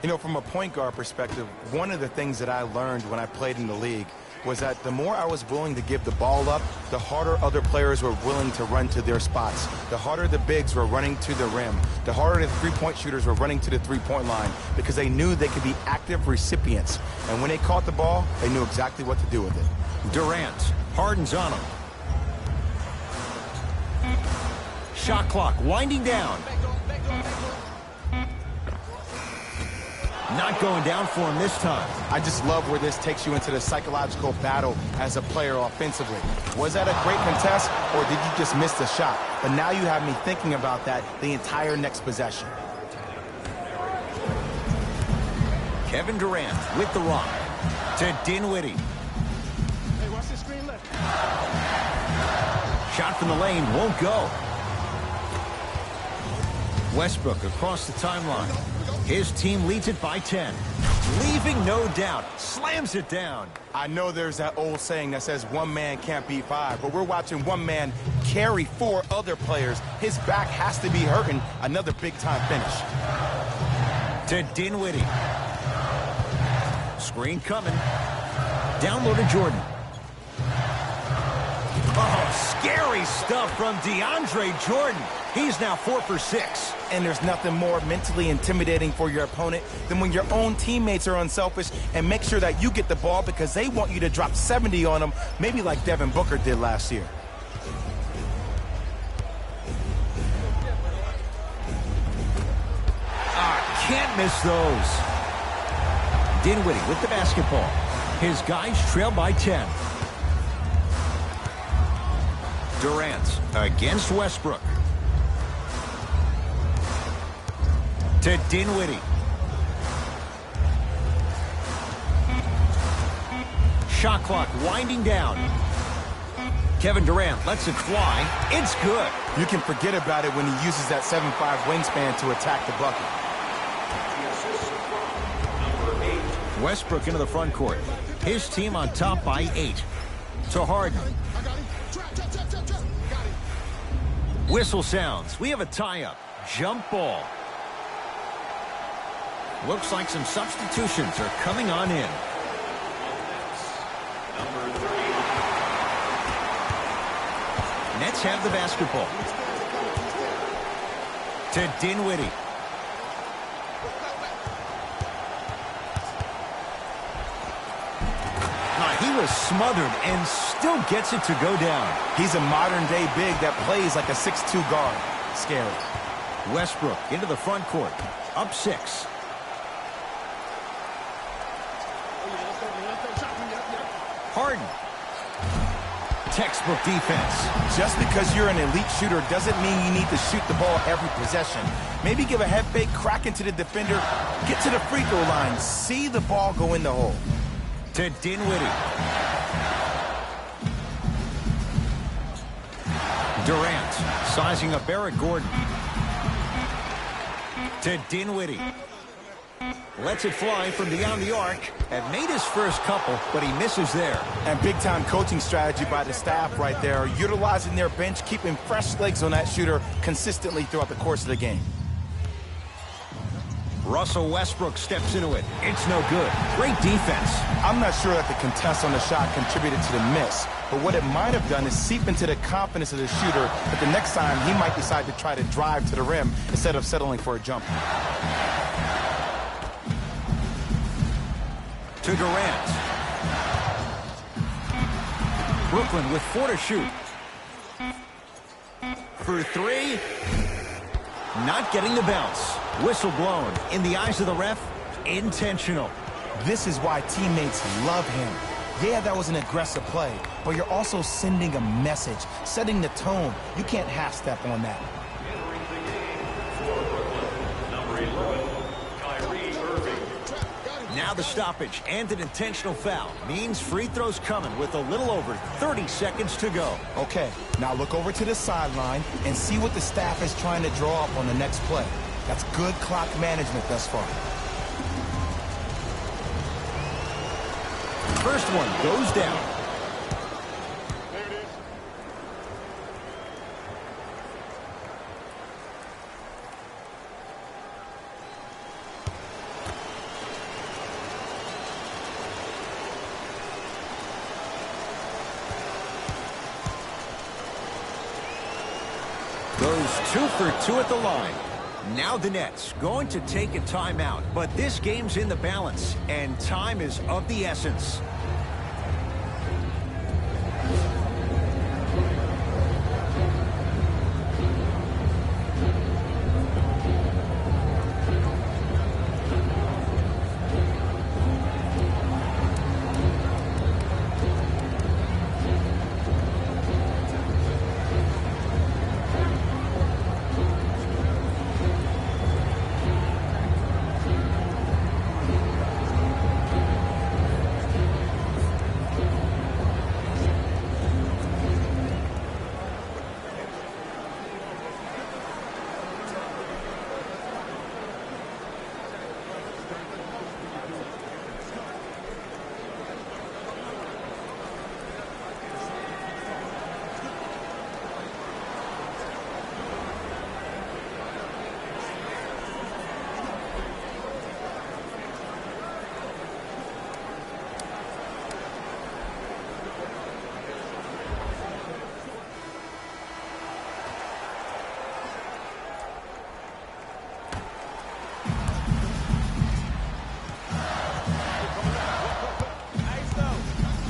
You know, from a point guard perspective, one of the things that I learned when I played in the league was that the more I was willing to give the ball up, the harder other players were willing to run to their spots. The harder the bigs were running to the rim. The harder the three-point shooters were running to the three-point line because they knew they could be active recipients. And when they caught the ball, they knew exactly what to do with it. Durant. Harden's on him. Shot clock winding down. Not going down for him this time. I just love where this takes you into the psychological battle as a player offensively. Was that a great contest, or did you just miss the shot? But now you have me thinking about that the entire next possession. Kevin Durant with the rock to Dinwiddie. Hey, watch the screen left. Shot from the lane won't go. Westbrook across the timeline. His team leads it by 10. Leaving no doubt. Slams it down. I know there's that old saying that says one man can't beat five, but we're watching one man carry 4 other players. His back has to be hurting. Another big-time finish. To Dinwiddie. Screen coming. Down low to Jordan. Oh, scary stuff from DeAndre Jordan. He's now 4 for 6. And there's nothing more mentally intimidating for your opponent than when your own teammates are unselfish and make sure that you get the ball because they want you to drop 70 on them, maybe like Devin Booker did last year. Can't miss those. Dinwiddie with the basketball. His guys trail by 10. Durant against Westbrook. To Dinwiddie. Shot clock winding down. Kevin Durant lets it fly. It's good. You can forget about it when he uses that 7'5" wingspan to attack the bucket. Westbrook into the front court. His team on top by 8. To Harden. Whistle sounds. We have a tie-up. Jump ball. Looks like some substitutions are coming on in. Nets have the basketball. To Dinwiddie. He was smothered and still gets it to go down. He's a modern-day big that plays like a 6'2" guard. Scary. Westbrook into the front court. Up 6. Harden. Textbook defense. Just because you're an elite shooter doesn't mean you need to shoot the ball every possession. Maybe give a head fake, crack into the defender, get to the free throw line, see the ball go in the hole. To Dinwiddie. Durant sizing up Eric Gordon. To Dinwiddie. Lets it fly from beyond the arc. And made his first couple, but he misses there. And big-time coaching strategy by the staff right there, utilizing their bench, keeping fresh legs on that shooter consistently throughout the course of the game. Russell Westbrook steps into it. It's no good. Great defense. I'm not sure that the contest on the shot contributed to the miss, but what it might have done is seep into the confidence of the shooter that the next time he might decide to try to drive to the rim instead of settling for a jumper. To Durant. Brooklyn with 4 to shoot. For 3. Not getting the bounce. Whistle blown. In the eyes of the ref, intentional. This is why teammates love him. Yeah, that was an aggressive play, but you're also sending a message, setting the tone. You can't half-step on that. Now the stoppage and an intentional foul means free throws coming with a little over 30 seconds to go. Okay, now look over to the sideline and see what the staff is trying to draw up on the next play. That's good clock management thus far. First one goes down. Goes 2 for 2 at the line. Now the Nets going to take a timeout, but this game's in the balance, and time is of the essence.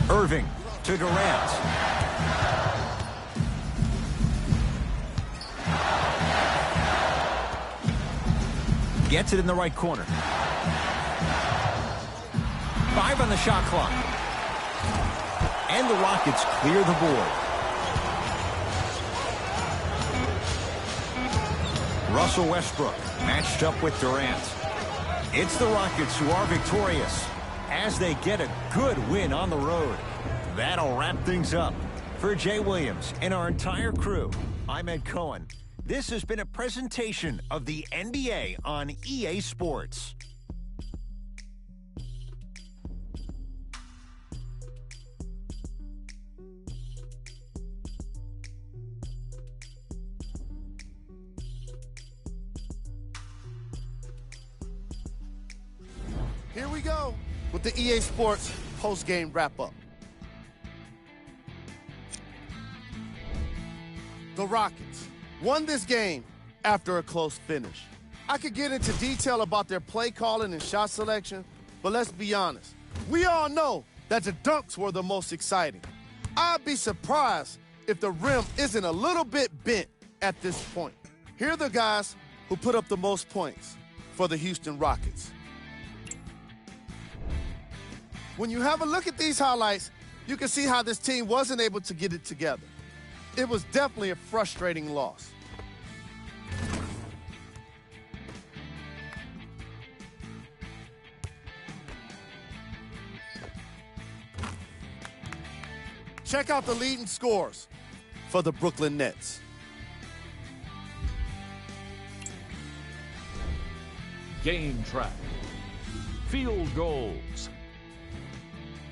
Irving to Durant. Gets it in the right corner. 5 on the shot clock. And the Rockets clear the board. Russell Westbrook matched up with Durant. It's the Rockets who are victorious as they get a good win on the road. That'll wrap things up. For Jay Williams and our entire crew, I'm Ed Cohen. This has been a presentation of the NBA on EA Sports. Here we go with the EA Sports post-game wrap-up. The Rockets won this game after a close finish. I could get into detail about their play calling and shot selection, but let's be honest. We all know that the dunks were the most exciting. I'd be surprised if the rim isn't a little bit bent at this point. Here are the guys who put up the most points for the Houston Rockets. When you have a look at these highlights, you can see how this team wasn't able to get it together. It was definitely a frustrating loss. Check out the leading scores for the Brooklyn Nets. Game track. Field goals.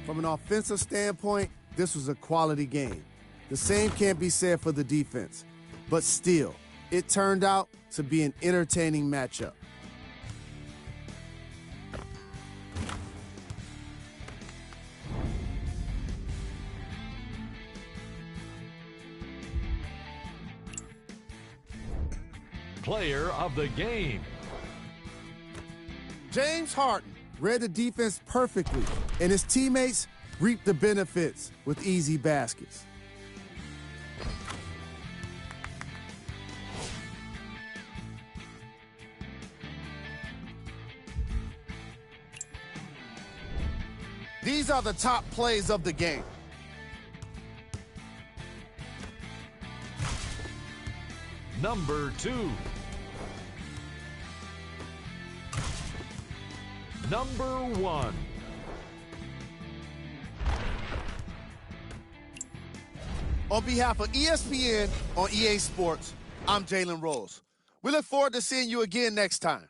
From an offensive standpoint, this was a quality game. The same can't be said for the defense, but still, it turned out to be an entertaining matchup. Player of the game. James Harden read the defense perfectly, and his teammates reaped the benefits with easy baskets. These are the top plays of the game. Number 2. Number 1. On behalf of ESPN on EA Sports, I'm Jalen Rose. We look forward to seeing you again next time.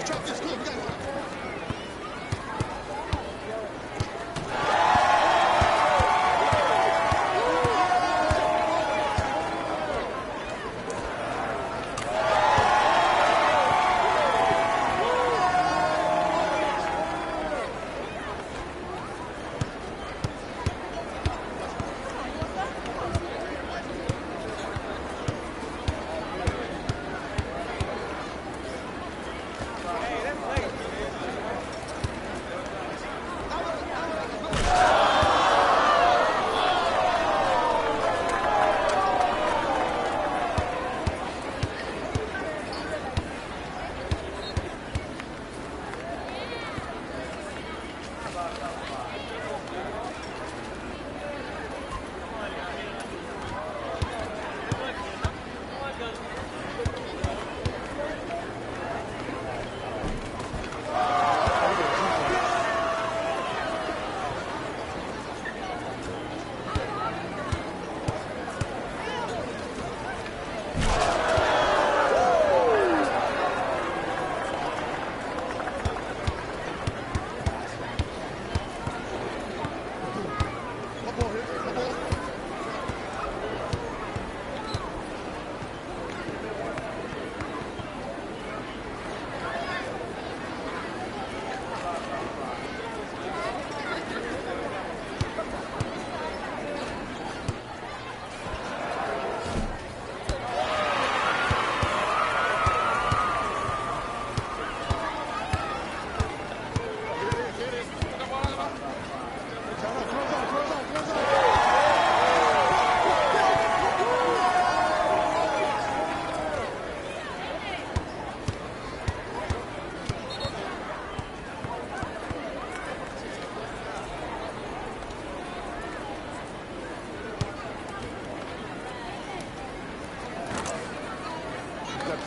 Drop this. Come on, we got it.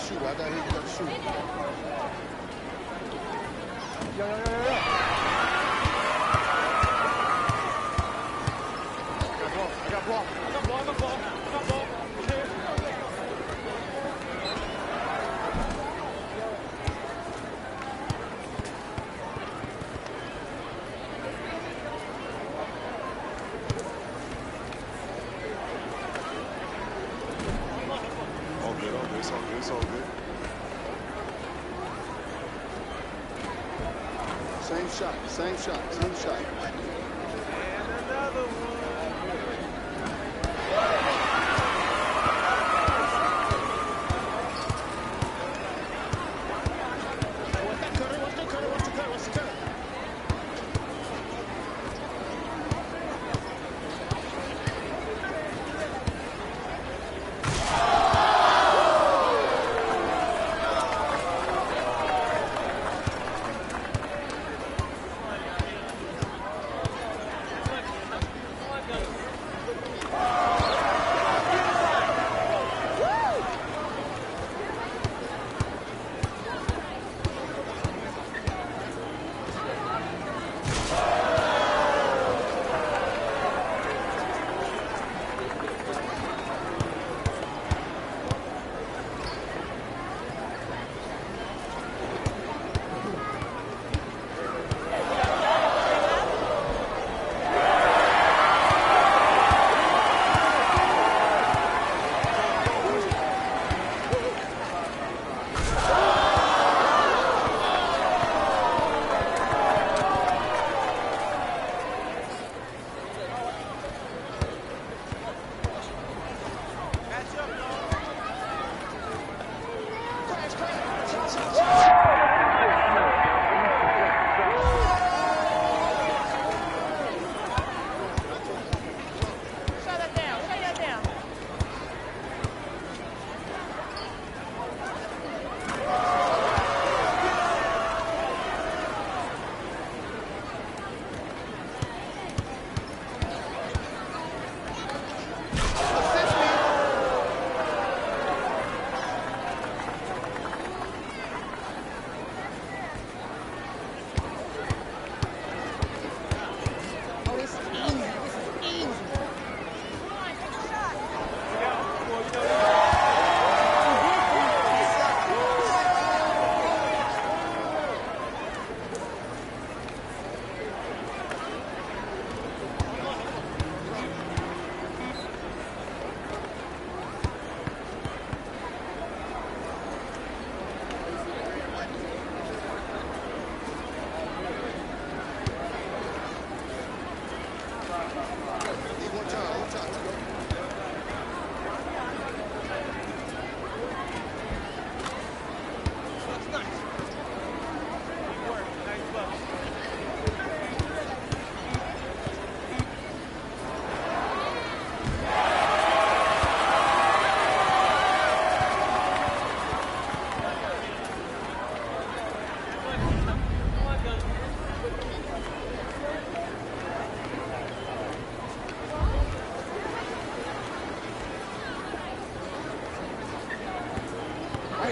Shoot, I got here, you got to shoot. Yeah. I got ball. It's all good. Same shot. And another one. What's the cut?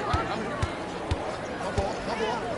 right. I'm here. My ball, my ball.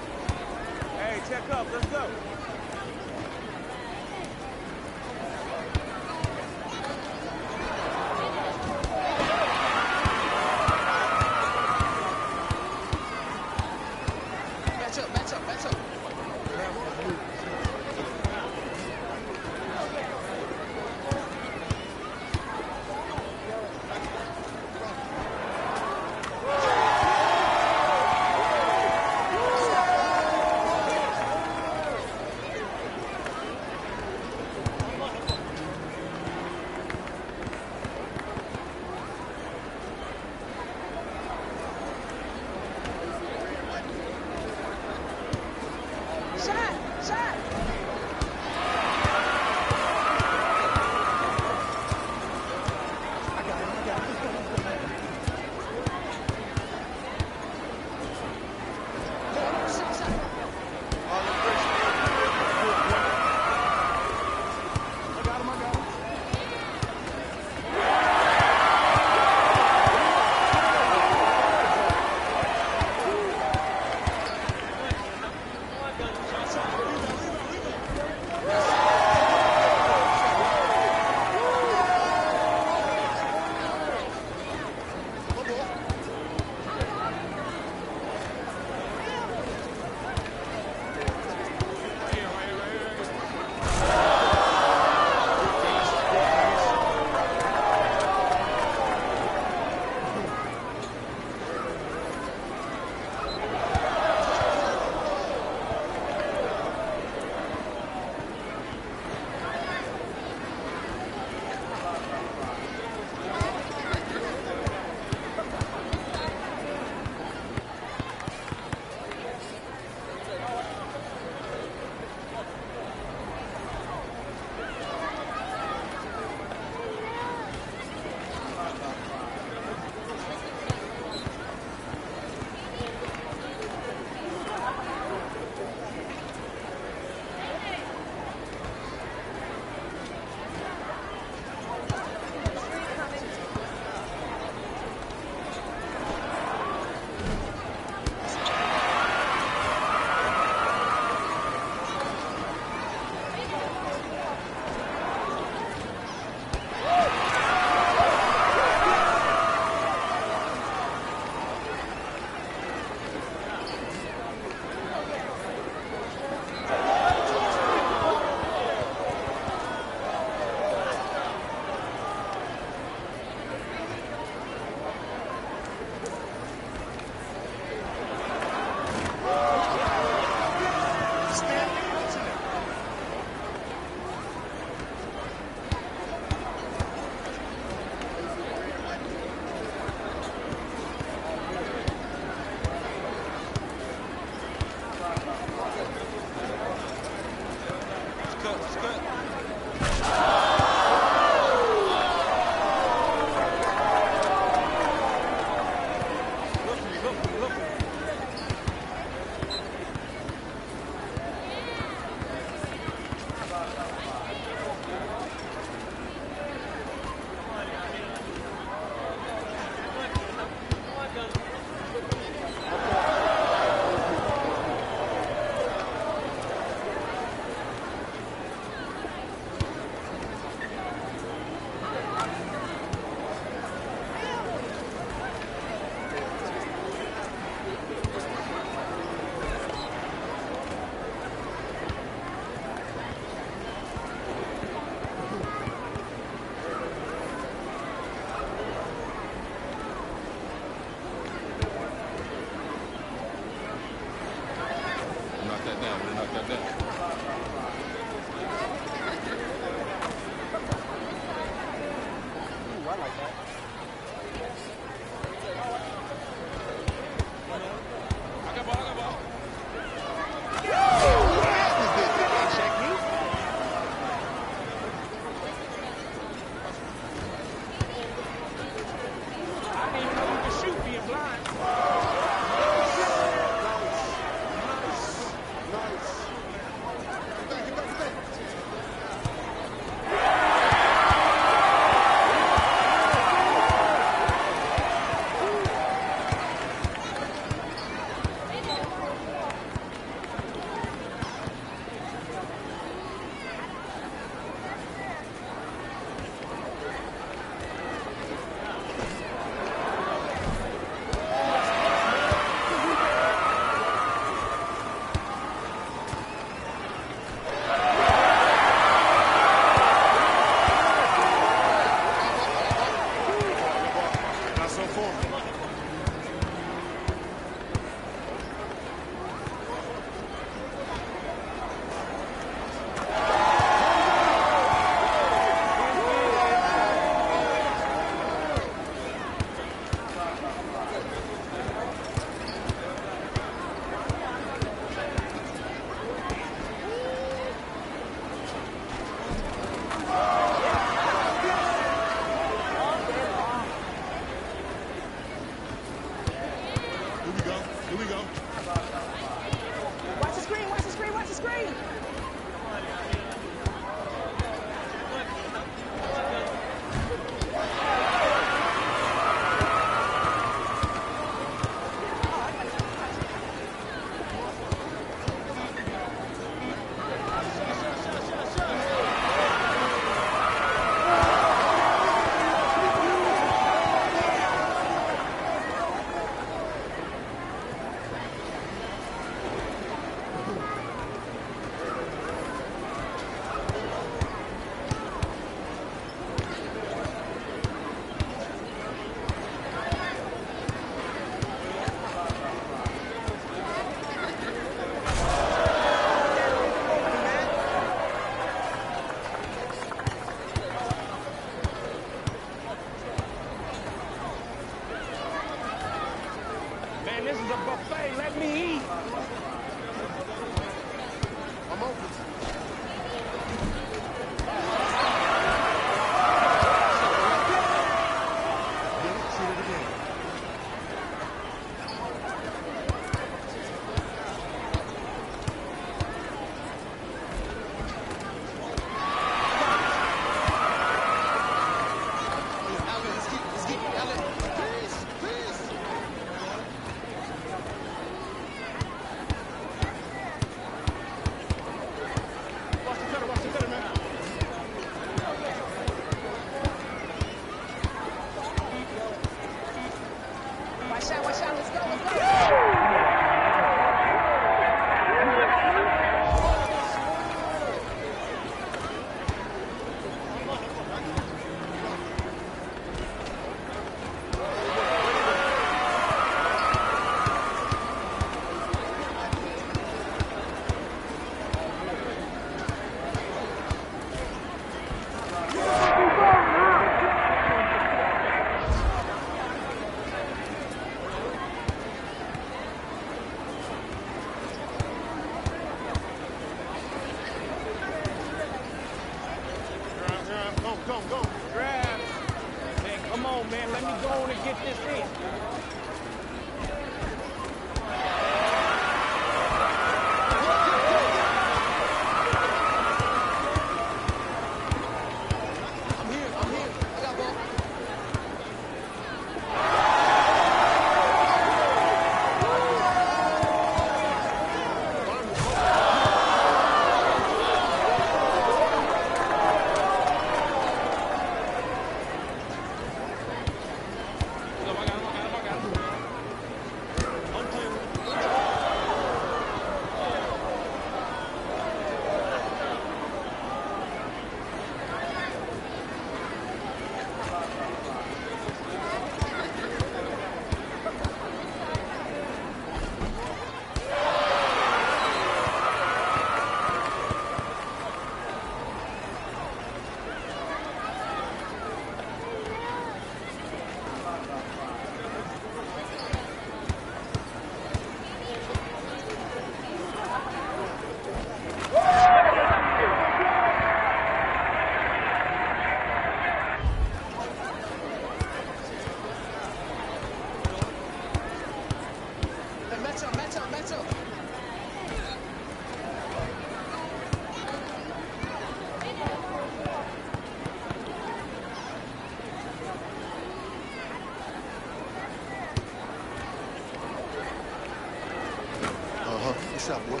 Good shot, boy.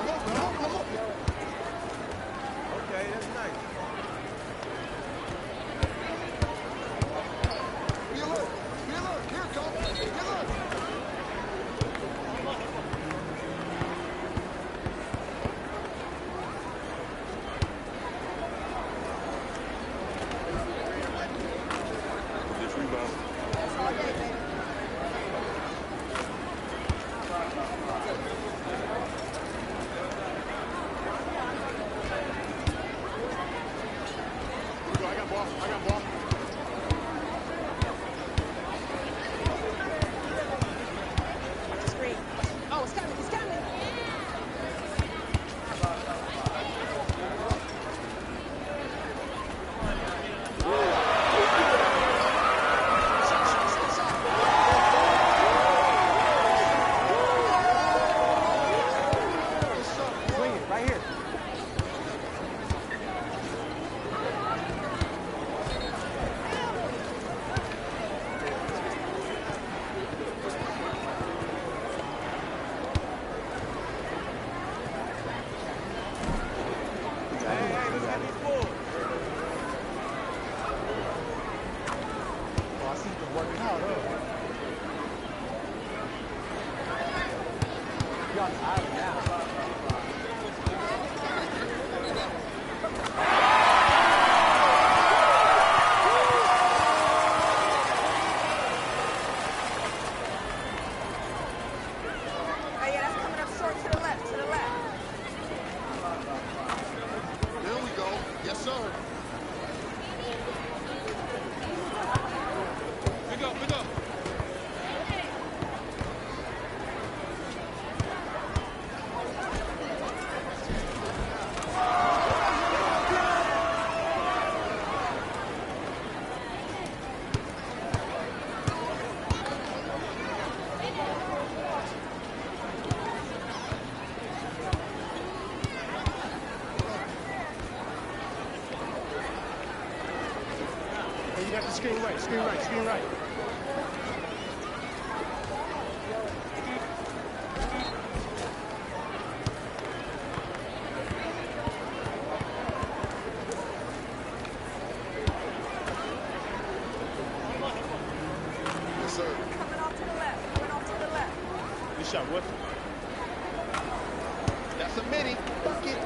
Come on. Okay, that's nice. Be alert. Be alert. Here it comes. Be alert. Just rebound. I got ball. I got ball. Watch the screen. Oh, it's coming. It's coming. Swing it right here. Hey, let's have these balls. Oh, I see you working out, huh? Y'all tired now. Oh, yeah, that's coming up short to the left, to the left. There we go. Yes, sir. Pick up, pick up. Hey, you got the screen right. Screen right. Screen right. Yes, sir. Coming off to the left. Coming off to the left. Good shot, what? That's a mini. Bucket.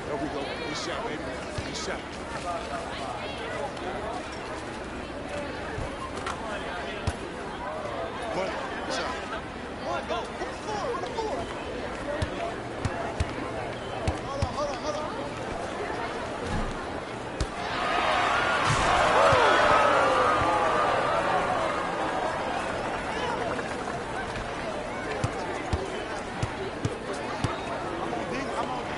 There we go. Good shot, baby. Good shot. Money. Good shot. One, go. On the floor. On the floor. Hold on. I'm on D.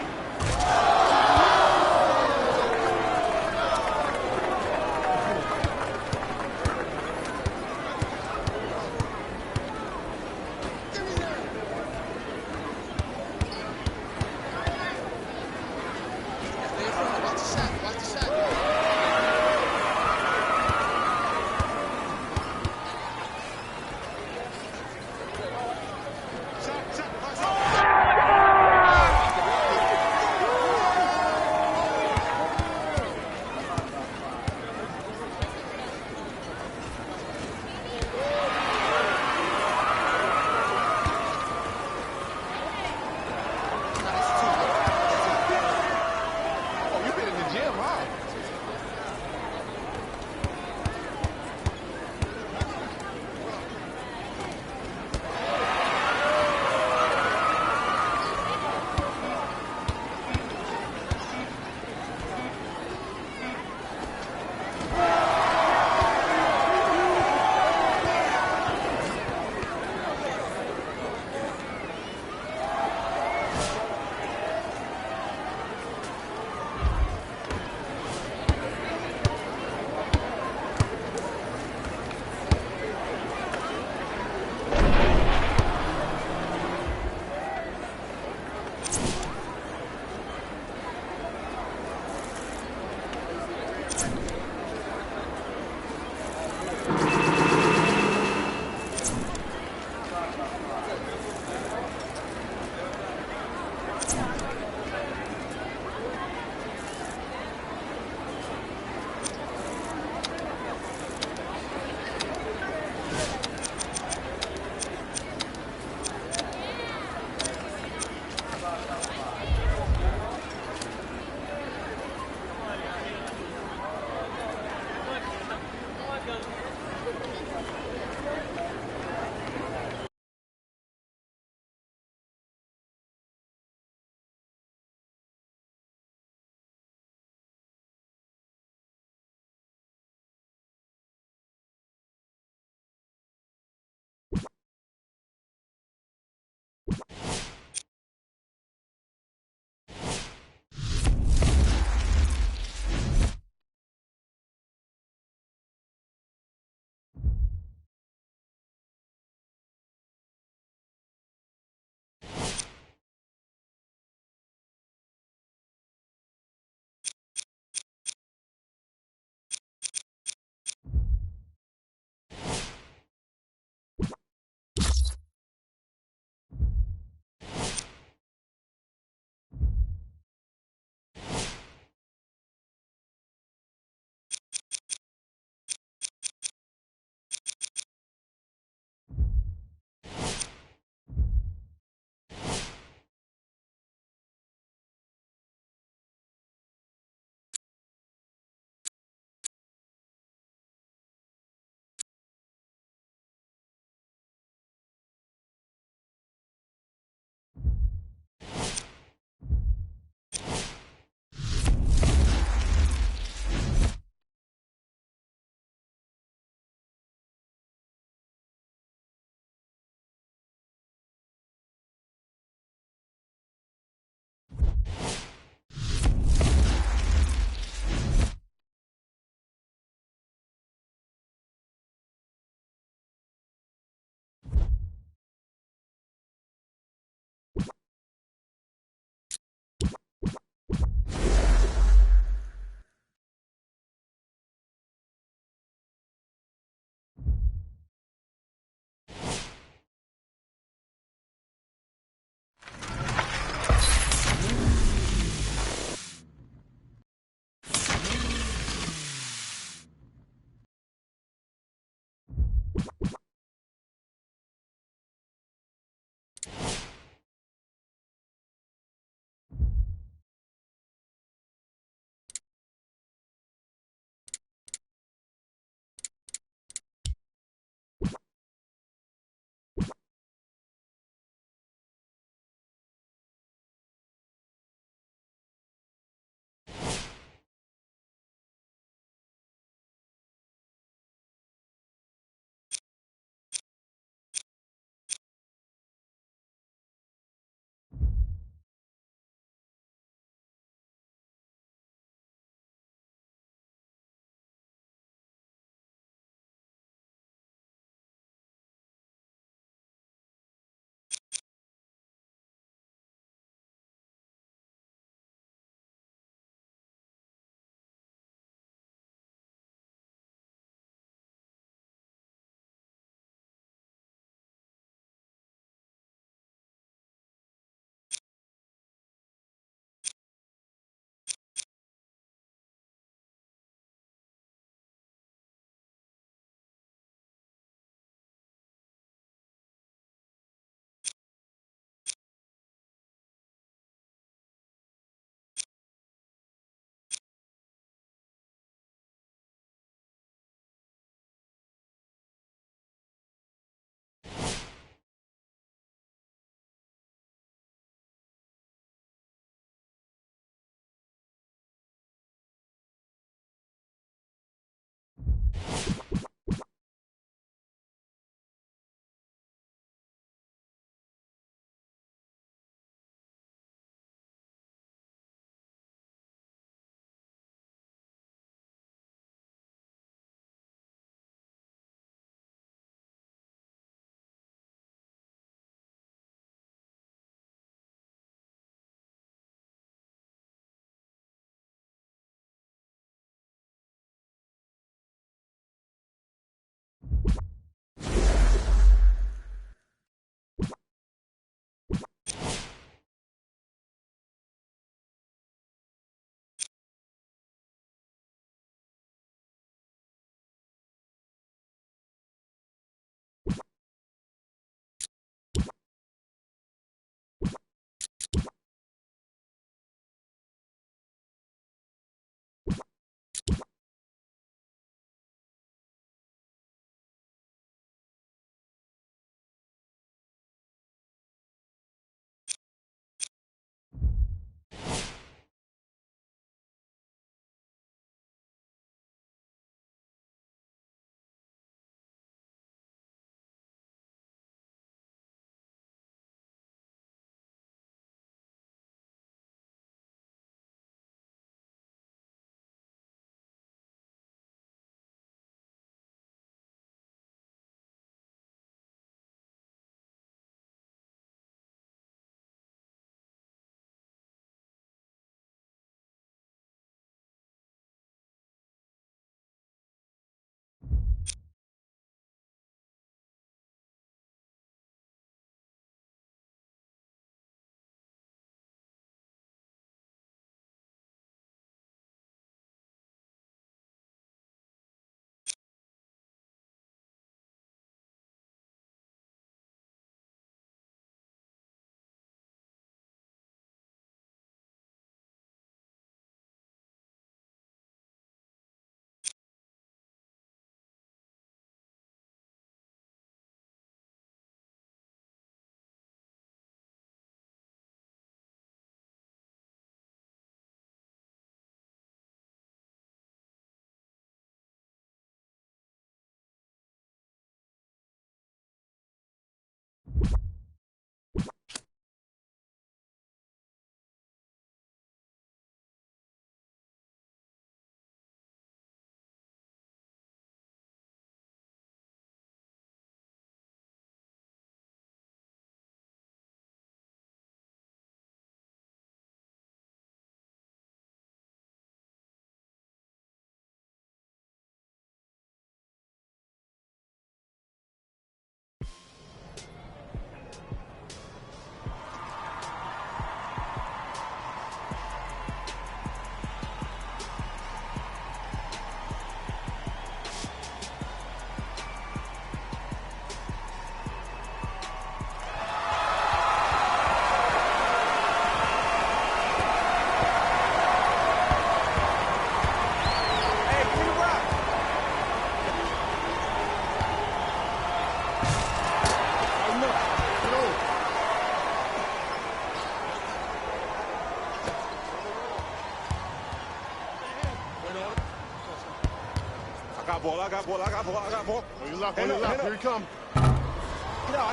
got ball. I got ball. I got ball. I got ball. On your left. On your left. Here he come. No, I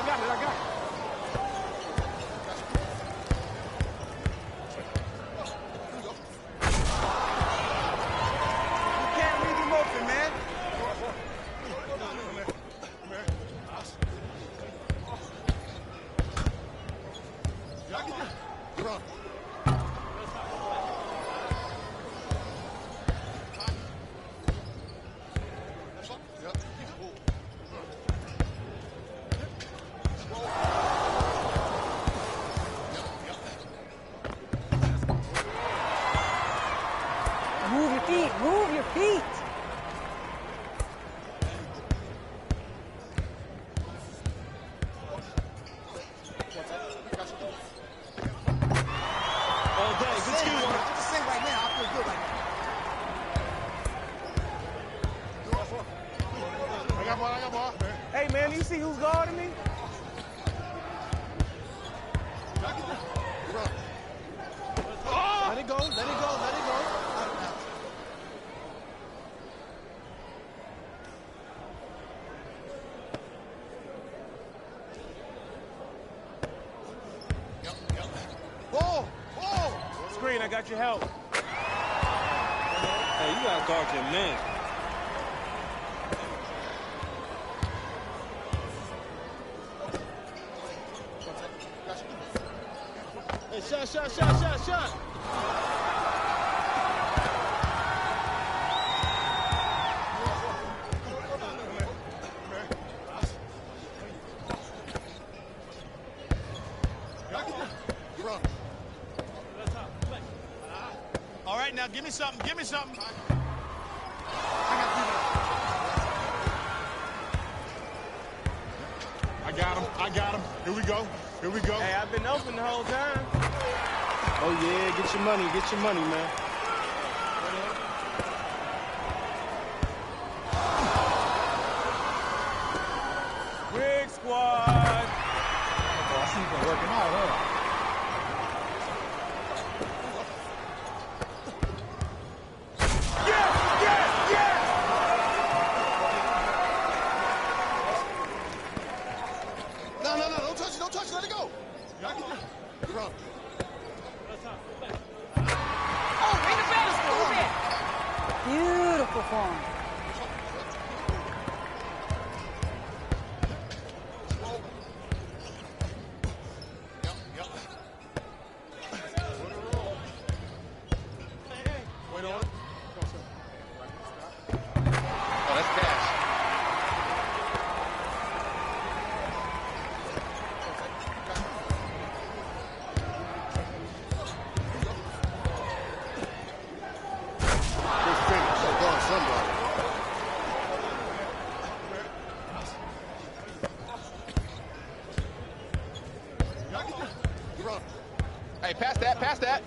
got it. I got it. You can't leave him open, man. Run. Move your feet. Move your feet. All day. Good ski one. I'm just saying right now, I feel good right now. I got ball. I got ball. Hey, man, you see who's guarding me? Run. Let it go. Let it go. Let it go. Ball. Ball. Screen, I got your help. Hey, you gotta guard your man. Hey, shot. Run. All right, now give me something. Give me something. I got him. I got him. Here we go. Here we go. Hey, I've been open the whole time. Oh, yeah, get your money. Get your money, man. Big squad. Oh, I see you've been working out, huh? No, don't touch it, let it go. Run. Oh, ring the bell. Move it. Beautiful form. Wait on it. Oh, that's cash. Good finish. So going somebody. Run. Hey, pass that.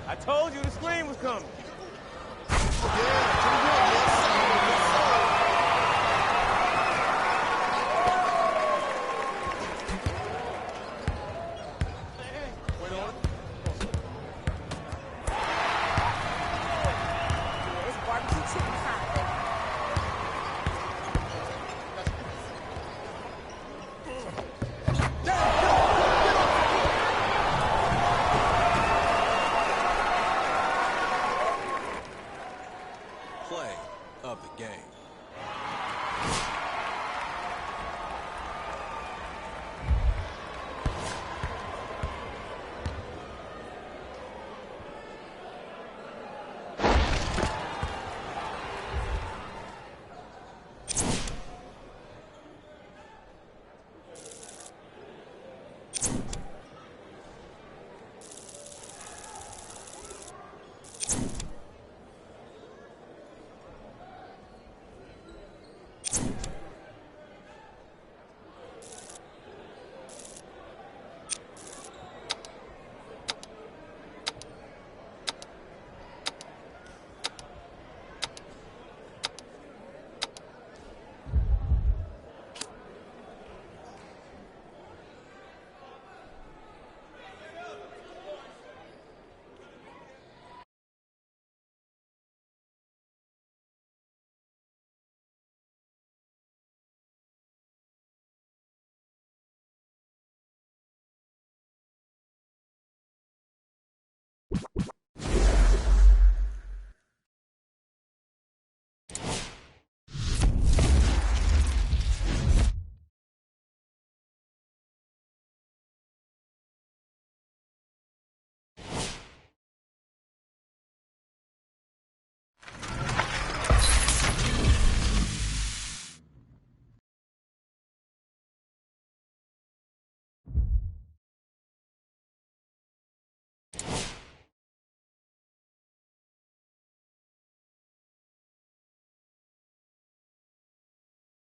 I told you the screen was coming. It's barbecue chicken time, baby. Play.